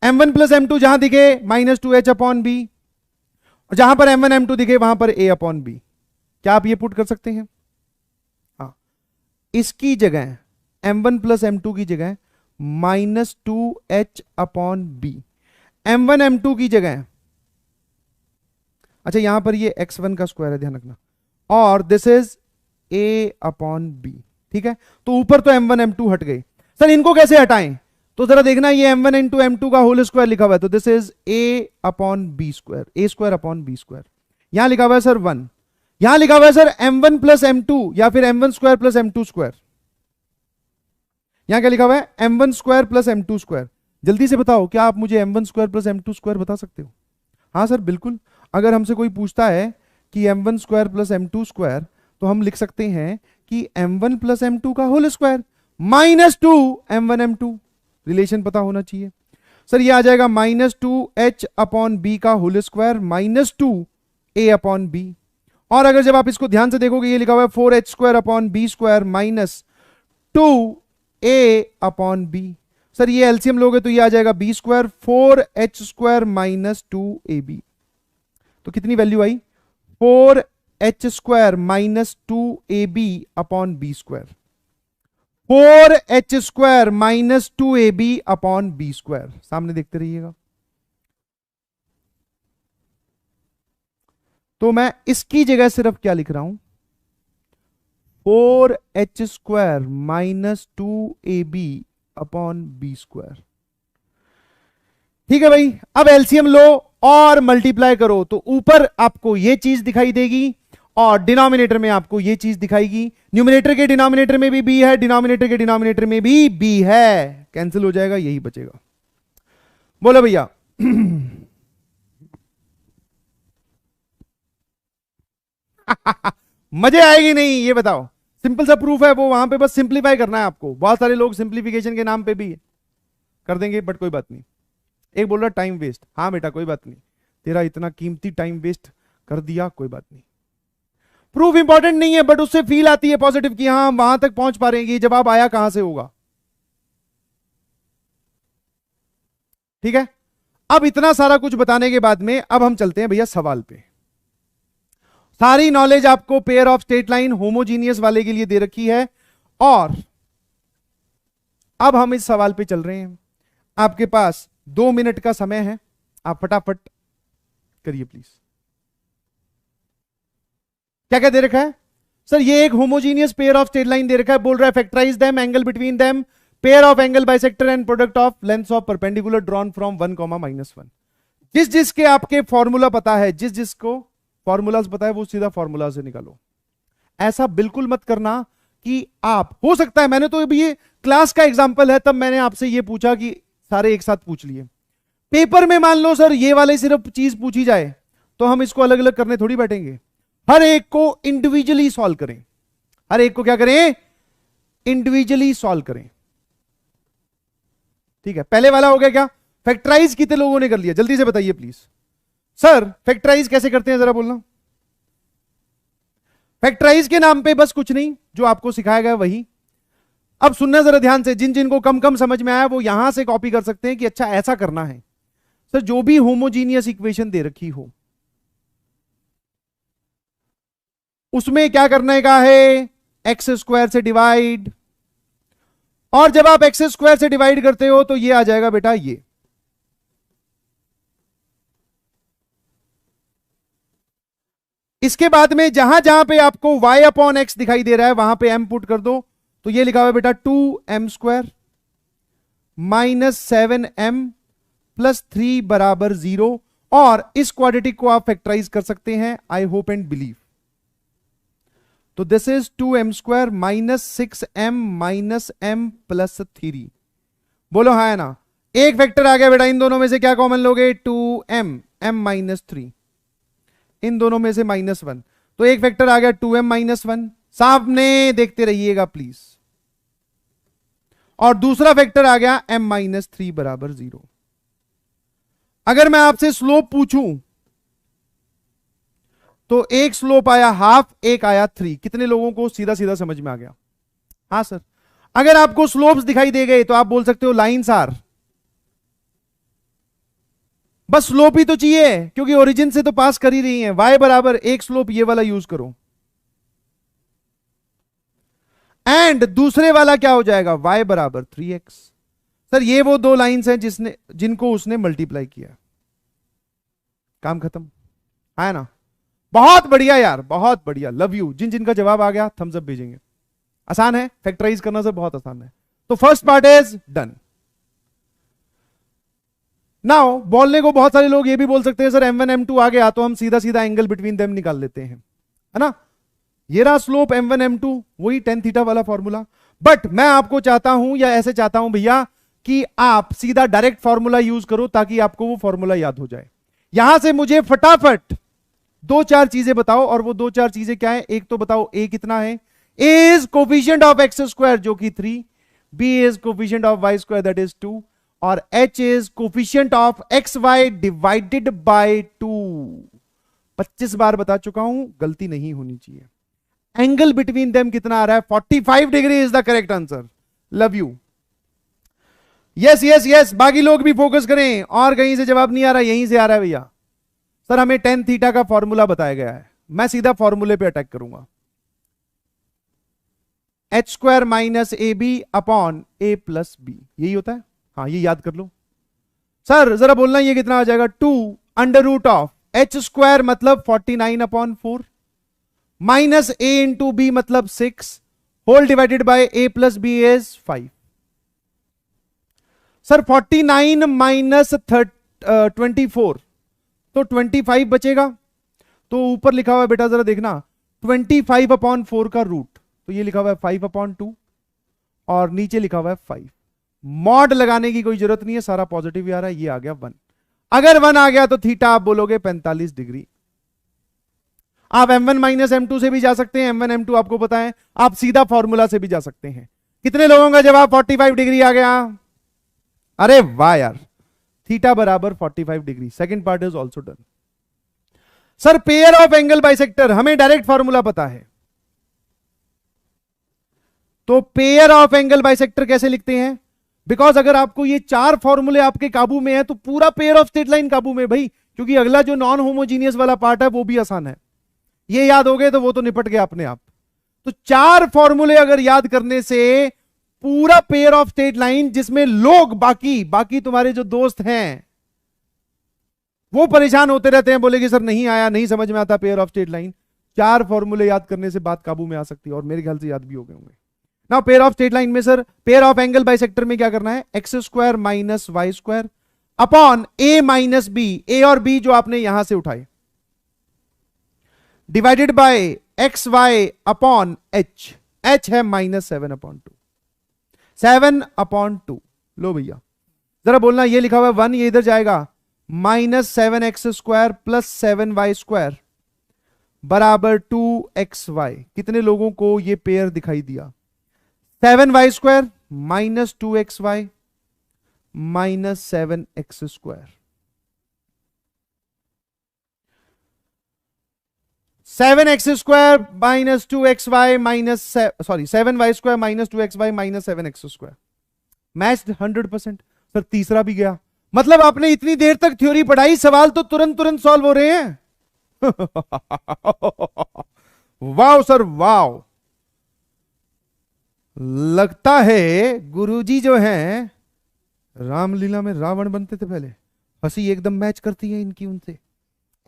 S1: m1 प्लस m2 जहां दिखे -2h अपॉन b, जहां पर M1 M2 दिखे वहां पर A अपॉन बी। क्या आप ये पुट कर सकते हैं? हाँ, इसकी जगह M1 प्लस M2 की जगह -2H upon B, M1 M2 की जगह, अच्छा यहां पर ये x1 का स्क्वायर है, ध्यान रखना, और this is A upon b. ठीक है, तो ऊपर तो M1 M2 हट गए। सर इनको कैसे हटाएं? तो जरा देखना, ये M1 इंटू M2 का होल स्क्वायर लिखा हुआ है, तो this is A upon b square, A square upon b square. यहां लिखा हुआ है सर 1, यहां लिखा हुआ है सर M1 प्लस M2 या फिर M1 square plus M2 square. यहां क्या लिखा हुआ है? M1 square plus M2 square. जल्दी से बताओ, क्या आप मुझे M1 square plus M2 square बता सकते हो? हाँ सर बिल्कुल, अगर हमसे कोई पूछता है कि M1 square plus M2 square, तो हम लिख सकते हैं कि M1 प्लस M2 का whole square -2 M1 M2। Relation पता होना चाहिए सर। ये आ जाएगा -2H अपॉन बी का whole square -2 A upon b. और अगर जब आप इसको ध्यान से देखोगे, ये लिखा हुआ है 4H square upon b square -2A upon b. Sir ये एलसीएम लोगे तो ये आ जाएगा B square 4H square -2AB। तो कितनी वैल्यू आई? 4H square -2AB upon b square, 4H square -2AB upon b square. सामने देखते रहिएगा। तो मैं इसकी जगह सिर्फ क्या लिख रहा हूं? 4H square -2AB upon b square. ठीक है भाई, अब एलसीएम लो और मल्टीप्लाई करो, तो ऊपर आपको ये चीज दिखाई देगी और डिनोमिनेटर में आपको ये चीज दिखाएगी। न्यूमिनेटर के डिनोमिनेटर में भी बी है, डिनोमिनेटर के डिनोमिनेटर में भी बी है, कैंसिल हो जाएगा, यही बचेगा। बोलो भैया। मजे आएगी नहीं, ये बताओ? सिंपल सा प्रूफ है वो, वहां पे बस सिंप्लीफाई करना है आपको। बहुत सारे लोग सिंप्लीफिकेशन के नाम पे भी कर देंगे, बट कोई बात नहीं। एक बोल रहा टाइम वेस्ट, हाँ बेटा कोई बात नहीं, तेरा इतना कीमती टाइम वेस्ट कर दिया, कोई बात नहीं। प्रूफ इंपॉर्टेंट नहीं है, बट उससे फील आती है पॉजिटिव कि हाँ हम वहां तक पहुंच पा रहे हैं। जवाब आया कहां से होगा? ठीक है, अब इतना सारा कुछ बताने के बाद में अब हम चलते हैं भैया सवाल पे। सारी नॉलेज आपको pair of straight line homogeneous वाले के लिए दे रखी है, और अब हम इस सवाल पे चल रहे हैं। आपके पास 2 मिनट का समय है, आप फटाफट करिए प्लीज। क्या क्या दे रखा है सर? ये एक homogeneous pair of straight line दे रखा है, बोल रहा है factorize them, angle between them, pair of angle bisector and product of lengths of perpendicular drawn from 1, -1। जिस जिसके आपके फॉर्मूला पता है, जिस जिसको फॉर्मूलाज पता है, वो सीधा फॉर्मूला से निकालो। ऐसा बिल्कुल मत करना कि आप, हो सकता है मैंने तो अभी ये क्लास का एग्जांपल है, तब मैंने आपसे ये पूछा कि सारे एक साथ पूछ लिए। पेपर में मान लो सर ये वाले सिर्फ चीज पूछी जाए, तो हम इसको अलग अलग करने थोड़ी बैठेंगे। हर एक को इंडिविजुअली सॉल्व करें, हर एक को क्या करें? इंडिविजुअली सॉल्व करें। ठीक है, पहले वाला हो गया क्या? फैक्टराइज कितने लोगों ने कर लिया? जल्दी से बताइए प्लीज। सर फैक्टराइज कैसे करते हैं जरा बोलना। फैक्टराइज के नाम पे बस कुछ नहीं, जो आपको सिखाया गया वही। अब सुनना जरा ध्यान से, जिन जिन को कम कम समझ में आया वो यहां से कॉपी कर सकते हैं कि अच्छा ऐसा करना है। सर जो भी होमोजीनियस इक्वेशन दे रखी हो, उसमें क्या करने का है? एक्स स्क्वायर से डिवाइड, और जब आप एक्स स्क्वायर से डिवाइड करते हो तो ये आ जाएगा बेटा ये। इसके बाद में जहां जहां पे आपको y अपॉन एक्स दिखाई दे रहा है वहां पे m पुट कर दो, तो ये लिखा हुआ है बेटा 2m स्क्वायर -7m प्लस 3 बराबर 0। और इस क्वाड्रेटिक को आप फैक्टराइज कर सकते हैं, आई होप एंड बिलीव। तो this is 2m square -6m -m plus 3। बोलो हाँ है ना? एक फैक्टर आ गया बेटा, इन दोनों में से क्या कॉमन लोगे? 2m, m -3, इन दोनों में से -1, तो एक फैक्टर आ गया 2m -1। सामने देखते रहिएगा प्लीज। और दूसरा फैक्टर आ गया m -3 बराबर 0। अगर मैं आपसे स्लोप पूछूं तो एक स्लोप आया हाफ, एक आया 3। कितने लोगों को सीधा सीधा समझ में आ गया? हाँ सर। अगर आपको स्लोप्स दिखाई दे गए तो आप बोल सकते हो लाइन्स आर, बस स्लोप ही तो चाहिए, क्योंकि ओरिजिन से तो पास कर ही रही है। y बराबर एक स्लोप ये वाला यूज करो, एंड दूसरे वाला क्या हो जाएगा, y बराबर 3x। सर ये वो दो लाइंस हैं जिनको उसने मल्टीप्लाई किया, काम खत्म, है ना। बहुत बढ़िया यार, बहुत बढ़िया, लव यू। जिन जिनका जवाब आ गया थम्स अप भेजेंगे। आसान है, फैक्टराइज करना सर बहुत आसान है। तो first part is done. Now बोलने को बहुत सारे लोग ये भी बोल सकते हैं सर m1 m2 आ गया तो हम सीधा सीधा एंगल बिटवीन देम निकाल लेते हैं, है ना। ये रहा स्लोप m1 m2, वही tan थीटा वाला फॉर्मूला। बट मैं आपको चाहता हूं, या ऐसे चाहता हूं भैया, कि आप सीधा डायरेक्ट फॉर्मूला यूज करो ताकि आपको वो फॉर्मूला याद हो जाए। यहां से मुझे फटाफट दो चार चीजें बताओ, और वो दो चार चीजें क्या है। एक तो बताओ a कितना है, a is coefficient of x square जो कि 3, b is coefficient of y square that is 2, और h is coefficient of x y divided by 2। 25 बार बता चुका हूं, गलती नहीं होनी चाहिए। एंगल बिटवीन देम कितना आ रहा है, 45 degree is the correct answer. Love you. Yes yes yes, बाकी लोग भी फोकस करें। और कहीं से जवाब नहीं आ रहा, यहीं से आ रहा है भैया। सर हमें tan थीटा का फॉर्मूला बताया गया है, मैं सीधा फॉर्मूले पे अटैक करूंगा। h square minus a b upon a plus b, यही होता है। हाँ ये याद कर लो। सर जरा बोलना ये कितना आ जाएगा, 2 under root of h square मतलब 49 upon 4 minus a into b मतलब 6 whole divided by a plus b is 5। Sir 49 minus 24 तो 25 बचेगा। तो ऊपर लिखा हुआ है बेटा जरा देखना, 25 अपॉन 4 का रूट, तो ये लिखा हुआ है 5 अपॉन 2, और नीचे लिखा हुआ है 5। मॉड लगाने की कोई जरूरत नहीं है, सारा पॉजिटिव ही आ रहा है। ये आ गया 1। अगर 1 आ गया तो थीटा आप बोलोगे 45 डिग्री। आप m1 माइनस m2 से भी जा सकते हैं, m1 m2 आपको पता है। आप सीधा फॉर्मूला से भी जा सकते हैं। कितने लोगों का जवाब 45 डिग्री आ गया? अरे वाह यार, थीटा बराबर 45 degree. Second part is also done. Sir pair of angle bisector, हमें डायरेक्ट फॉर्मूला पता है, तो पेयर ऑफ एंगल बाइसेक्टर कैसे लिखते हैं? बिकॉज अगर आपको ये चार फॉर्मूले आपके काबू में है तो पूरा पेयर ऑफ स्ट्रेट लाइन काबू में भाई, क्योंकि अगला जो नॉन होमोजीनियस वाला पार्ट है वो भी आसान है। ये याद हो गए तो वो तो निपट गया अपने आप। तो चार फॉर्मूले अगर याद करने से पूरा पेयर ऑफ स्ट्रेट लाइन, जिसमें लोग बाकी तुम्हारे जो दोस्त हैं वो परेशान होते रहते हैं, बोले कि सर नहीं आया, नहीं समझ में आता पेयर ऑफ स्ट्रेट लाइन। चार फॉर्मूले याद करने से बात काबू में आ सकती है, और मेरे ख्याल से याद भी हो गए होंगे ना। पेयर ऑफ स्ट्रेट लाइन में sir, pair of angle bisector में क्या करना है, x square minus Y square upon A minus B, A और बी जो आपने यहां से उठाए, divided by X Y upon H, H है माइनस 7 अपॉन 2, 7 अपॉन 2। लो भैया जरा बोलना, ये लिखा हुआ है 1, ये इधर जाएगा, minus 7 x square plus 7 y square बराबर 2 एक्स वाई। कितने लोगों को ये पेयर दिखाई दिया? 7 y square minus 2 x y minus 7 x square, 7 x square minus 2 x y minus 7 y square minus 2 x y minus 7 x square. Matched 100%। Sir तीसरा भी गया, मतलब आपने इतनी देर तक थ्योरी पढ़ाई, सवाल तो तुरंत सॉल्व हो रहे हैं। वाओ सर वाओ, लगता है गुरुजी जो हैं रामलीला में रावण बनते थे पहले। हंसी एकदम मैच करती है इनकी उनसे।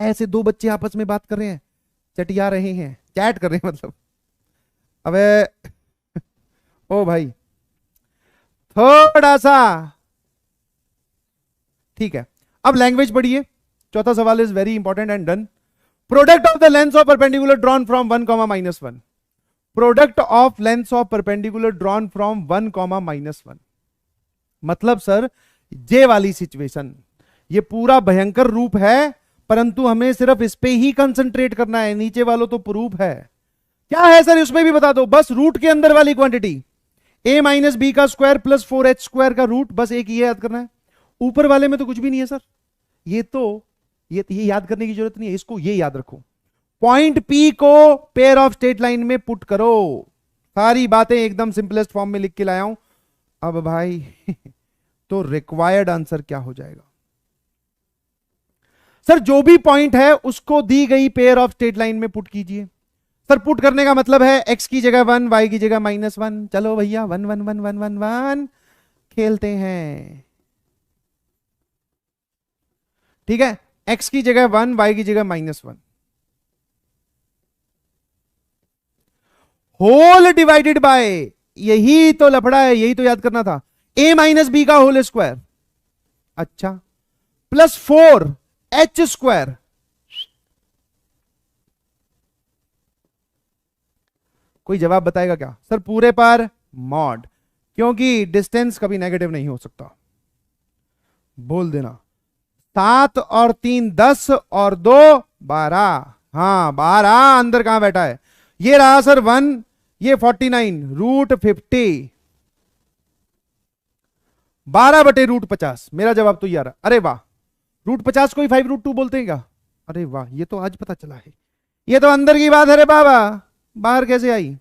S1: ऐसे दो बच्चे आपस में बात कर रहे हैं, चटिया रहे हैं, चैट कर रहे हैं मतलब। अबे ओ भाई थोड़ा सा ठीक है। अब लैंग्वेज पढ़िए। चौथा सवाल is very important and done. Product of the length of perpendicular drawn from 1, -1। Product of length of perpendicular drawn from 1, -1। मतलब सर जे वाली सिचुएशन, ये पूरा भयंकर रूप है, परंतु हमें सिर्फ इस पे ही कंसंट्रेट करना है, नीचे वालों तो प्रूफ है। क्या है सर उसमें भी बता दो, बस रूट के अंदर वाली क्वांटिटी a माइनस बी का स्क्वायर प्लस 4h स्क्वायर का रूट, बस एक ये याद करना है। ऊपर वाले में तो कुछ भी नहीं है सर, ये तो ये याद करने की जरूरत नहीं है, इसको ये याद रखो। पॉइंट P को पेयर ऑफ स्ट्रेट लाइन में पुट करो। सारी बातें एकदम सिंपलेस्ट फॉर्म में लिख के लाया हूं। अब भाई तो रिक्वायर्ड आंसर क्या हो जाएगा? सर जो भी पॉइंट है उसको दी गई पेयर ऑफ स्ट्रेट लाइन में पुट कीजिए। सर पुट करने का मतलब है x की जगह 1, y की जगह -1। चलो भैया 1 1 1 1 1 1 खेलते हैं। ठीक है, x की जगह 1, y की जगह -1, होल डिवाइडेड बाय, यही तो लफड़ा है, यही तो याद करना था, a माइनस बी का होल स्क्वायर। अच्छा, प्लस 4h²। कोई जवाब बताएगा क्या? सर पूरे पर मॉड, क्योंकि डिस्टेंस कभी नेगेटिव नहीं हो सकता। बोल देना 7 और 3 10 और 2 12। हाँ 12 अंदर कहां बैठा है? ये रहा सर 1, ये 49 √50, 12/√50। मेरा जवाब तो ये आ रहा। अरे वाह, √50 को ही 5√2 बोलते हैं क्या? अरे वाह, ये तो आज पता चला है। ये तो अंदर की बात है रे बाबा, बाहर कैसे आई?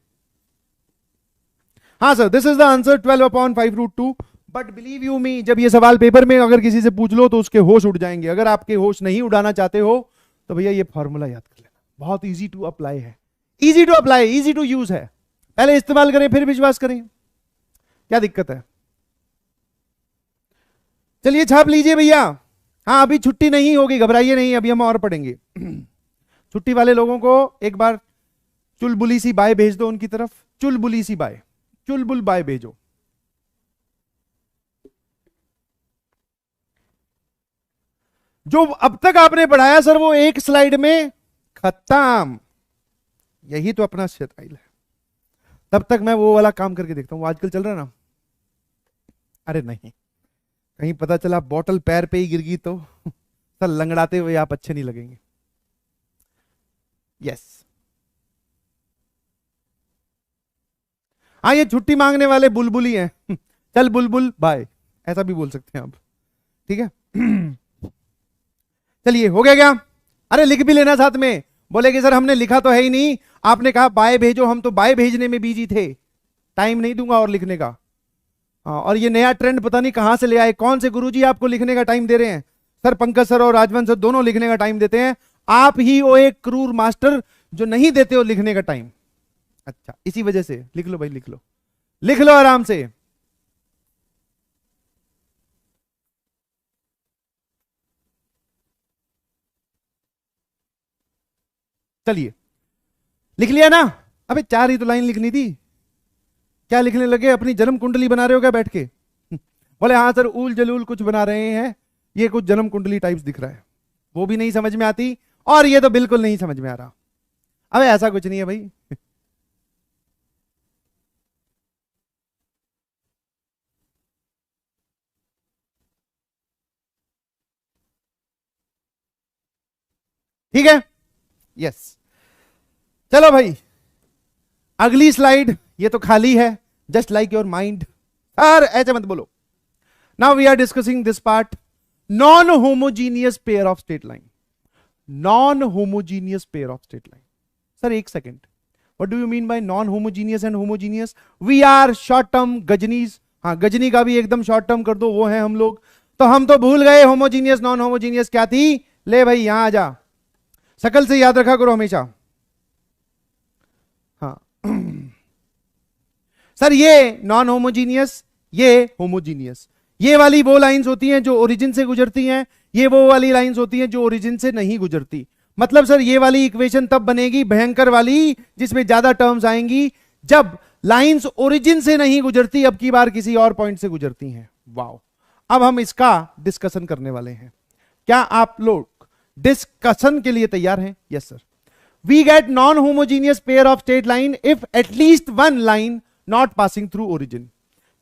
S1: हाँ sir, this is the answer 12/5√2। But believe you me, जब ये सवाल पेपर में अगर किसी से पूछ लो तो उसके होश उड़ जाएंगे। अगर आपके होश नहीं उड़ाना चाहते हो तो भैया ये फॉर्मूला याद कर लेना, बहुत इजी टू अप्लाई है, easy to apply, easy to use है। पहले इस्तेमाल करें फिर विश्वास करें, क्या दिक्कत है? चलिए छाप लीजिए भैया। हाँ अभी छुट्टी नहीं होगी, घबराइए नहीं, अभी हम और पढ़ेंगे। छुट्टी वाले लोगों को एक बार चुलबुली सी बाय भेज दो उनकी तरफ, चुलबुली सी बाय, चुलबुल बाय भेजो। जो अब तक आपने पढ़ाया सर वो एक स्लाइड में खत्म, यही तो अपना स्टाइल है। तब तक मैं वो वाला काम करके देखता हूं, वो आजकल चल रहा ना। अरे नहीं, कहीं पता चला बॉटल पैर पे ही गिर गई तो सर लंगड़ाते हुए आप अच्छे नहीं लगेंगे। यस, हाँ ये छुट्टी मांगने वाले बुलबुल ही हैं। चल बुलबुल बाय, ऐसा भी बोल सकते हैं आप, ठीक है। चलिए हो गया क्या? अरे लिख भी लेना साथ में। बोले कि सर हमने लिखा तो है ही नहीं, आपने कहा बाय भेजो, हम तो बाय भेजने में बिजी थे, टाइम नहीं दूंगा और लिखने का। हाँ, और ये नया ट्रेंड पता नहीं कहां से ले आए, कौन से गुरुजी आपको लिखने का टाइम दे रहे हैं? सर पंकज सर और राजवंत सर दोनों लिखने का टाइम देते हैं, आप ही वो एक क्रूर मास्टर जो नहीं देते हो लिखने का टाइम। अच्छा, इसी वजह से लिख लो भाई, लिख लो, लिख लो आराम से। चलिए लिख लिया ना? अबे 4 ही तो लाइन लिखनी थी, क्या लिखने लगे? अपनी जन्म कुंडली बना रहे हो क्या बैठ के? बोले हाँ सर उल जलूल कुछ बना रहे हैं, ये कुछ जन्म कुंडली टाइप्स दिख रहा है, वो भी नहीं समझ में आती और ये तो बिल्कुल नहीं समझ में आ रहा। अबे ऐसा कुछ नहीं है भाई। ठीक है, यस। चलो भाई अगली स्लाइड, ये तो खाली है, just like your mind. Sir ऐसे मत बोलो। Now we are discussing this part, non homogeneous pair of straight line. Non homogeneous pair of straight line. Sir एक second, what do you mean by non homogeneous and homogeneous? We are short term Ghajinis. हाँ गजनी का भी एकदम शॉर्ट टर्म कर दो, वो है हम लोग। तो हम तो भूल गए होमोजीनियस नॉन होमोजीनियस क्या थी। ले भाई यहां आ जा, शकल से याद रखा करो हमेशा। हाँ सर ये नॉन होमोजीनियस, ये होमोजीनियस, ये वाली वो लाइंस होती हैं जो ओरिजिन से गुजरती हैं, ये वो वाली लाइंस होती हैं जो ओरिजिन से नहीं गुजरती। मतलब सर ये वाली इक्वेशन तब बनेगी भयंकर वाली, जिसमें ज्यादा टर्म्स आएंगी, जब लाइंस ओरिजिन से नहीं गुजरती, अब की बार किसी और पॉइंट से गुजरती हैं। वाओ, अब हम इसका डिस्कशन करने वाले हैं। क्या आप लोग डिस्कशन के लिए तैयार हैं? Yes sir. We get non homogeneous pair of straight line if at least one line not passing through origin.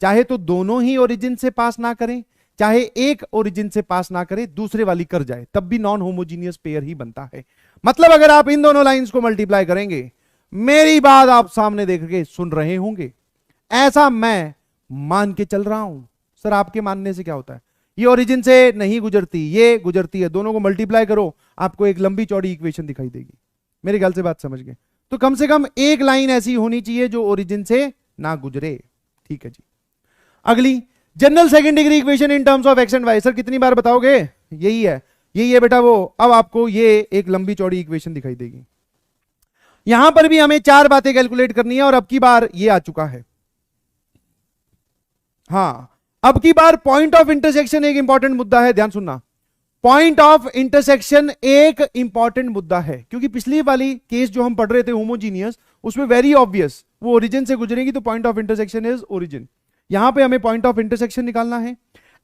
S1: चाहे तो दोनों ही ओरिजिन से पास ना करें, चाहे एक ओरिजिन से पास ना करे, दूसरे वाली कर जाए, तब भी नॉन होमोजीनियस पेयर ही बनता है। मतलब अगर आप इन दोनों लाइंस को मल्टीप्लाई करेंगे, मेरी बात आप सामने देख के सुन रहे होंगे, ऐसा मैं मान के चल रहा हूं। सर आपके मानने से क्या होता है? ये ओरिजिन से नहीं गुजरती, ये गुजरती है, दोनों को मल्टीप्लाई करो, आपको एक लंबी चौड़ी इक्वेशन दिखाई देगी। मेरे ख्याल से बात समझ गए? तो कम से कम एक लाइन ऐसी होनी चाहिए जो ओरिजिन से ना गुजरे। ठीक है जी। अगली, general second degree equation in terms of x and Y. Sir कितनी बार बताओगे? यही है, यही है बेटा वो। अब आपको ये एक लंबी चौड़ी इक्वेशन दिखाई देगी। यहां पर भी हमें 4 बातें कैलकुलेट करनी है और अब की बार ये आ चुका है। हाँ, अब की बार पॉइंट ऑफ इंटरसेक्शन एक इंपॉर्टेंट मुद्दा है, ध्यान सुनना। पॉइंट ऑफ इंटरसेक्शन एक इंपॉर्टेंट मुद्दा है, क्योंकि पिछली वाली केस जो हम पढ़ रहे थे होमोजीनियस, उसमें वेरी ऑब्वियस वो ओरिजिन से गुजरेगी तो point of intersection is origin. यहां पे हमें पॉइंट ऑफ इंटरसेक्शन निकालना है,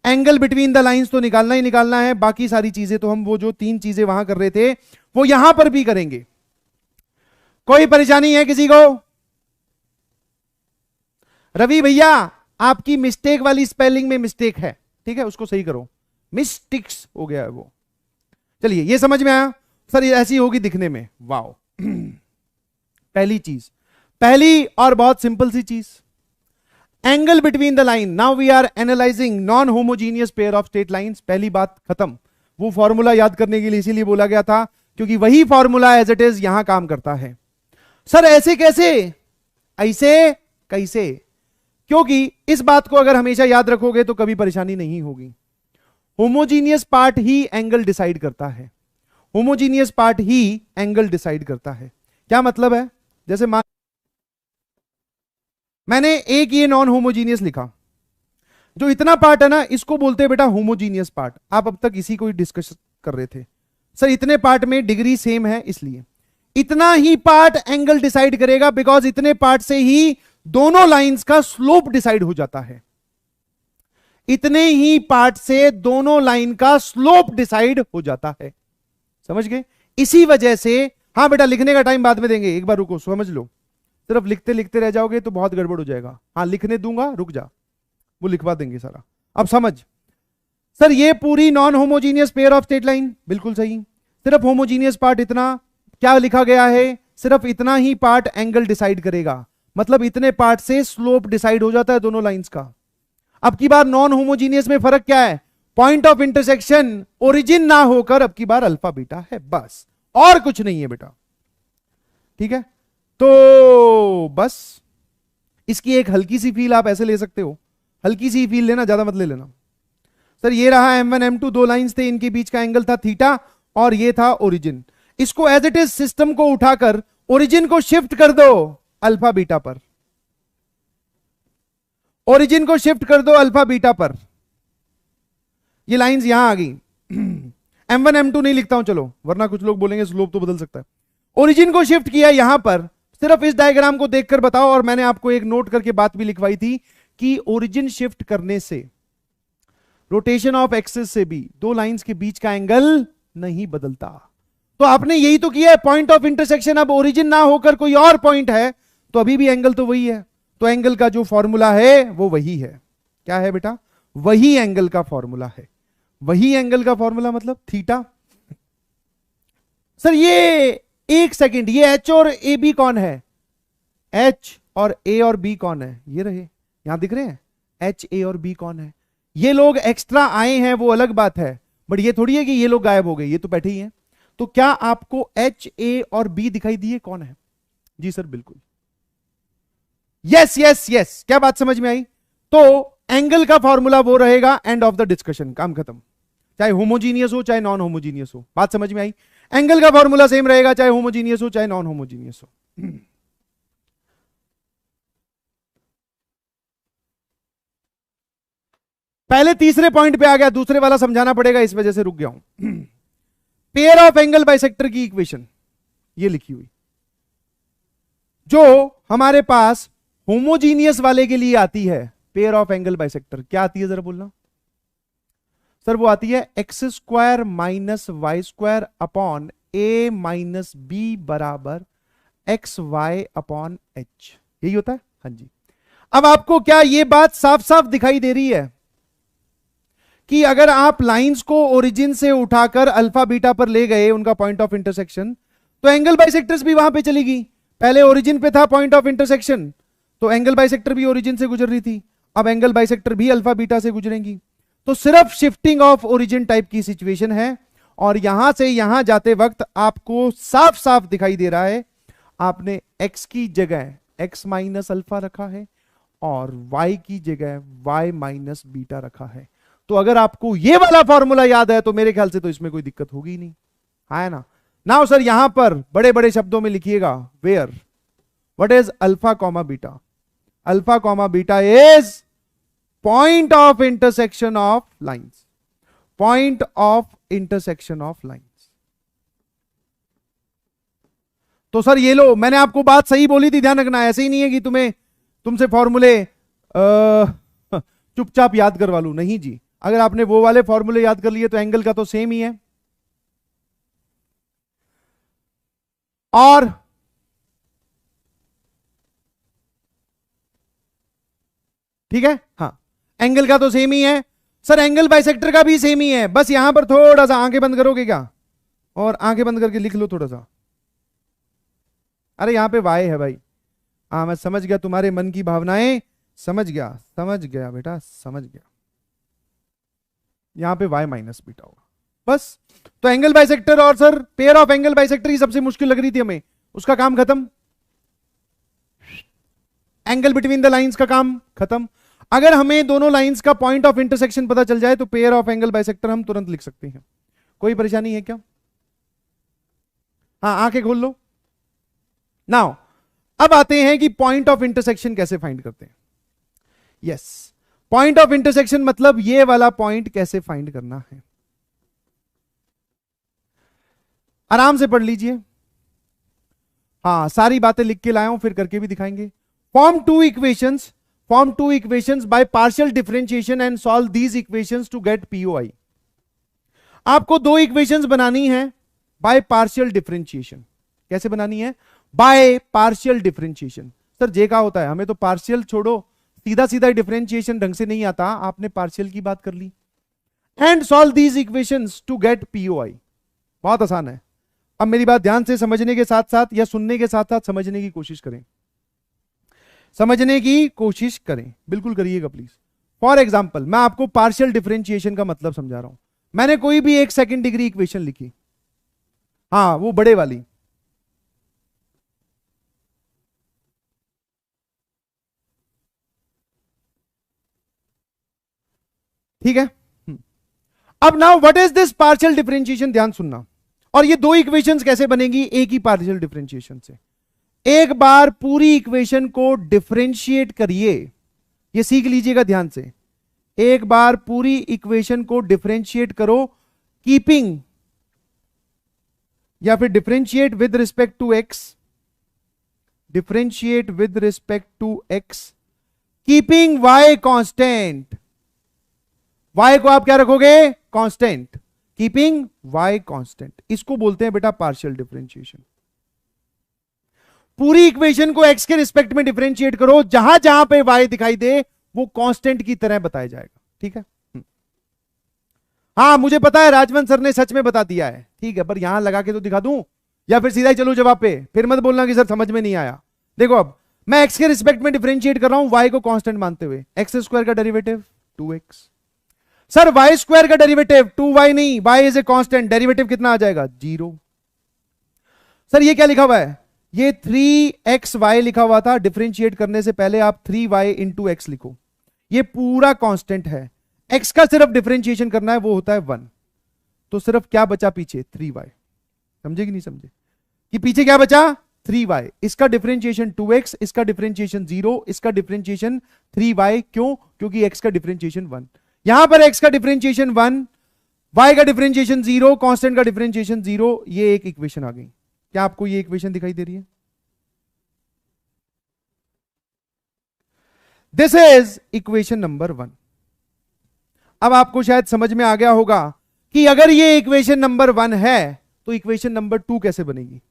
S1: एंगल बिटवीन द लाइंस तो निकालना ही निकालना है, बाकी सारी चीजें तो हम वो जो 3 चीजें वहां कर रहे थे वो यहां पर भी करेंगे। कोई परेशानी है किसी को? रवि भैया, आपकी मिस्टेक वाली स्पेलिंग में मिस्टेक है, ठीक है, उसको सही करो। मिस्टिक्स हो गया है वो। चलिए, ये समझ में आया? सर ये ऐसी होगी दिखने में, वाओ। पहली चीज, पहली और बहुत सिंपल सी चीज, angle between the line. Now we are analysing non homogeneous pair of straight lines. पहली बात खत्म। वो फॉर्मूला याद करने के लिए इसीलिए बोला गया था, क्योंकि वही फॉर्मूला एज इट इज यहां काम करता है। सर ऐसे कैसे, ऐसे कैसे? क्योंकि इस बात को अगर हमेशा याद रखोगे तो कभी परेशानी नहीं होगी। होमोजीनियस पार्ट ही एंगल डिसाइड करता है, होमोजीनियस पार्ट ही एंगल डिसाइड करता है। क्या मतलब है? जैसे मैंने एक ये नॉन होमोजीनियस लिखा, जो इतना पार्ट है ना, इसको बोलते हैं बेटा होमोजीनियस पार्ट। आप अब तक इसी को ही डिस्कस कर रहे थे। सर इतने पार्ट में डिग्री सेम है, इसलिए इतना ही पार्ट एंगल डिसाइड करेगा, बिकॉज इतने पार्ट से ही दोनों लाइंस का स्लोप डिसाइड हो जाता है। इतने ही पार्ट से दोनों लाइन का स्लोप डिसाइड हो जाता है। समझ गए? इसी वजह से, हाँ बेटा लिखने का टाइम बाद में देंगे, एक बार रुको, समझ लो। सिर्फ लिखते लिखते रह जाओगे तो बहुत गड़बड़ हो जाएगा। हाँ लिखने दूंगा, रुक जा, वो लिखवा देंगे सारा। अब समझ। सर ये पूरी non homogeneous pair of straight line, बिल्कुल सही। सिर्फ होमोजीनियस पार्ट इतना, क्या लिखा गया है? सिर्फ इतना ही पार्ट एंगल डिसाइड करेगा, मतलब इतने पार्ट से स्लोप डिसाइड हो जाता है दोनों लाइंस का। अब की बार नॉन होमोजीनियस में फर्क क्या है? पॉइंट ऑफ इंटरसेक्शन ओरिजिन ना होकर अब की बार अल्फा बीटा है, बस, और कुछ नहीं है बेटा। ठीक है, तो बस इसकी एक हल्की सी फील आप ऐसे ले सकते हो, हल्की सी फील लेना, ज्यादा मत ले लेना। सर ये रहा M1 M2, 2 लाइंस थे, इनके बीच का एंगल था थीटा और ये था ओरिजिन। इसको एज इट इज सिस्टम को उठाकर ओरिजिन को शिफ्ट कर दो अल्फा बीटा पर, ओरिजिन को शिफ्ट कर दो अल्फा बीटा पर। ये लाइंस यहां आ गई। M1 M2 नहीं लिखता हूं चलो, वरना कुछ लोग बोलेंगे स्लोप तो बदल सकता है। ओरिजिन को शिफ्ट किया यहां पर, सिर्फ इस डायग्राम को देखकर बताओ। और मैंने आपको एक नोट करके बात भी लिखवाई थी कि ओरिजिन शिफ्ट करने से, रोटेशन ऑफ एक्सिस से भी दो लाइंस के बीच का एंगल नहीं बदलता। तो आपने यही तो किया है, पॉइंट ऑफ इंटरसेक्शन अब ओरिजिन ना होकर कोई और पॉइंट है तो अभी भी एंगल तो वही है। तो एंगल का जो फॉर्मूला है वो वही है। क्या है बेटा? वही एंगल का फॉर्मूला है। वही एंगल का फॉर्मूला मतलब थीटा। सर ये एक सेकंड, ये एच और ए बी कौन है? एच और ए और बी कौन है? ये रहे, यहां दिख रहे हैं एच ए और बी कौन है। ये लोग एक्स्ट्रा आए हैं वो अलग बात है, बट ये थोड़ी है कि ये लोग गायब हो गए, ये तो बैठे ही हैं। तो क्या आपको एच ए और बी दिखाई दिए कौन है? जी सर बिल्कुल, यस यस यस। क्या बात समझ में आई? तो एंगल का फॉर्मूला वो रहेगा, एंड ऑफ द डिस्कशन, काम खत्म। चाहे होमोजीनियस हो चाहे नॉन होमोजीनियस हो, बात समझ में आई? एंगल का फॉर्मूला सेम रहेगा चाहे होमोजीनियस हो चाहे नॉन होमोजीनियस हो। पहले तीसरे पॉइंट पे आ गया, दूसरे वाला समझाना पड़ेगा, इस वजह से रुक गया हूं। पेयर ऑफ एंगल बाइसेक्टर की इक्वेशन ये लिखी हुई, जो हमारे पास होमोजीनियस वाले के लिए आती है। पेयर ऑफ एंगल बाइसेक्टर क्या आती है जरा बोलना। सर वो आती है x square minus Y square upon A minus B बराबर एक्स वाई अपॉन एच, यही होता है। हाँ जी। अब आपको क्या ये बात साफ साफ दिखाई दे रही है कि अगर आप लाइंस को ओरिजिन से उठाकर अल्फा बीटा पर ले गए, उनका पॉइंट ऑफ इंटरसेक्शन, तो एंगल बाइसेक्टर्स भी वहां पे चलेगी। पहले ओरिजिन पे था पॉइंट ऑफ इंटरसेक्शन, तो एंगल बाइसेक्टर भी ओरिजिन से गुजर रही थी, अब एंगल बाइसेक्टर भी अल्फा बीटा से गुजरेंगी। तो सिर्फ शिफ्टिंग ऑफ ओरिजिन टाइप की सिचुएशन है, और यहां से यहां जाते वक्त आपको साफ साफ दिखाई दे रहा है, आपने x की जगह x माइनस अल्फा रखा है और y की जगह y माइनस बीटा रखा है। तो अगर आपको ये वाला फॉर्मूला याद है तो मेरे ख्याल से तो इसमें कोई दिक्कत होगी ही नहीं, है ना। नाउ सर यहां पर बड़े बड़े शब्दों में लिखिएगा, where what is alpha comma beta, alpha comma beta is point of intersection of lines, point of intersection of lines. तो सर ये लो, मैंने आपको बात सही बोली थी, ध्यान रखना, ऐसे ही नहीं है कि तुमसे फॉर्मूले चुपचाप याद करवा लूं, नहीं जी। अगर आपने वो वाले फॉर्मूले याद कर लिए तो एंगल का तो सेम ही है। और ठीक है, हाँ, एंगल का तो सेम ही है सर, एंगल बाइसेक्टर का भी सेम ही है, बस यहां पर थोड़ा सा आंखें बंद करोगे क्या, और आंखें बंद करके लिख लो थोड़ा सा। अरे यहां पे वाई है भाई, हाँ मैं समझ गया तुम्हारे मन की भावनाएं, समझ गया बेटा, समझ गया। यहां पे वाई माइनस बीटा होगा बस। तो एंगल बाइसेक्टर और sir pair of angle bisector ही सबसे मुश्किल लग रही थी हमें, उसका काम खत्म, एंगल बिटवीन द लाइंस का काम खत्म। अगर हमें दोनों लाइंस का पॉइंट ऑफ इंटरसेक्शन पता चल जाए तो पेयर ऑफ एंगल बाइसेक्टर हम तुरंत लिख सकते हैं। कोई परेशानी है क्या? हाँ आंखें खोल लो। नाउ अब आते हैं कि पॉइंट ऑफ इंटरसेक्शन कैसे फाइंड करते हैं। यस, पॉइंट ऑफ इंटरसेक्शन मतलब ये वाला पॉइंट कैसे फाइंड करना है, आराम से पढ़ लीजिए। हाँ सारी बातें लिख के लाया हूं, फिर करके भी दिखाएंगे। Form two equations by partial differentiation and solve these equations to get POI. आपको दो इक्वेशंस बनानी है बाय पार्शियल डिफरेंशिएशन। कैसे बनानी है? Bye partial differentiation. सर जे का होता है, हमें तो पार्शियल छोड़ो, सीधा सीधा डिफरेंशिएशन ढंग से नहीं आता, आपने पार्शियल की बात कर ली। And solve these equations to get POI. बहुत आसान है। अब मेरी बात ध्यान से समझने के साथ साथ या सुनने के साथ साथ समझने की कोशिश करें, समझने की कोशिश करें, बिल्कुल करिएगा प्लीज। फॉर एग्जाम्पल मैं आपको पार्शियल डिफरेंशिएशन का मतलब समझा रहा हूं। मैंने कोई भी एक सेकंड डिग्री इक्वेशन लिखी, हाँ वो बड़े वाली, ठीक है। अब now what is this partial differentiation, ध्यान सुनना। और ये दो इक्वेशंस कैसे बनेगी? एक ही पार्शियल डिफरेंशिएशन से। एक बार पूरी इक्वेशन को डिफरेंशिएट करिए, ये सीख लीजिएगा ध्यान से। एक बार पूरी इक्वेशन को डिफरेंशिएट करो, कीपिंग या फिर differentiate with respect to x, differentiate with respect to x, keeping y constant. Y को आप क्या रखोगे? Constant, keeping y constant. इसको बोलते हैं बेटा पार्शियल डिफरेंशिएशन। पूरी इक्वेशन को एक्स के रिस्पेक्ट में डिफरेंशिएट करो, जहां जहां पे वाई दिखाई दे वो कांस्टेंट की तरह बताया जाएगा, ठीक है। हाँ मुझे पता है राजवंत सर ने सच में बता दिया है, ठीक है, पर यहां लगा के तो दिखा दूं, या फिर सीधा ही चलो जवाब पे, फिर मत बोलना कि सर समझ में नहीं आया। देखो अब मैं एक्स के रिस्पेक्ट में डिफरेंशिएट कर रहा हूं वाई को कांस्टेंट मानते हुए। एक्स स्क्वायर का derivative 2x, sir y square का डेरिवेटिव 2y नहीं, y is a constant, derivative कितना आ जाएगा? 0। सर ये क्या लिखा हुआ है? ये 3xy लिखा हुआ था, डिफरेंशिएट करने से पहले आप 3y इंटू एक्स लिखो, ये पूरा कांस्टेंट है। x का सिर्फ डिफरेंशिएशन करना है, वो होता है 1। तो सिर्फ क्या बचा पीछे? 3y। समझे कि नहीं समझे कि पीछे क्या बचा? 3y। इसका डिफरेंशिएशन 2x, इसका डिफरेंशिएशन 0, इसका डिफरेंशिएशन 3y। क्यों? क्योंकि x का डिफरेंशिएशन 1, यहां पर x का डिफरेंशिएशन 1, y का डिफरेंशिएशन 0, कांस्टेंट का डिफरेंशिएशन 0। ये एक इक्वेशन आ गई। क्या आपको ये इक्वेशन दिखाई दे रही है? This is equation number 1। अब आपको शायद समझ में आ गया होगा कि अगर ये इक्वेशन नंबर 1 है तो इक्वेशन नंबर 2 कैसे बनेगी।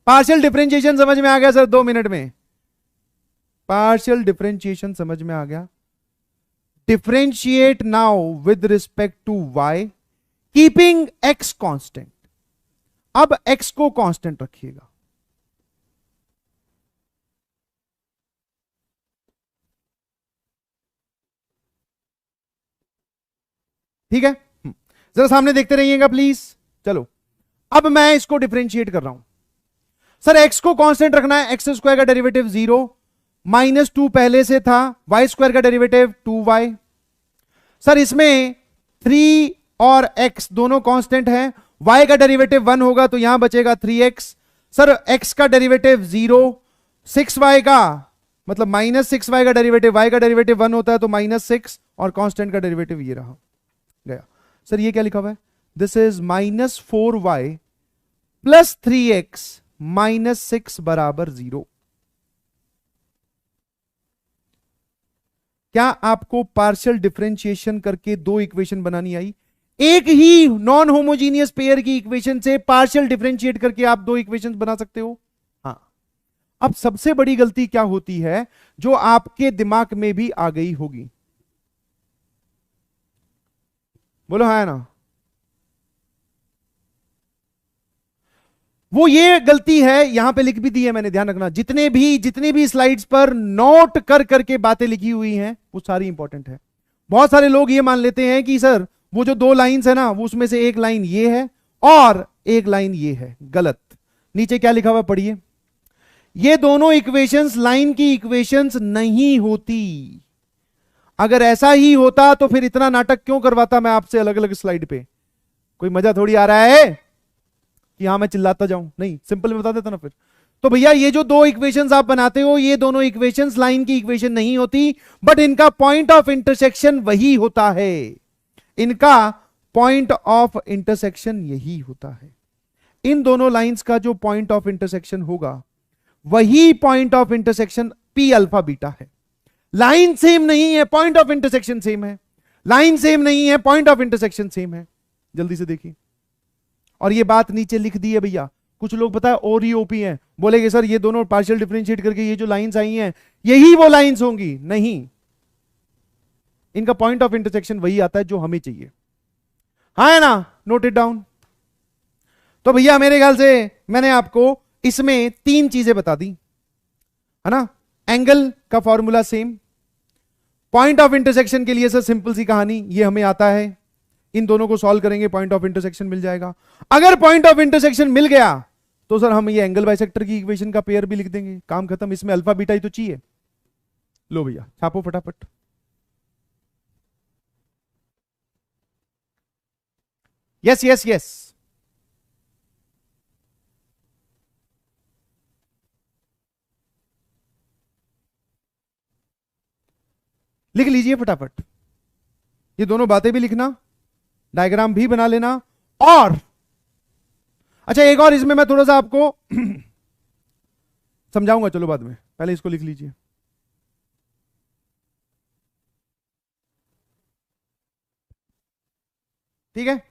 S1: पार्शियल डिफरेंशिएशन समझ में आ गया सर? 2 मिनट में पार्शियल डिफरेंशिएशन समझ में आ गया। Differentiate now with respect to y, keeping x constant. अब x को कांस्टेंट रखिएगा, ठीक है। जरा सामने देखते रहिएगा प्लीज। चलो अब मैं इसको डिफरेंशिएट कर रहा हूं। सर x को कांस्टेंट रखना है, एक्स स्क्वायर का डेरिवेटिव 0, -2 पहले से था, y स्क्वायर का डेरिवेटिव 2y। सर इसमें 3 और x दोनों कांस्टेंट हैं, y का डेरिवेटिव 1 होगा तो यहां बचेगा 3x। सर x का डेरिवेटिव 0, 6y का मतलब -6y का डेरिवेटिव, y का डेरिवेटिव 1 होता है तो -6, और कांस्टेंट का डेरिवेटिव ये रहा गया। सर ये क्या लिखा हुआ है? This is -4y plus 3x -6 बराबर 0। क्या आपको पार्शियल डिफरेंशिएशन करके दो इक्वेशन बनानी आई? एक ही नॉन होमोजीनियस पेयर की इक्वेशन से पार्शियल डिफरेंशिएट करके आप दो इक्वेशंस बना सकते हो? हाँ। अब सबसे बड़ी गलती क्या होती है जो आपके दिमाग में भी आ गई होगी? बोलो हाँ ना। वो ये गलती है, यहां पे लिख भी दी है मैंने, ध्यान रखना, जितनी भी स्लाइड्स पर नोट कर करके बातें लिखी हुई हैं वो सारी इंपॉर्टेंट है। बहुत सारे लोग ये मान लेते हैं कि सर वो जो दो लाइंस है ना, वो उसमें से एक लाइन ये है और एक लाइन ये है। गलत। नीचे क्या लिखा हुआ पढ़िए। ये दोनों इक्वेशंस लाइन की इक्वेशंस नहीं होती। अगर ऐसा ही होता तो फिर इतना नाटक क्यों करवाता मैं आपसे अलग अलग स्लाइड पे? कोई मजा थोड़ी आ रहा है कि हाँ मैं चिल्लाता जाऊं, नहीं, सिंपल में बता देता ना फिर। तो भैया ये जो दो इक्वेशंस आप बनाते हो, ये दोनों इक्वेशंस लाइन की इक्वेशन नहीं होती, बट इनका पॉइंट ऑफ इंटरसेक्शन वही होता है। इनका पॉइंट ऑफ इंटरसेक्शन यही होता है। इन दोनों लाइंस का जो पॉइंट ऑफ इंटरसेक्शन होगा वही point of intersection P alpha beta है। लाइन सेम नहीं है, पॉइंट ऑफ इंटरसेक्शन सेम है। लाइन सेम नहीं है, पॉइंट ऑफ इंटरसेक्शन सेम है। जल्दी से देखिए। और ये बात नीचे लिख दी है भैया। कुछ लोग पता है और ही ओपी हैं, बोलेंगे सर ये दोनों पार्शियल डिफरेंशिएट करके ये जो लाइंस आई हैं यही वो लाइंस होंगी। नहीं, इनका पॉइंट ऑफ इंटरसेक्शन वही आता है जो हमें चाहिए। हाँ है ना? Note it down. तो भैया मेरे ख्याल से मैंने आपको इसमें 3 चीजें बता दी, है ना? एंगल का formula same, point of intersection के लिए सर सिंपल सी कहानी, ये हमें आता है, इन दोनों को सॉल्व करेंगे पॉइंट ऑफ इंटरसेक्शन मिल जाएगा। अगर पॉइंट ऑफ इंटरसेक्शन मिल गया तो सर हम ये एंगल बाइसेक्टर की इक्वेशन का पेयर भी लिख देंगे, काम खत्म। इसमें अल्फा बीटा ही तो चाहिए। लो भैया छापो फटाफट। Yes yes yes. लिख लीजिए फटाफट। ये दोनों बातें भी लिखना, डायग्राम भी बना लेना। और अच्छा एक और इसमें मैं थोड़ा सा आपको समझाऊंगा, चलो बाद में, पहले इसको लिख लीजिए। ठीक है?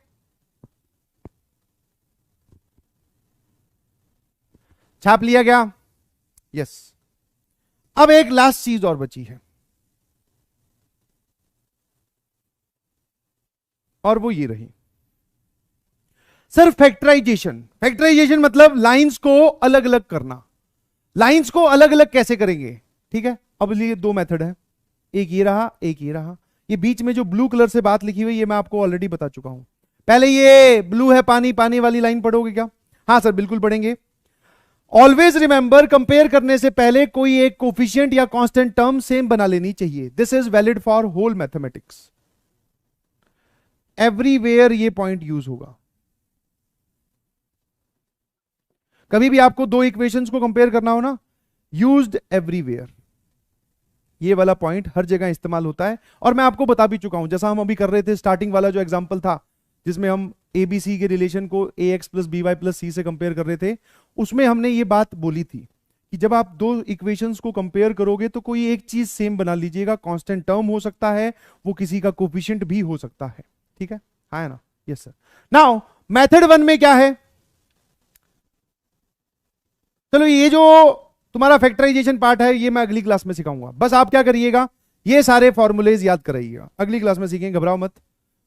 S1: छाप लिया गया? यस। अब एक लास्ट चीज और बची है, और वो ये रही सर फैक्टराइजेशन। फैक्टराइजेशन मतलब लाइंस को अलग अलग करना। लाइंस को अलग अलग कैसे करेंगे? ठीक है, अब ये 2 मेथड है, एक ये रहा, एक ये रहा। ये बीच में जो ब्लू कलर से बात लिखी हुई ये मैं आपको ऑलरेडी बता चुका हूं। पहले ये ब्लू है पानी, पानी वाली लाइन पढ़ोगे क्या? हाँ सर बिल्कुल पढ़ेंगे। ऑलवेज रिमेंबर, कंपेयर करने से पहले कोई एक कोफिशिएंट या कांस्टेंट टर्म सेम बना लेनी चाहिए। This is valid for whole mathematics. Everywhere ये पॉइंट यूज होगा। कभी भी आपको दो इक्वेशंस को कंपेयर करना हो ना, यूज्ड एवरीवेयर, ये वाला पॉइंट हर जगह इस्तेमाल होता है। और मैं आपको बता भी चुका हूं, जैसा हम अभी कर रहे थे स्टार्टिंग वाला जो एग्जांपल था जिसमें हम एबीसी के रिलेशन को ax प्लस by प्लस सी से कंपेयर कर रहे थे, उसमें हमने ये बात बोली थी कि जब आप दो इक्वेशंस को कंपेयर करोगे तो कोई एक चीज सेम बना लीजिएगा। कांस्टेंट टर्म हो सकता है, वो किसी का कोफिशिएंट भी हो सकता है। ठीक है? हाँ है ना? Yes sir. नाउ मेथड 1 में क्या है? चलो ये जो तुम्हारा फैक्टराइजेशन पार्ट है ये मैं अगली क्लास में सिखाऊंगा। बस आप क्या करिएगा, ये सारे फॉर्मूलेज याद कराइएगा। अगली क्लास में सीखेंगे, घबराओ मत।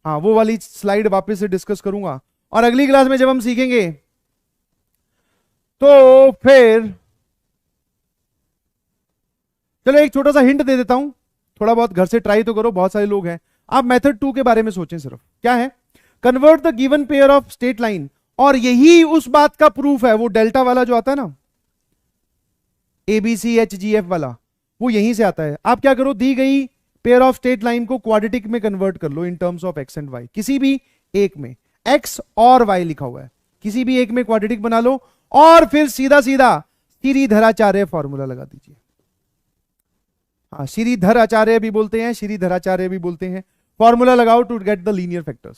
S1: हाँ वो वाली स्लाइड वापस से डिस्कस करूंगा, और अगली क्लास में जब हम सीखेंगे तो फिर चलो एक छोटा सा हिंट दे देता हूं, थोड़ा बहुत घर से ट्राई तो करो, बहुत सारे लोग हैं। आप मेथड 2 के बारे में सोचें सिर्फ। क्या है? Convert the given pair of straight line. और यही उस बात का प्रूफ है, वो डेल्टा वाला जो आता है ना, ABCHGF वाला, वो यहीं से आता है। आप क्या करो, दी गई पेयर ऑफ स्ट्रेट लाइन को क्वाड्रेटिक में कन्वर्ट कर लो in terms of x and Y, किसी भी एक में एक्स और वाई लिखा हुआ है, किसी भी एक में क्वाड्रेटिक बना लो और फिर सीधा सीधा श्रीधराचार्य फॉर्मूला लगा दीजिए। हाँ, श्रीधर आचार्य भी बोलते हैं, श्रीधराचार्य भी बोलते हैं। फॉर्मूला लगाओ to get the linear factors.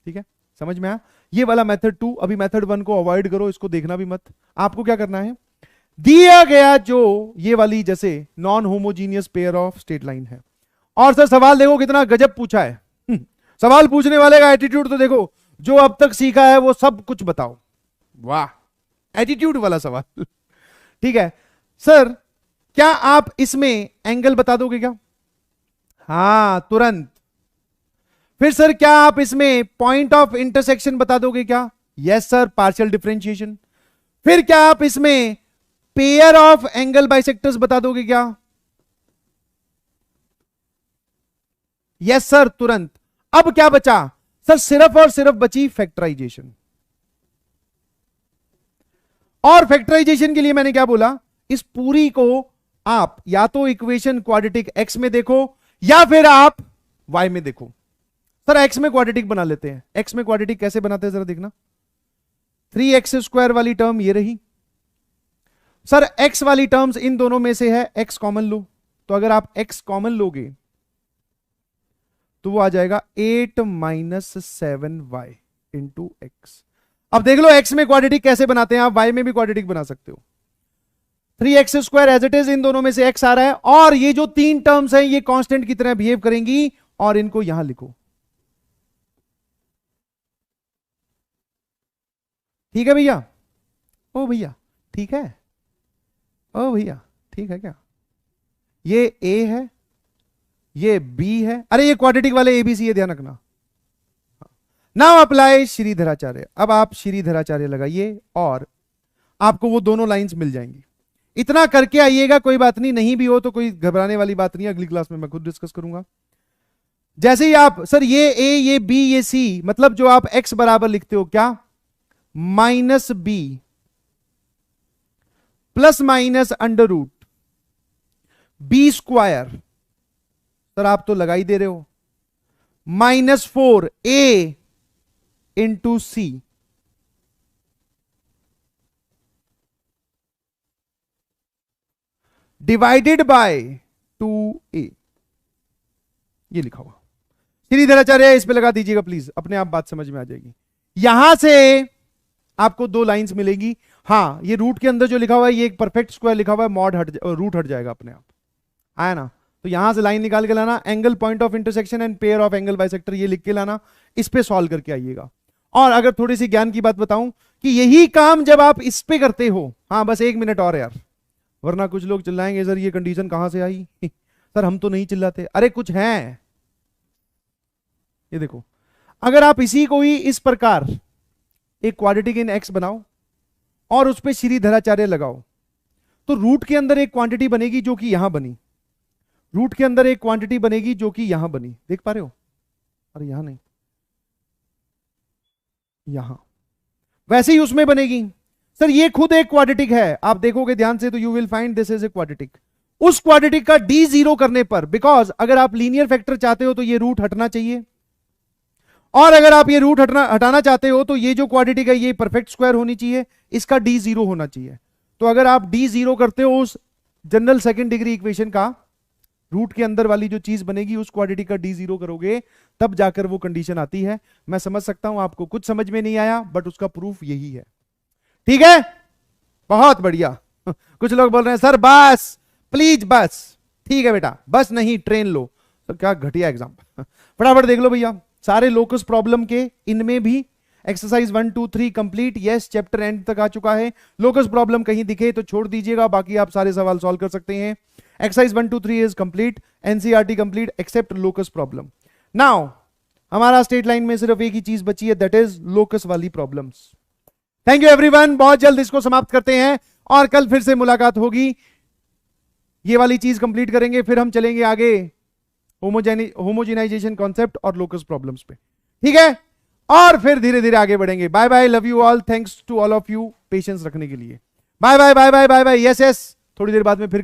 S1: ठीक है, समझ में आया? ये वाला मेथड 2, अभी मेथड 1 को अवॉइड करो, इसको देखना भी मत। आपको क्या करना है, दिया गया जो ये वाली जैसे non homogeneous pair of straight line है, और सर सवाल देखो कितना गजब पूछा है। सवाल पूछने वाले का एटीट्यूड तो देखो, जो अब तक सीखा है वो सब कुछ बताओ। वाह, एटीट्यूड वाला सवाल। ठीक है सर, क्या आप इसमें एंगल बता दोगे क्या? हां, तुरंत। फिर सर क्या आप इसमें पॉइंट ऑफ इंटरसेक्शन बता दोगे क्या? Yes sir, partial differentiation. फिर क्या आप इसमें पेयर ऑफ एंगल बाइसेक्टर्स बता दोगे क्या? यस सर, तुरंत। अब क्या बचा सर? सिर्फ और सिर्फ बची फैक्टराइजेशन। और फैक्टराइजेशन के लिए मैंने क्या बोला, इस पूरी को आप या तो इक्वेशन क्वाड्रेटिक एक्स में देखो या फिर आप वाई में देखो। सर एक्स में क्वाड्रेटिक बना लेते हैं। एक्स में क्वाड्रेटिक कैसे बनाते हैं जरा देखना। 3x² वाली टर्म ये रही। सर एक्स वाली टर्म्स इन दोनों में से है, एक्स कॉमन लो, तो अगर आप एक्स कॉमन लोगे तो वो आ जाएगा 8 - 7y इंटू एक्स। अब देख लो एक्स में क्वाड्रेटिक कैसे बनाते हैं, आप वाई में भी क्वाड्रेटिक बना सकते हो। 3x² एज इट इज, इन दोनों में से x आ रहा है, और ये जो 3 टर्म्स हैं ये कांस्टेंट की तरह बिहेव करेंगी, और इनको यहां लिखो। ठीक है भैया? ओ भैया ठीक है? ओ भैया ठीक है क्या? ये a है, ये b है। अरे ये क्वाड्रेटिक वाले ABC है, ध्यान रखना। Now apply Shridharacharya. अब आप श्रीधराचार्य लगाइए और आपको वो दोनों लाइंस मिल जाएंगी। इतना करके आइएगा, कोई बात नहीं, नहीं भी हो तो कोई घबराने वाली बात नहीं, अगली क्लास में मैं खुद डिस्कस करूंगा। जैसे ही आप सर ये a, ये b, ये c, मतलब जो आप x बराबर लिखते हो क्या, -b ± under root b²। Sir आप तो लगा ही दे रहे हो, -4a into c divided by 2a, ये लिखा हुआ। श्रीधराचार्य इस पे लगा दीजिएगा प्लीज, अपने आप बात समझ में आ जाएगी। यहां से आपको 2 लाइंस मिलेगी। हाँ, ये रूट के अंदर जो लिखा हुआ है ये एक परफेक्ट स्क्वायर लिखा हुआ है, मॉड रूट हट जाएगा अपने आप, आया ना? तो यहां से लाइन निकाल के लाना, angle point of intersection and pair of angle bisector ये लिख के लाना, इस पे सॉल्व करके आइएगा। और अगर थोड़ी सी ज्ञान की बात बताऊं कि यही काम जब आप इस पे करते हो, हाँ बस 1 मिनट और यार, वरना कुछ लोग चिल्लाएंगे सर ये कंडीशन कहां से आई। सर हम तो नहीं चिल्लाते, अरे कुछ है। ये देखो, अगर आप इसी को ही इस प्रकार एक क्वाड्रेटिक इन एक्स बनाओ और उस पर श्रीधराचार्य लगाओ, तो रूट के अंदर एक क्वांटिटी बनेगी जो कि यहां बनी, रूट के अंदर एक क्वांटिटी बनेगी जो कि यहां बनी, देख पा रहे हो? अरे यहां नहीं, यहां, वैसे ही उसमें बनेगी। सर ये खुद एक क्वाड्रेटिक है, आप देखोगे ध्यान से तो you will find this is a quadratic. उस क्वाड्रेटिक का d0 करने पर, बिकॉज अगर आप लीनियर फैक्टर चाहते हो तो ये रूट हटना चाहिए, और अगर आप ये रूट हटाना चाहते हो तो ये जो क्वाड्रेटिक है ये परफेक्ट स्क्वायर होनी चाहिए, इसका d0 होना चाहिए। तो अगर आप d0 करते हो उस जनरल सेकंड डिग्री इक्वेशन का, रूट के अंदर वाली जो चीज बनेगी उस क्वाड्रेटिक का d0 करोगे, तब जाकर वो कंडीशन आती है। मैं समझ सकता हूं आपको कुछ समझ में नहीं आया, बट उसका प्रूफ यही है। ठीक है, बहुत बढ़िया। कुछ लोग बोल रहे हैं सर बस प्लीज बस, ठीक है बेटा, बस नहीं ट्रेन लो। तो क्या घटिया एग्जाम। फटाफट देख लो भैया सारे लोकस प्रॉब्लम के, इनमें भी exercise 1 2 3 complete. Yes, chapter and तक आ चुका है। लोकस प्रॉब्लम कहीं दिखे तो छोड़ दीजिएगा, बाकी आप सारे सवाल सॉल्व कर सकते हैं। Exercise 1 2 3 is complete, NCERT complete except locus problem. Now हमारा स्ट्रेट लाइन में सिर्फ एक ही चीज बची है, दैट इज लोकस वाली प्रॉब्लम्स। थैंक यू एवरीवन, बहुत जल्द इसको समाप्त करते हैं और कल फिर से मुलाकात होगी। ये वाली चीज कंप्लीट करेंगे, फिर हम चलेंगे आगे होमोजेनाइजेशन कॉन्सेप्ट और लोकस प्रॉब्लम्स पे, ठीक है? और फिर धीरे धीरे आगे बढ़ेंगे। Bye bye, love you all, thanks to all of you patience रखने के लिए। Bye bye bye bye bye bye. Yes yes, थोड़ी देर बाद में फिर